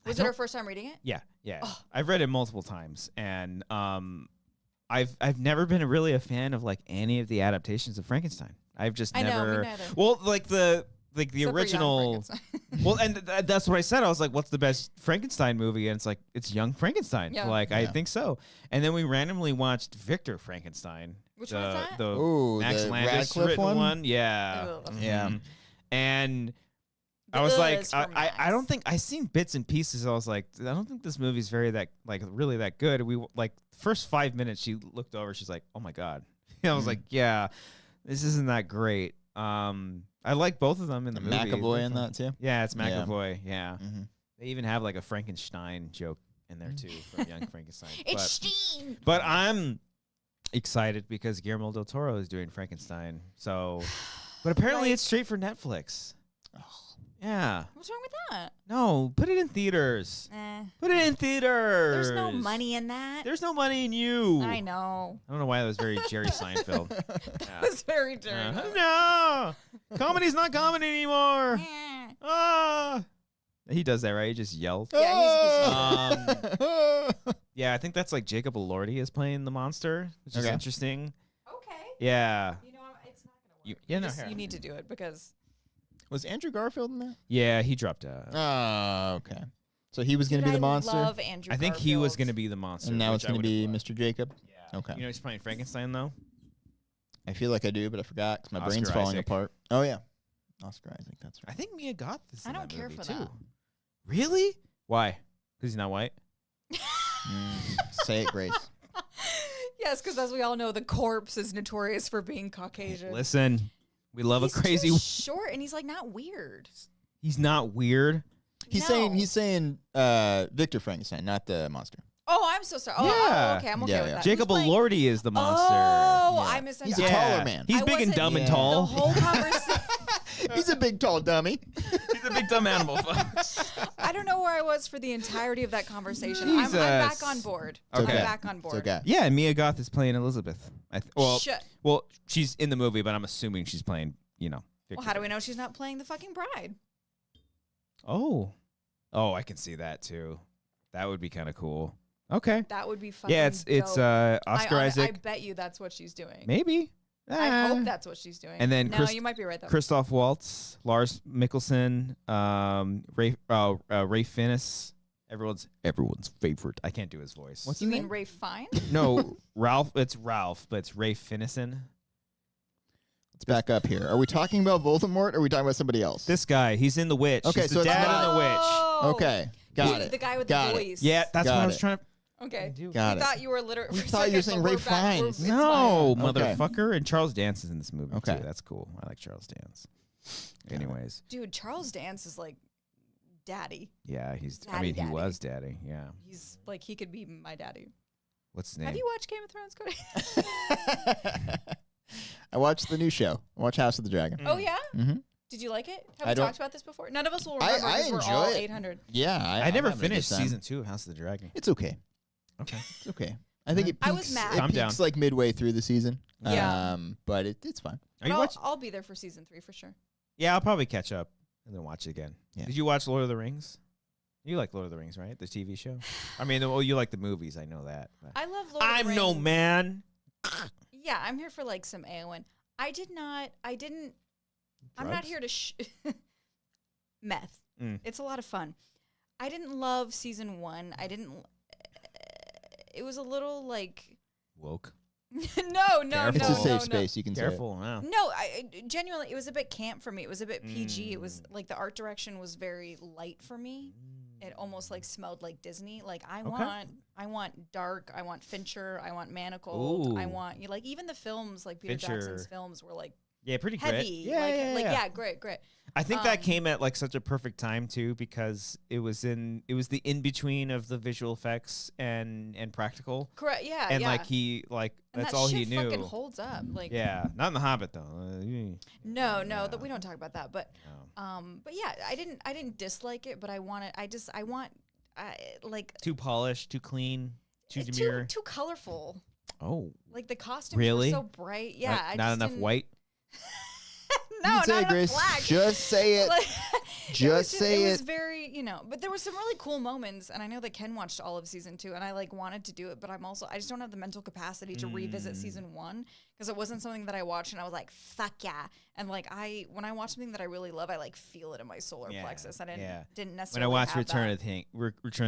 Was it her first time reading it? Yeah, yeah. Oh. I've read it multiple times, and I've never been really a fan of like any of the adaptations of Frankenstein. I've just I know, never. me neither. Well, like the Except for Young original. Frankenstein. Well, and that's what I said. I was like, "What's the best Frankenstein movie?" And it's like, "It's Young Frankenstein." Yeah. Like, I Yeah. think so. And then we randomly watched Victor Frankenstein. Which the, one's that? The Ooh, Max the Landis Radcliffe written one? Yeah. Ugh. Yeah. Mhm. And The I was like, is for I Max. don't think I seen bits and pieces. I was like, I don't think this movie's very really that good. We like first 5 minutes, she looked over, she's like, oh my god. I was like, yeah, this isn't that great. I like both of them in the movie. McAvoy in that too. Yeah, it's Yeah. McAvoy. Yeah, Mm-hmm. they even have like a Frankenstein joke in there too from Young Frankenstein. It's Steen. But I'm excited because Guillermo del Toro is doing Frankenstein. So, but apparently it's straight for Netflix. Yeah. What's wrong with that? No, put it in theaters. Put it in theaters. There's no money in that. There's no money in you. I know. I don't know why that was very Jerry Seinfeld. That was very Jerry. No, comedy's not comedy anymore. He does that, right? He just yells. Yeah, Yeah, I think that's like Jacob Elordi is playing the monster, which is interesting. Okay. Yeah. You know, it's not gonna work. You You need to do it because. Was Andrew Garfield in that? Yeah, he dropped out. Oh, okay. So he was going to be the monster? I love Andrew I think he was going to be the monster. And now it's going to be Mr. Jacob? Yeah. Okay. You know he's playing Frankenstein, though? I feel like I do, but I forgot because my brain's Oscar falling Isaac. apart. Oh, yeah. Oscar Isaac, that's right. I think Mia Goth is in I don't that care movie, for too. that. Really? Why? Because he's not white? Say it, Grace. Yes, because as we all know, the corpse is notorious for being Caucasian. Listen, we love He's a crazy... too short, and he's like not weird. He's not weird. He's saying Victor Frankenstein, not the monster. Oh, I'm so sorry. Oh, Yeah. okay, I'm okay Yeah, with yeah. that. Jacob Who's playing- Elordi is the monster. Oh, Yeah. I misunderstood. He's a taller man. He's I big and wasn't- dumb and Yeah. The tall. whole conversation. He's a big, tall dummy. He's a big dumb animal, folks. I don't know where I was for the entirety of that conversation. I'm Jesus. back on board. Okay. I'm back on board. It's okay. Yeah, Mia Goth is playing Elizabeth. Shut. Well, she's in the movie, but I'm assuming she's playing, Well, how do we know she's not playing the fucking bride? Oh, I can see that too. That would be kind of cool. Okay. That would be fucking Yeah, it's dope. Oscar I Isaac. bet you that's what she's doing. Maybe. I hope that's what she's doing. And then no, you might be right though. Christoph Waltz, Lars Mikkelsen, Ray Fiennes, everyone's favorite. I can't do his voice. What's you his mean name? Ray Fine? No, Ralph. It's Ralph, but it's Ray Fiennes. Let's back up here. Are we talking about Voldemort or are we talking about somebody else? This guy, he's in The Witch. Okay, he's so the it's dad not- in The Witch. Oh. Okay, got it. The guy with Got the it. voice. Yeah, that's Got what I was it. trying to. Okay. Got We it. thought you were literally. We thought you were saying Ray Fiennes. No, fine. Okay. motherfucker. And Charles Dance is in this movie Okay. too. That's cool. I like Charles Dance. Anyways, Dude, Charles Dance is like daddy. yeah, he's. Daddy. He was daddy. Yeah. He's like he could be my daddy. What's his name? Have you watched Game of Thrones, Cody? I watched the new show. I watched House of the Dragon. Oh yeah. Mm-hmm. Did you like it? Have I we don't- talked about this before? None of us will remember I because we're enjoy all it. 800. Yeah, I I'm never having a good finished time. season 2 of House of the Dragon. It's okay. Okay. It's okay. I think it peaks, I was mad. it I'm down. peaks like midway through the season. Yeah. But it's fine. Are you I'll, watching? I'll be there for season 3 for sure. Yeah, I'll probably catch up and then watch it again. Yeah. Did you watch Lord of the Rings? You like Lord of the Rings, right? The TV show. I mean, you like the movies. I know that. But. I love Lord of I'm the no Rings. man. Yeah, I'm here for like some AON. I didn't. I'm not Drugs? here to meth. Mm. It's a lot of fun. I didn't love season 1. I didn't. It was a little like. Woke. no. It's a safe no. space. You can Careful. Wow. No, I genuinely, it was a bit camp for me. It was a bit PG. It was like the art direction was very light for me. It almost like smelled like Disney. Like I want dark. I want Fincher. I want Manacled. I Ooh. want like even the films like Peter Fincher. Jackson's films were like Yeah, pretty heavy. great. Yeah, great. I think that came at like such a perfect time too because it was the in between of the visual effects and practical. Correct. Yeah. And yeah. like he like and that's that all shit he knew. Fucking holds up. Like Yeah, not in The Hobbit though. no, that we don't talk about that. But No. but yeah, I didn't dislike it, but I want like Too polished, too clean, too demure. too colorful. Oh, Like the costumes Really? were so bright. Yeah, I not just enough didn't- white. No, You not can say it, enough Grace. black. Just say it. Like, Just say It was it. very, but there were some really cool moments, and I know that Ken watched all of season 2, and I like wanted to do it, but I just don't have the mental capacity to revisit season 1 because it wasn't something that I watched, and I was like, fuck yeah, and like when I watch something that I really love, I like feel it in my solar plexus. I didn't necessarily. When I watch have Return that. of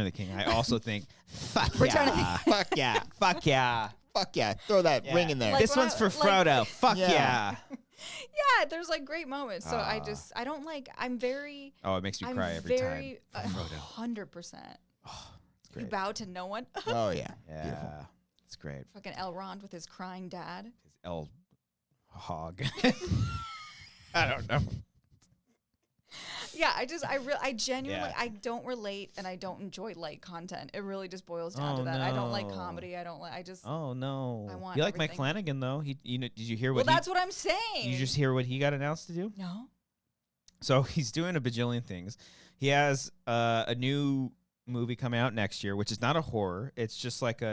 the King, I also think, fuck Return of the yeah, Fuck yeah. fuck yeah. Fuck yeah. Throw that ring in there. Like, This when one's I- for like- Frodo. Fuck Yeah. yeah. Yeah, there's like great moments. So I don't like. I'm very. Oh, it makes me I'm cry every very, time. Frodo. 100%. Oh, it's You great. bow to no one. Oh, yeah. Beautiful. Yeah, it's great. Fucking Elrond with his crying dad. His L hog. I don't know. Yeah, I genuinely, I don't relate and I don't enjoy light content. It really just boils down to that. I don't like comedy. Oh no. I want You like everything. Mike Flanagan though? Did you hear Well, what? that's what I'm saying. You just hear what he got announced to do? No. So he's doing a bajillion things. He has a new movie coming out next year, which is not a horror. It's just like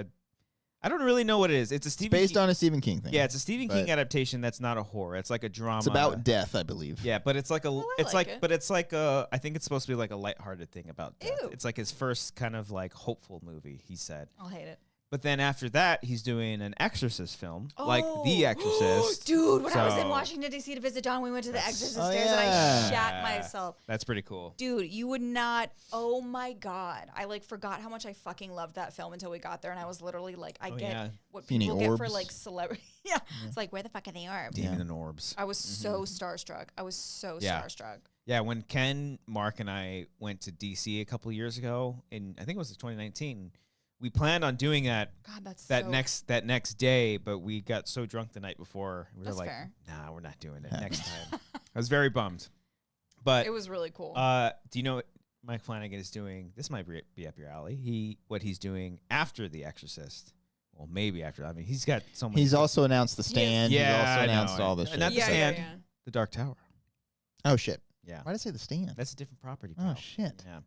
I don't really know what it is. It's based on a Stephen King thing. Yeah, it's a Stephen King adaptation that's not a horror. It's like a drama. It's about death, I believe. Yeah, but it's like I think it's supposed to be like a lighthearted thing about death. Ew. It's like his first kind of like hopeful movie, he said. I'll hate it. But then after that, he's doing an Exorcist film, like The Exorcist. Dude, when I was in Washington, D.C. to visit John, we went to the Exorcist stairs and I shat myself. That's pretty cool. Dude, you would not. Oh my God. I like forgot how much I fucking loved that film until we got there. And I was literally like, I get what people get for like celebrity. Yeah. It's like, where the fuck are the orbs? Demon and Orbs. I was so starstruck. Starstruck. Yeah, when Ken, Mark, and I went to D.C. a couple of years ago, I think it was 2019, we planned on doing that. God, that next day, but we got so drunk the night before. We were That's like, fair. nah, we're not doing it next time. I was very bummed. But it was really cool. Do you know what Mike Flanagan is doing? This might be up your alley. What he's doing after The Exorcist. Well, maybe after. I mean, he's got so many. He's also announced The Stand. Yeah, he's also announced all this shit. Not The Stand. The Dark Tower. Oh shit. Yeah. Why did I say The Stand? That's a different property. Oh shit. Yeah.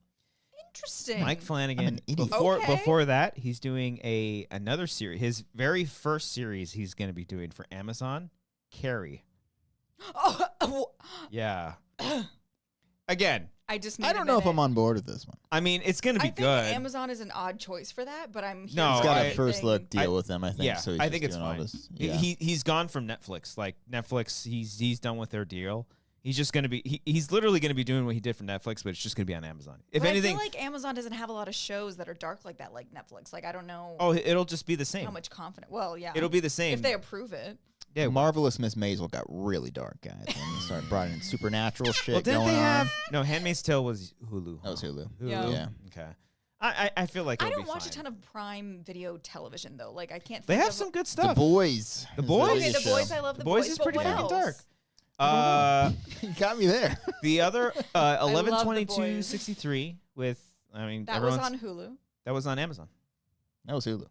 Interesting. Mike Flanagan. Okay. Before that, he's doing another series. His very first series he's going to be doing for Amazon, Carrie. Oh. Yeah. Again, I don't know if I'm on board with this one. I mean, it's going to be good. I think Amazon is an odd choice for that, but I'm here. No, he's got a first look deal with them, I think. Yeah, so he's I just think it's doing all fine. this. Yeah. He's gone from Netflix. Like Netflix, he's done with their deal. He's just gonna be. He's literally gonna be doing what he did for Netflix, but it's just gonna be on Amazon. If anything, I feel like Amazon doesn't have a lot of shows that are dark like that, like Netflix. Like I don't know. Oh, it'll just be the same. How much confidence? Well, yeah. It'll be the same if they approve it. Yeah. Marvelous Miss Maisel got really dark, guys. And they started brought in supernatural shit. Well, didn't going they have? on. No, Handmaid's Tale was Hulu. That was Hulu. Yeah. Okay. I feel like I it'll don't be watch fine. a ton of Prime Video television though. Like I can't. They think have of some good stuff. The Boys. The Boys? Okay, The Boys. I love The Boys Boys. is but pretty what fucking else? dark. You got me there. The other love The 11/22/63 with that was on Hulu. That was on Amazon. That was Hulu.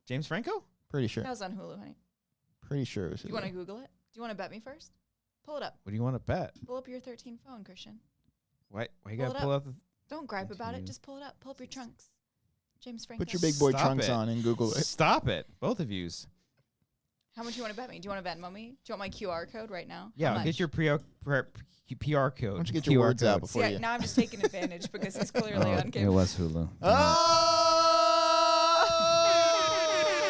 James Franco? Pretty sure. That was on Hulu, honey. Pretty sure it was Hulu. You want to Google it? Do you want to bet me first? Pull it up. What do you want to bet? Pull up your 13 phone, Christian. Why you Pull gotta it pull up. out the? Don't gripe about it. Just pull it up. Pull up your trunks. James Franco. Put your big boy Stop trunks it. on and Google it. Stop it, both of yous. How much do you want to bet me? Do you want to Venmo me? Do you want my QR code right now? Yeah, How I'll get much? your PR code. Why don't you get your words out before See, you? now I'm just taking advantage because he's clearly on It camera. was Hulu.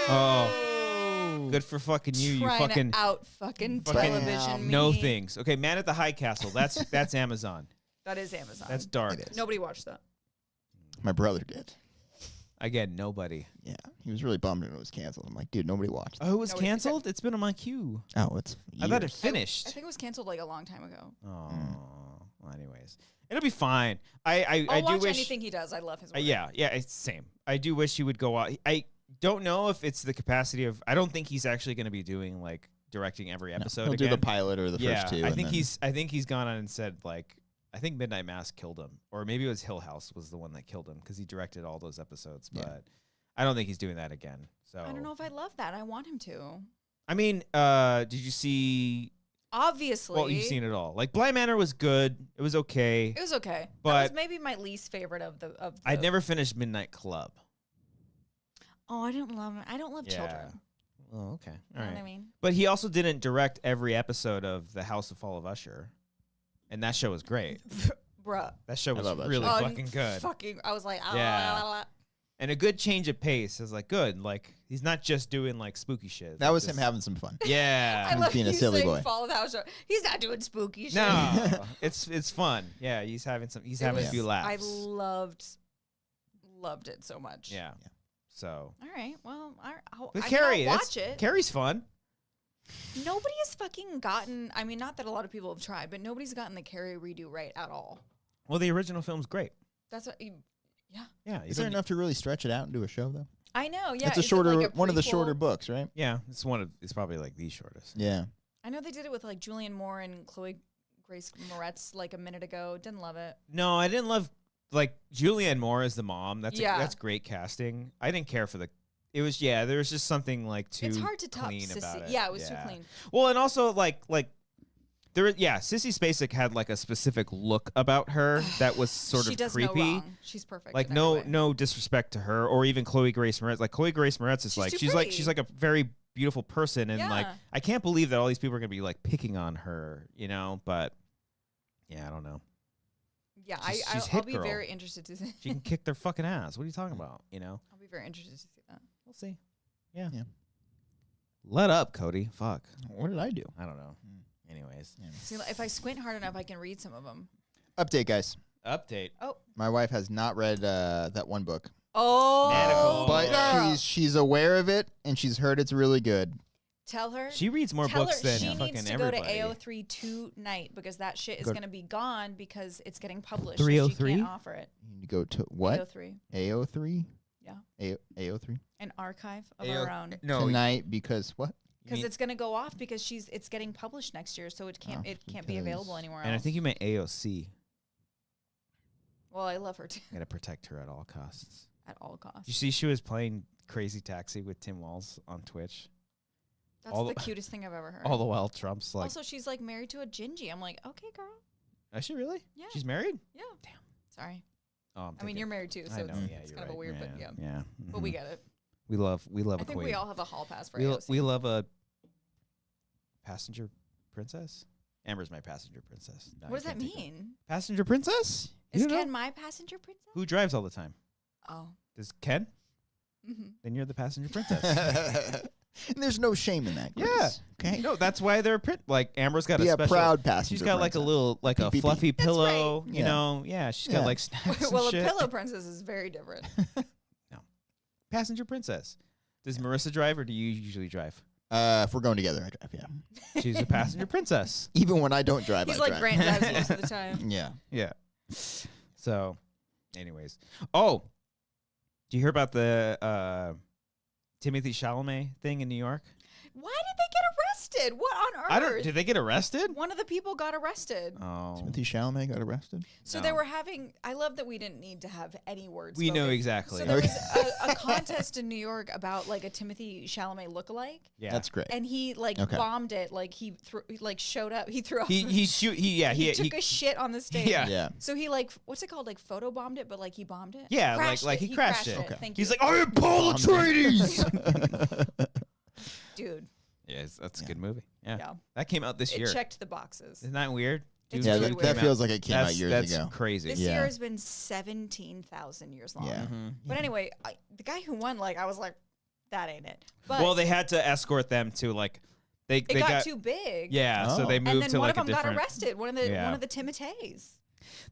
Oh! Good for fucking you. Trying You fucking to out fucking Fucking television me. no things. Okay, Man at the High Castle. That's Amazon. That is Amazon. That's dark. It is. Nobody watched that. My brother did. Again, nobody. Yeah, he was really bummed when it was canceled. I'm like, dude, nobody watched. Oh, it was Nobody- canceled? It's been on my queue. Oh, it's. I thought it years. finished. I think it was canceled like a long time ago. Oh, well, anyways, it'll be fine. I I'll do watch wish. anything he does. I love his work. Yeah, it's same. I do wish he would go out. I don't know if it's the capacity of. I don't think he's actually going to be doing like directing every episode. He'll again. do the pilot or the Yeah, first two. I and think then- I think he's gone on and said like. I think Midnight Mass killed him, or maybe it was Hill House was the one that killed him because he directed all those episodes. But Yeah. I don't think he's doing that again. So I don't know if I love that. I want him to. I mean, did you see? Obviously. Well, you've seen it all. Like Bly Manor was good. It was okay. It was okay. But that was maybe my least favorite of the. I'd never finished Midnight Club. Oh, I don't love children. Oh, okay. All You know right. what I mean? But he also didn't direct every episode of The House of Fall of Usher, and that show was great. Bruh. That show was love that really show. fucking good. I was like, Yeah. And a good change of pace. I was like, good. Like he's not just doing like spooky shit. That was Just- him having some fun. Yeah. I was love being a you silly saying boy. Fall of the House show. He's not doing spooky shit. No, it's fun. Yeah, he's having a few laughs. I loved it so much. Yeah. So. All right. Well, But I Carrie, can watch it. Carrie's fun. Nobody has fucking gotten. I mean, not that a lot of people have tried, but nobody's gotten the Carrie redo right at all. Well, the original film's great. That's what. Yeah. Is there enough to really stretch it out and do a show though? I know. Yeah. It's a Is it shorter, like a one of the prequel? shorter books, right? Yeah, it's probably like the shortest. Yeah. I know they did it with like Julianne Moore and Chloe Grace Moretz like a minute ago. Didn't love it. No, I didn't love like Julianne Moore as the mom. That's great casting. I didn't care for the. It was there was just something like too. It's hard to top clean Sissy. about it. Yeah, it was too clean. Well, and also like there, Sissy Spacek had like a specific look about her that was sort she of does creepy. No wrong. She's perfect. Like no disrespect to her or even Chloe Grace Moretz. Like Chloe Grace Moretz is she's like a very beautiful person, and like I can't believe that all these people are gonna be like picking on her, you know. But I don't know. Yeah, I'll be very interested to see. She can kick their fucking ass. What are you talking about? You know. I'll be very interested to see that. We'll see. Yeah. Let up, Cody. Fuck. What did I do? I don't know. Anyways. See, if I squint hard enough, I can read some of them. Update, guys. Update. Oh. My wife has not read that one book. Oh. But she's aware of it, and she's heard it's really good. Tell her. She reads more books than fucking everybody. She needs to go to AO3 tonight because that shit is going to be gone because it's getting published. 303? She can't offer it. You need to go to what? AO3. AO3? Yeah. AO3? An archive of our own. No. Tonight because what? Because it's going to go off because it's getting published next year, so it can't be available anywhere else. And I think you meant AOC. Well, I love her too. Got to protect her at all costs. At all costs. You see, she was playing Crazy Taxi with Tim Walz on Twitch. That's the cutest thing I've ever heard. All the while Trump's like... Also, she's like married to a Gingy. I'm like, okay, girl. Is she really? Yeah. She's married? Yeah. Damn. Sorry. Oh, I mean, you're married too, so it's kind of a weird, but yeah. Yeah. But we get it. We love a queen. I think we all have a hall pass for AOC. We love a passenger princess. Amber's my passenger princess. No, what does that mean? Passenger princess? Is Ken my passenger princess? Who drives all the time? Oh. Does Ken? Mm-hmm. Then you're the passenger princess. And there's no shame in that, Grace. Yeah. Okay. No, that's why they're like Amber's got Be a a special. proud passenger. She's got like a princess. little a fluffy pillow. right. You know. Yeah. She's got like snacks. Well, and shit. a pillow princess is very different. No. Passenger princess. Does Marissa drive or do you usually drive? If we're going together, I drive. Yeah. She's a passenger princess. Even when I don't drive, He's I like drive. Grant drives most of the time. Yeah. Yeah. So, anyways. Oh, do you hear about the Timothy Chalamet thing in New York? Why did they get arrested? What on earth? Did they get arrested? One of the people got arrested. Oh. Timothy Chalamet got arrested? So they were having, I love that we didn't need to have any words. We know exactly. So there was a contest in New York about like a Timothy Chalamet lookalike. Yeah. That's great. And he bombed it. Like he showed up. He threw up. He took a shit on the stage. Yeah. So he what's it called? Like photo bombed it, but like he bombed it. Yeah, crashed he crashed it. Okay. Thank you. He's like, I am Paul Atreides. Dude. Yeah, that's a good movie. Yeah. That came out this It year. checked the boxes. Isn't that weird? It's yeah, really that weird. feels like it came out years that's ago. Crazy. This year has been 17,000 years long. Yeah. Mm-hmm. But anyway, the guy who won, I was like, that ain't it. But Well, they had to escort them to they got too big. Yeah, so they moved and then to one like of them a got different. arrested. One of the Timotheys.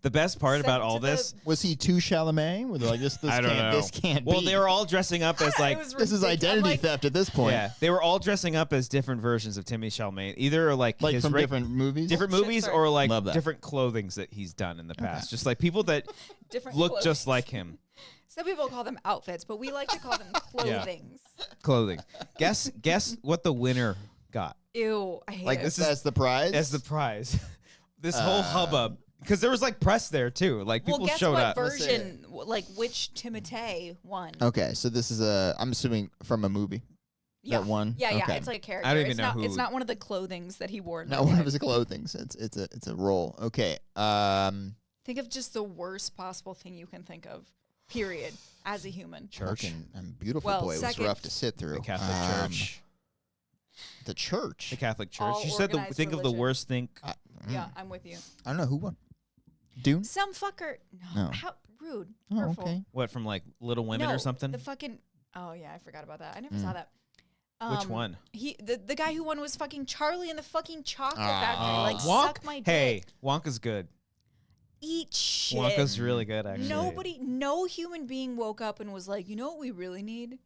The best part Sent about to all this, Was he too Chalamet? Were they like, this I don't can't, know. this can't well, be. they were all dressing up as like This is identity theft at this point. yeah, they were all dressing up as different versions of Timothy Chalamet, either like his from different movies? different Oh, shit, movies, sorry. or like Love that. different clothings that he's done in the past. Just like people that Different look clothings. just like him. Some people call them outfits, but we like to call them clothings. Clothing. Guess what the winner got. Ew, I hate Like it. that's the prize? As the prize. This whole hubbub. Because there was like press there too. Like people guess showed what up. version, which Timothée won? Okay, so this is I'm assuming from a movie. Yeah. That one? Yeah, Okay. it's like a character. I don't even it's know not, who- It's not one of the clothings that he wore. In Not real one of life. his clothing. It's a role. Okay. Think of just the worst possible thing you can think of, period, as a human. Church. Fucking beautiful Well, boy. It was second- rough to sit through. The Catholic Church. The church. The Catholic Church. All You said organized think of the religion. worst thing. Yeah, I'm with you. I don't know who won. Dune. Some fucker. No, No. how rude. Oh, Hurtful. okay. What from like Little Women No, or something? The fucking. Oh yeah, I forgot about that. I never saw that. Which one? The guy who won was fucking Charlie in the fucking Chocolate Ah. Factory. Like Wonk. suck my dick. Hey, Wonka's good. Eat shit. Wonka's really good actually. No human being woke up and was like, you know what we really need?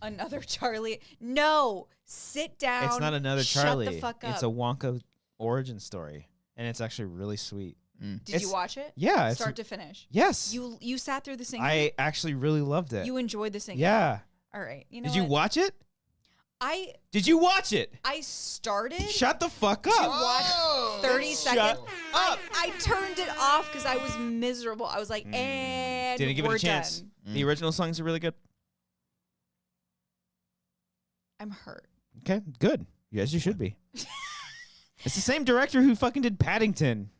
Another Charlie. No, sit down. It's not another Charlie. Shut the fuck up. It's a Wonka origin story, and it's actually really sweet. Did you watch it? Yeah, it's- Start to finish. Yes. You sat through the singing. I actually really loved it. You enjoyed the singing. Yeah. All right. You know Did you what? watch it? Did you watch it? I started. Shut the fuck To up. watch 30 seconds. Shut up. I turned it off because I was miserable. I was like, and Didn't give it we're a chance. done. The original songs are really good. I'm hurt. Okay, good. Yes, you should be. It's the same director who fucking did Paddington.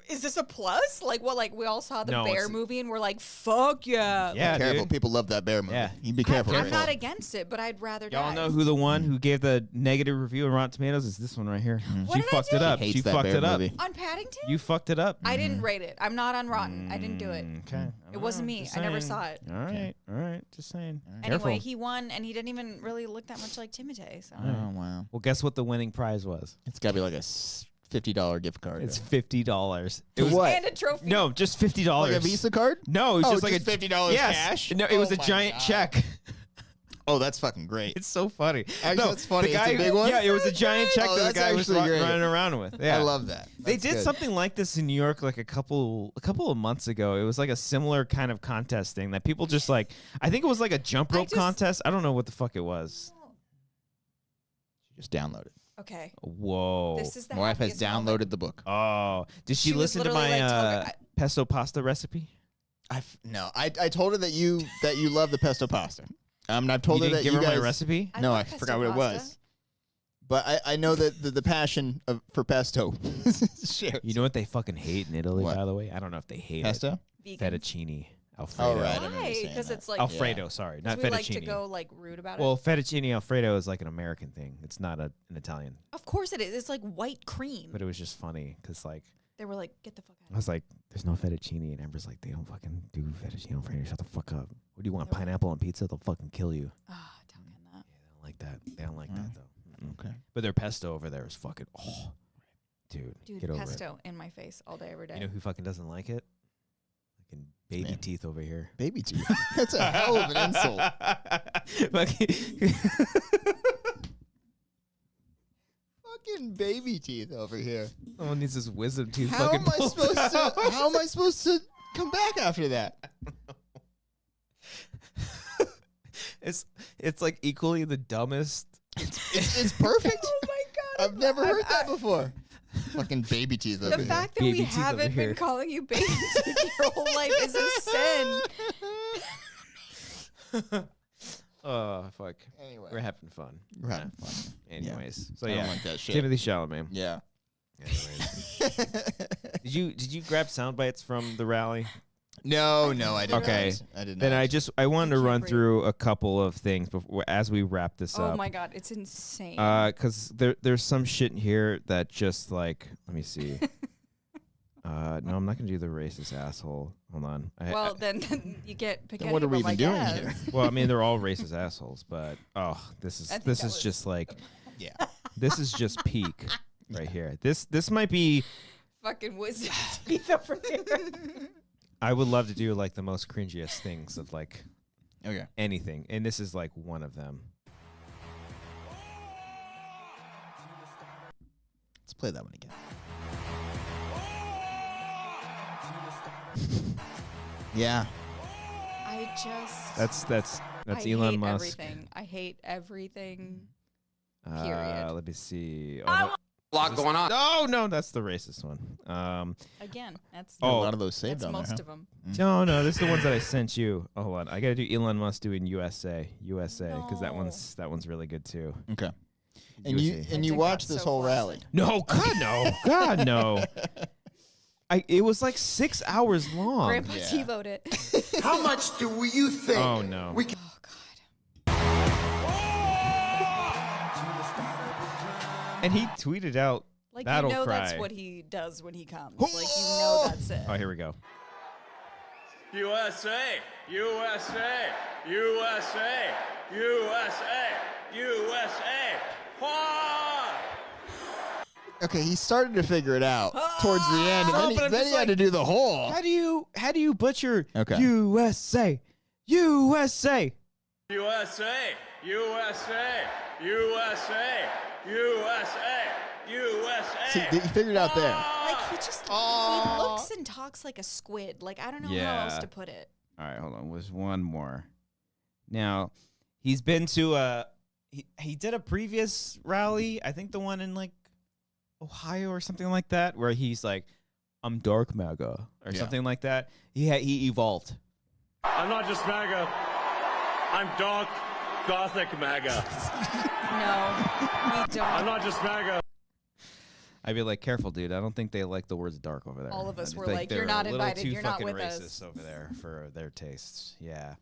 Is this a plus? Like what? Like we all saw the No, bear it's- movie and we're like, fuck yeah. Yeah, Be careful. dude. People love that bear movie. Yeah. You be careful. I'm right? not against it, but I'd rather Y'all die. know who the one who gave the negative review on Rotten Tomatoes is this one right here. What She did I fucked do? it up. He hates She that fucked bear it up. movie. On Paddington? You fucked it up. I didn't rate it. I'm not on Rotten. I didn't do it. Okay. It wasn't me. Just I never saying. saw it. All right. All right. Just saying. Anyway, Careful. he won, and he didn't even really look that much like Timothée. So Oh, wow. Well, guess what the winning prize was? It's got to be like a $50 gift card. It's $50. To was, what? and a trophy. No, just $50. Like a Visa card? No, it was just like just a $50 yes. cash? No, it was Oh a my giant God. check. Oh, that's fucking great. It's so funny. Actually, no, that's funny. The It's guy, a big one? Yeah, it was a giant check Oh, that the that's guy was actually great. running around with. Yeah. I love that. They That's did good. something like this in New York like a couple of months ago. It was like a similar kind of contest thing that people just like. I think it was like a jump rope contest. I don't know what the fuck it was. Just download it. Okay. Whoa. This is the My wife has happiest moment. downloaded the book. Oh, did she She was listen to literally my like, tell her- pesto pasta recipe? No, I told her that you love the pesto pasta. And I've told You her didn't that give you her guys. my recipe. No, love I pesto forgot what it pasta. was. But I know that the passion for pesto. shares. You know what they fucking hate in Italy, What? by the way? I don't know if they hate pesto? it. Vegan. Fettuccine Alfredo. Oh, right. I remember you Why? saying Because that. it's like Alfredo, sorry, not we fettuccine. like to go like rude about Well, it. fettuccine Alfredo is like an American thing. It's not an Italian. Of course it is. It's like white cream. But it was just funny because like They were like, get the fuck I out. was like, "There's no fettuccine," and Amber's like, "They don't fucking do fettuccine Alfredo. Shut the fuck up. What do you want? They were- Pineapple on pizza? They'll fucking kill you." Ah, tell him that. They don't like that. They don't like that though. Okay. But their pesto over there is fucking dude, Dude, get over pesto in my face all day, every day. it. You know who fucking doesn't like it? Fucking baby Man. teeth over here. Baby teeth. That's a hell of an insult. Fucking baby teeth over here. Someone needs his wisdom tooth How fucking am I pulled supposed to? out. How am I supposed to come back after that? It's like equally the dumbest. It's perfect. Oh my god! I've never heard that before. Fucking baby teeth over The here. fact that Baby we teeth over haven't here. been calling you baby teeth your whole life is a sin. Oh fuck. Anyway, We're having fun. we're having fun. Anyways, so I yeah, don't like that shit. Timothy Chalamet. Yeah. Anyways. Did you grab sound bites from the rally? No, I didn't. Okay. I didn't. Then I wanted to can't run breathe. through a couple of things before as we wrap this Oh up. my god, it's insane. Because there's some shit in here that just like let me see. No, I'm not gonna do the racist asshole. Hold on. well, then you get pick Then what are we even doing here? Well, I mean they're all racist assholes, but this I think is that was- just like Yeah. this is just peak right here. This might be. fucking wisdom teeth over here. I would love to do like the most cringiest things of like Okay. anything, and this is like one of them. Let's play that one again. Yeah. I just That's I Elon hate Musk. everything. I hate everything. Period. Let me see. Lot going on. No, that's the racist one. Again, that's Got a Oh. lot of those saved that's on there. most Huh? of them. No, this is the ones that I sent you. Oh, hold on, I gotta do Elon Musk doing USA, because that No. one's really good too. Okay. And you USA. and you think watched that's this so whole rally. flaccid. No, God no, God no. It was like 6 hours long. Grandpa Yeah. T-voed it. How much do you think? Oh no. We can Oh god. And he tweeted out Like Battle you know cry. that's what he does when he comes. Like you know that's it. Oh, here we go. USA, USA, USA, USA, USA. Wah! Okay, he started to figure it out towards the end, and No, then, but I'm then just he had to do the whole. How do you butcher Okay. USA, USA? USA, USA, USA, USA, USA. See, he figured it out there. Like he just he looks and talks like a squid. Like I don't know how else Yeah. to put it. All right, hold on. Was one more. Now, he's been to he did a previous rally. I think the one in like Ohio or something like that, where he's like, "I'm dark MAGA" or something like that. He evolved. I'm not just MAGA. I'm dark, gothic MAGA. No, we don't. I'm not just MAGA. I'd be like, careful, dude. I don't think they like the words dark over there. All of us I were think like, they're you're not a little invited. too You're not fucking with racist us. over there for their tastes. Yeah.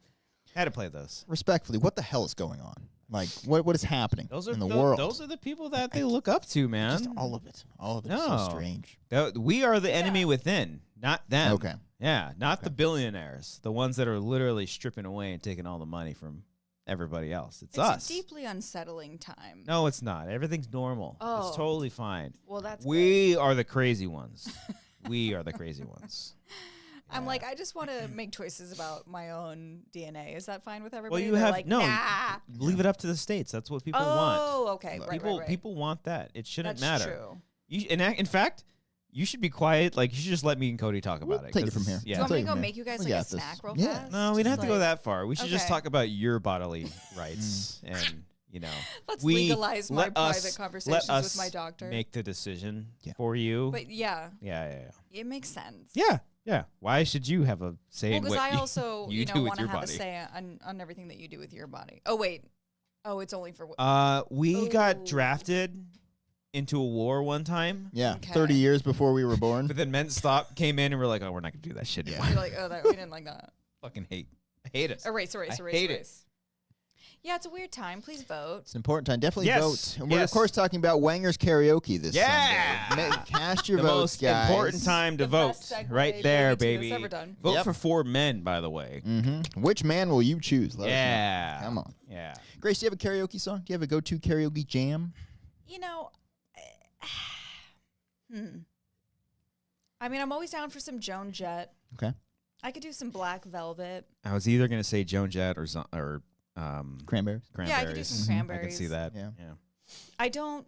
Had to play those. Respectfully, what the hell is going on? Like, what is happening in the world? Those are the people that they look up to, man. Just all of it. All of it is No. so strange. We are the enemy within, not them. Okay. Yeah, not the billionaires, the ones that are literally stripping away and taking all the money from everybody else. It's us. It's a deeply unsettling time. No, it's not. Everything's normal. Oh. It's totally fine. Well, that's We are the crazy ones. We are the crazy ones. I'm like, I just want to make choices about my own DNA. Is that fine with everybody? Well, you They're have like, no. Nah. Leave it up to the states. That's what people want. Oh, okay. Right, People, right. people want that. It shouldn't That's matter. true. In fact, you should be quiet. Like you should just let me and Cody talk about it. Take it 'cause from here. Do Yeah. you want me to Take go it, make you guys we like a got this. snack real Yeah. fast? No, we don't have Just to go like- that far. We should just Okay. talk about your bodily rights and Let's we legalize my let us- private conversations let with us my doctor. make the decision Yeah. for you. But yeah, yeah. it makes sense. Yeah. Why should you have a say Well, in because what I also, you do want with to your have body? a say on everything that you do with your body. Oh wait, it's only for. We got Oh. drafted into a war one time. Yeah, Okay. 30 years before we were born. But then men came in and we're like, oh, we're not gonna do that shit anymore. You're like, we didn't like that. Fucking hate. I hate us. Erase. I hate it. Yeah, it's a weird time. Please vote. It's an important time. Definitely Yes, vote. And we're, yes. of course, talking about Wanger's Karaoke this Yeah. Sunday. Cast your The votes, most guys. important time to The vote. best segue Right there, movie too baby. that's ever done. Vote Yep. for 4 men, by the way. Which man will you choose? Let us Yeah. know. Come on. Yeah. Grace, do you have a karaoke song? Do you have a go-to karaoke jam? I mean, I'm always down for some Joan Jett. Okay. I could do some Black Velvet. I was either gonna say Joan Jett or Cranberries. Cranberries. Yeah, I could do some I Cranberries. can see that. Yeah. I don't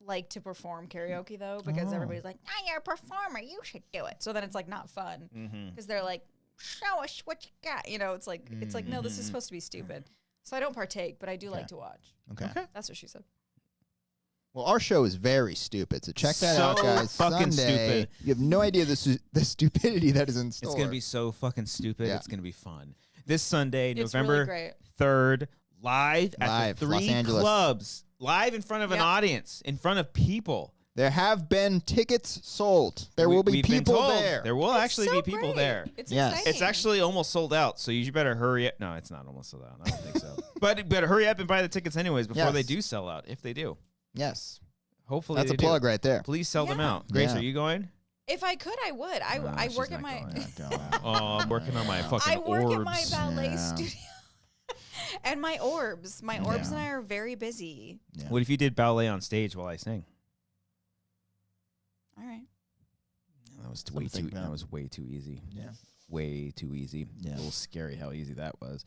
like to perform karaoke though because Oh. everybody's like, "Oh, you're a performer. You should do it." So then it's like not fun Mm-hmm. because they're like, "Show us what you got." It's like no, this is supposed to be stupid. So I don't partake, but I do like to watch. Okay. That's what she said. Well, our show is very stupid, so check that So out, guys. fucking Sunday. stupid. You have no idea the stupidity that is in store. It's gonna be so fucking stupid. Yeah. It's gonna be fun. This Sunday, It's November really great. 3rd, live at Live, the Los 3 Angeles. clubs, live in front of an Yep. audience, in front of people. There have been tickets sold. There will be We've been people told there. There will It's actually so be people great. there. It's Yes. insane. It's actually almost sold out, so you better hurry up. No, it's not almost sold out. I don't think so. But you better hurry up and buy the tickets anyways before Yes. they do sell out, if they do. Yes. Hopefully That's they a plug do. right there. Please sell them Yeah. out. Grace, Yeah. are you going? If I could, I would. I she's work at not my going. Oh, I'm working on my fucking I work orbs. at my ballet Yeah. studio and my orbs. My orbs and I are very busy. Yeah. What if you did ballet on stage while I sing? All right. That was Something way to think too. That about. was way too easy. Yeah. Way too easy. Yeah. A little scary how easy that was.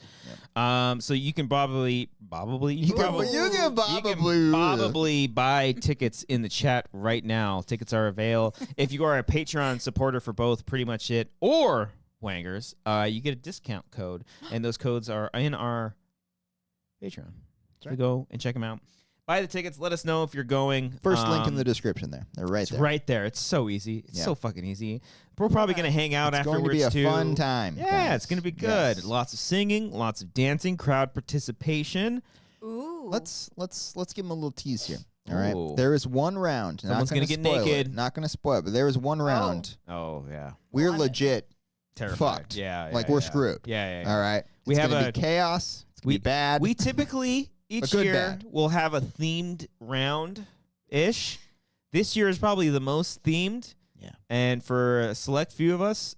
Yep. So you can probably You can probably buy tickets in the chat right now. Tickets are available. If you are a Patreon supporter for both Pretty Much It or Wangers, you get a discount code, and those codes are in our Patreon. So right. go and check them out. Buy the tickets. Let us know if you're going. First link in the description there. They're right It's there. right there. It's so easy. It's Yeah. so fucking easy. We're probably going to hang out It's afterwards going to be a too. fun time. Yeah, guys. it's going to be good. Yes. Lots of singing, lots of dancing, crowd participation. Ooh. Let's give them a little tease here. All right. Ooh. There is one round. Someone's going gonna to get naked. Not going to spoil it, but there is one round. Oh, yeah. We're Want it. legit Terrified. fucked. Yeah. Like, yeah, we're yeah. screwed. Yeah. All right. We It's have gonna a- be chaos. It's going to be bad. We typically each good year bad. will have a themed round-ish. This year is probably the most themed. Yeah. And for a select few of us,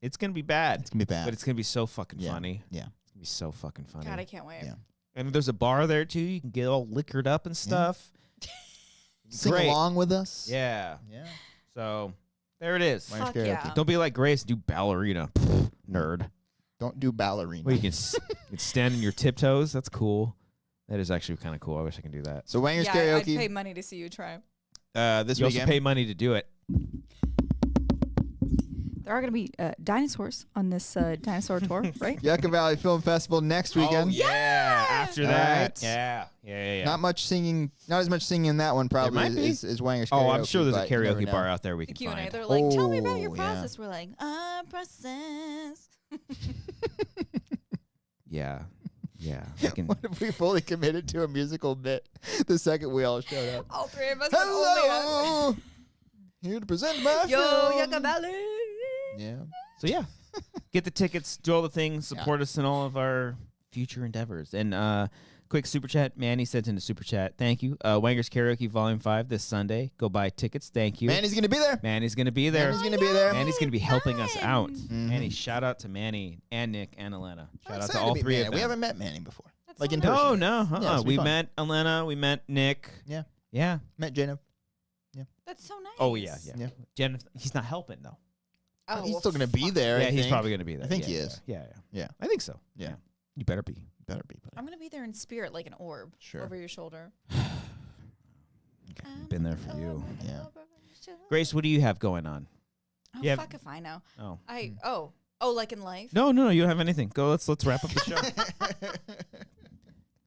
it's going to be bad. It's going to be bad. But it's going to be so fucking Yeah. funny. Yeah. It's going to be so fucking funny. God, I can't wait. Yeah. And there's a bar there, too. You can get all liquored up and stuff. Sing Great. along with us. Yeah. Yeah. So there it is. Wanger's Fuck karaoke. yeah. Don't be like Grace, do ballerina. Pfft, nerd. Don't do ballerina. Well, you can, you can stand on your tiptoes. That's cool. That is actually kind of cool. I wish I could do that. So Wanger's Yeah, I'd karaoke pay money to see you try. this You also weekend. pay money to do it. There are going to be dinosaurs on this dinosaur tour, right? Yucca Valley Film Festival next weekend. Oh, yeah. After that. Right. Yeah. Not much singing. Not as much singing in that one probably as Wanger's karaoke. Oh, I'm sure there's a but you never karaoke know. bar out there we The can Q&A, find. they're like, tell me about your Oh, process. We're like, process. Yeah. I can. What if we fully committed to a musical bit the second we all showed up? All three of us. Only us. Hello! Here to present my Yo, film. Yucca Valley. Yeah. So yeah, get the tickets, do all the things, support us in all of our future endeavors. And quick super chat, Manny sent in a super chat. Thank you. Wanger's Karaoke Volume 5 this Sunday. Go buy tickets. Thank you. Manny's gonna be there. Manny's gonna be there. Manny's gonna be there. Manny's gonna be helping us out. Mhm. Manny, shout out to Manny and Nick and Elena. Shout out to Excited all meet three Manny. of them. We haven't met Manny before. That's Like so in nice. person. No, Yeah, this will be we fun. met Elena. We met Nick. Yeah. Yeah. Met Jacob. That's so nice. Oh yeah. Yeah. Jennifer, he's not helping though. Oh, He's well, still gonna be there. Yeah, I he's think. probably gonna be there. I think Yeah, he is. Yeah. Yeah. I think so. Yeah. You better be. Better be. Buddy. I'm gonna be there in spirit, like an orb Sure. over your shoulder. Been there for you. Yeah. Grace, what do you have going on? Oh, Yeah. fuck if I know. Oh. Oh, like in life? No, you don't have anything. Go. Let's wrap up the show. Do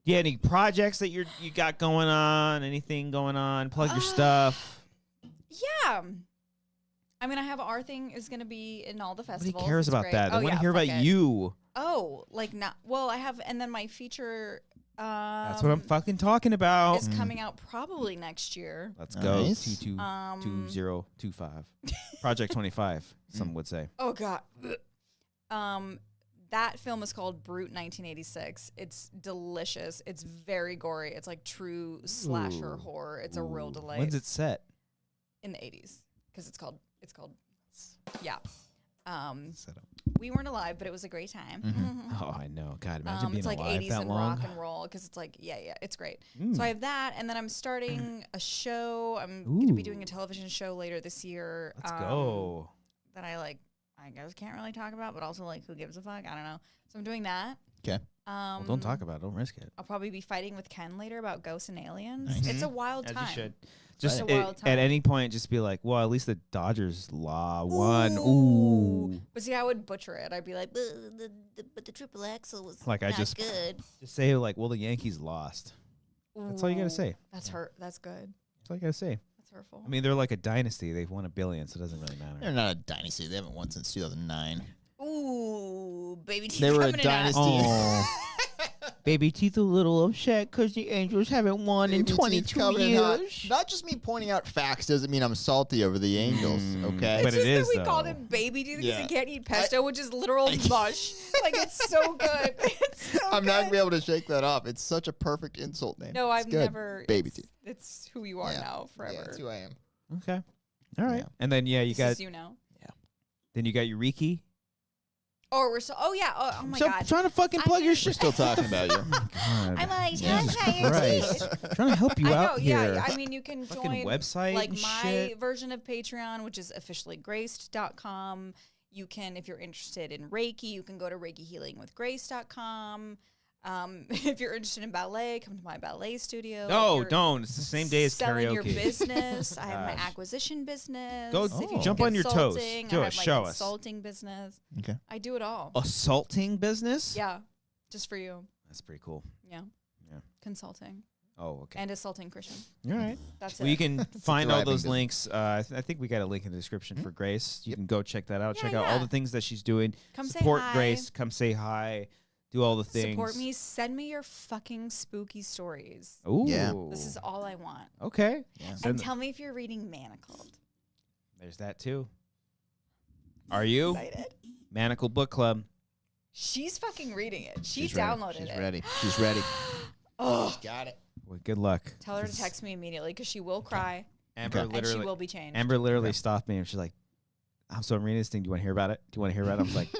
you have any projects that you got going on? Anything going on? Plug your stuff. Yeah. I mean, I have our thing is going to be in all the festivals. Nobody cares It's about great. that. They Oh, want to yeah, hear about fuck it. you. Oh, like not. Well, I have, and then my feature. That's what I'm fucking talking about. Is coming out probably next year. Let's go. Nice. T2 2025. Project 25. Some would say. Oh God. That film is called Brute 1986. It's delicious. It's very gory. It's like true slasher horror. It's a real delight. When's it set? In the 80s, because it's called yeah. Set up. We weren't alive, but it was a great time. Oh, I know. God, imagine being It's like alive 80s that and long. rock and roll, because it's like yeah, it's great. So I have that, and then I'm starting a show. I'm going to be doing a television show later this year. Let's go. That I guess can't really talk about, but also like who gives a fuck? I don't know. So I'm doing that. Okay. Well, don't talk about it. Don't risk it. I'll probably be fighting with Ken later about ghosts and aliens. Nice. It's a wild As time. you should. Just It's a wild time. at any point, just be like, well, at least the Dodgers won. Ooh. But see, I would butcher it. I'd be like, but the triple axle was Like, I not just- good. Just say, like, well, the Yankees lost. That's all you got to Ooh, say. That's hurt. That's good. That's all you got to say. That's hurtful. I mean, they're like a dynasty. They've won $1 billion, so it doesn't really matter. They're not a dynasty. They haven't won since 2009. Ooh, baby teeth They were a coming in dynasty. Oh. Baby Teeth a little upset because the Angels haven't won in Baby teeth 22 coming in hot. years. Not just me pointing out facts doesn't mean I'm salty over the Angels, okay? But It's it just is, that we though. called him baby teeth because Yeah. he can't eat pesto, which is literal mush. Like, it's so good. It's so I'm not going to good. be able to shake that off. It's such a perfect insult name. No, It's I've good. never. Baby it's, teeth. It's who you are Yeah. now, forever. Yeah, that's who I am. Okay. All right. Yeah. And then, you This got is you now. then you got your Riki. Oh, we're so. Oh yeah. Oh my So God. trying to fucking plug your We're shit. still talking about you. God. I'm like, Jesus hi, your Christ. teeth. Trying to help you I know, out here. yeah. I mean, you can Fucking join website like and my shit. version of Patreon, which is officiallygraced.com. You can, if you're interested in Reiki, you can go to ReikiHealingWithGrace.com. If you're interested in ballet, come to my ballet studio. If No, you're don't. It's the same day as selling karaoke. your business. I have my Gosh. acquisition business. Go If you do jump on your toes. consulting, Do I it. have my Show us. consulting business. Okay. I do it all. Assaulting business? Yeah, just for you. That's pretty cool. Yeah. Yeah. Consulting Oh, okay. and assaulting Christian. All right. That's Well, it. you can find all thriving those business. links. I think we got a link in the description for Grace. You can go check that out. Yeah, check out all yeah. the things that she's doing. Come say Support hi. Grace. Come say hi. Do all the things. Support me. Send me your fucking spooky stories. Ooh. Yeah. This is all I want. Okay. Yeah. Send And th- tell me if you're reading Manacled. There's that too. Are you? Excited. Manacle Book Club. She's fucking reading it. She She's ready. downloaded She's it. ready. She's ready. Oh, Got it. Well, good luck. tell her to text me immediately because she will cry Amber and she literally. will be changed. Amber literally stopped me and she's like, "I'm reading this thing. Do you want to hear about it? Do you want to hear about it?" I was like,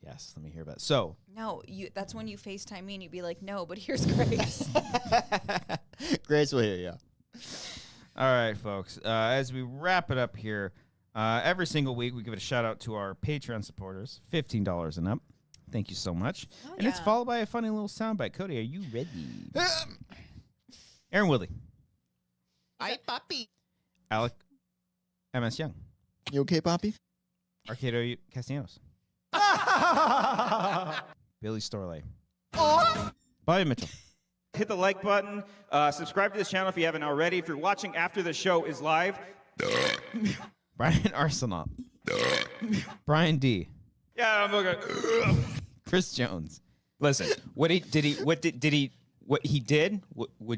"Yes, let me hear about it." So, No, that's when you FaceTime me and you'd be like, no, but here's Grace. Grace will hear you. all right, folks. As we wrap it up here, every single week we give it a shout out to our Patreon supporters, $15 and up. Thank you so much. Oh, And it's yeah. followed by a funny little soundbite. Cody, are you ready? Aaron Woodley, Hi, Poppy. Alec, MS Young, You okay, Poppy? Arcado Castellanos. Billy Storley. Bobby Mitchell. Hit the like button. Subscribe to this channel if you haven't already. If you're watching after the show is live. Brian Arsenal. Brian D. Yeah, I'm okay. Chris Jones. Listen, what he did, would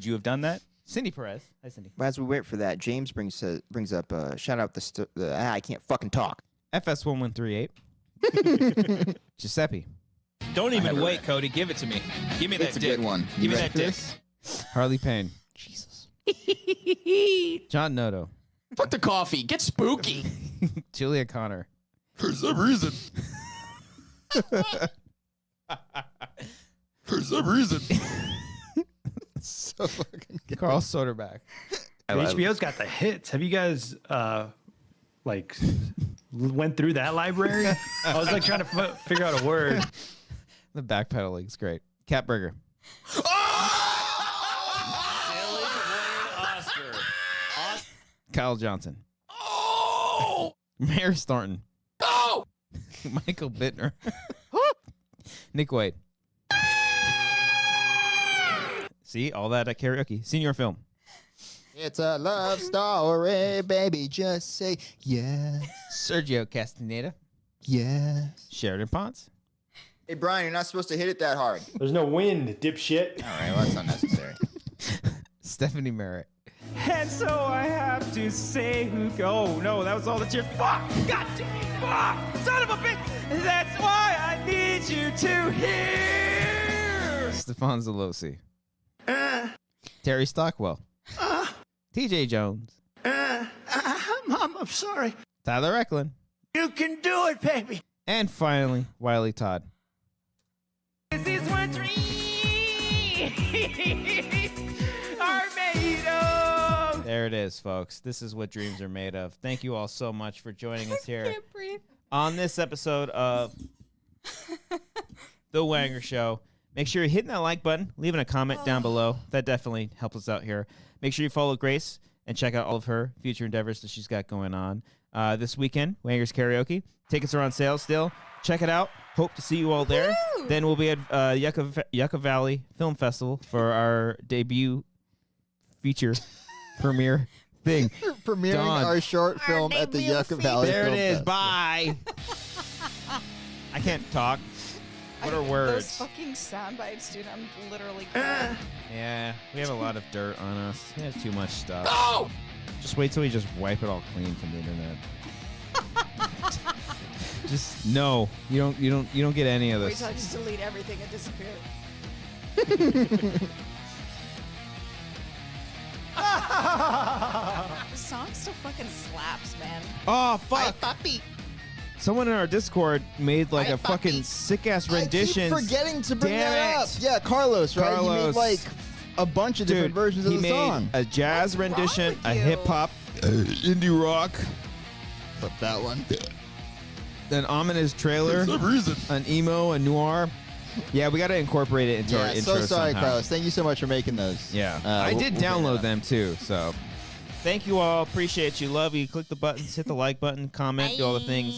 you have done that? Cindy Perez. Hi, Cindy. But as we wait for that, James brings up shout out I can't fucking talk. FS1138. Giuseppe. Don't even wait, Cody. Give it to me. Give me that It's a dick. good one. Give me You that ready dick. for Harley Payne. Jesus. John Noto. Fuck the coffee. Get spooky. Julia Connor. For some reason. For some reason. So fucking good. Carl Soderback. HBO's got the hits. Have you guys went through that library? I was like trying to figure out a word. The backpedaling is great. Cat Burger. Oscar. Kyle Johnson. Oh! Mayor Thornton. Oh! Michael Bittner. Nick Wade. See, all that at karaoke. Senior film. It's a love story, baby. Just say yes. Sergio Castaneda. Yes. Sheridan Ponce. Hey, Brian, you're not supposed to hit it that hard. There's no wind, dipshit. All right, well, that's unnecessary. Stephanie Merritt. And so I have to say oh no, that was all the cheers. Fuck! God damn! Fuck! Son of a bitch! That's why I need you to hear! Stefan Zalosi. Terry Stockwell. TJ Jones. Mom, I'm sorry. Tyler Eklund. You can do it, baby. And finally, Wiley Todd. This is what dreams are made of. There it is, folks. This is what dreams are made of. Thank you all so much for joining us here Can't breathe. on this episode of The Wanger Show. Make sure you're hitting that like button, leaving a comment down below. That definitely helps us out here. Make sure you follow Grace and check out all of her future endeavors that she's got going on. This weekend, Wanger's Karaoke. Tickets are on sale still. Check it out. Hope to see you all there. Woo! Then we'll be at Yucca Valley Film Festival for our debut feature premiere thing. Premiering Dawn. our short film at the debut Yucca Valley There it Film is. Festival. Bye. I can't talk. What are words? Those fucking sound bites, dude. I'm literally crying. Yeah, we have a lot of dirt on us. We have too much stuff. Oh! Just wait till we just wipe it all clean from the internet. Just no, you don't get any of Wait this. till I just delete everything and disappear. The song still fucking slaps, man. Oh fuck! Someone in our Discord made like a fucking sick ass rendition. I keep forgetting to bring Damn that it. up. Yeah, Carlos, right? He made Carlos. like a bunch of different versions of he the made song. a jazz What's wrong rendition, with a you? hip hop, indie rock, Flip that one. an ominous trailer, an emo, a noir. Yeah, we got to incorporate it into our Yeah, intro so sorry, somehow. Carlos. Thank you so much for making those. Yeah, I we'll- did we'll bring download that up. them too. So, thank you all. Appreciate you. Love you. Click the buttons, hit the like button, comment, do all the things.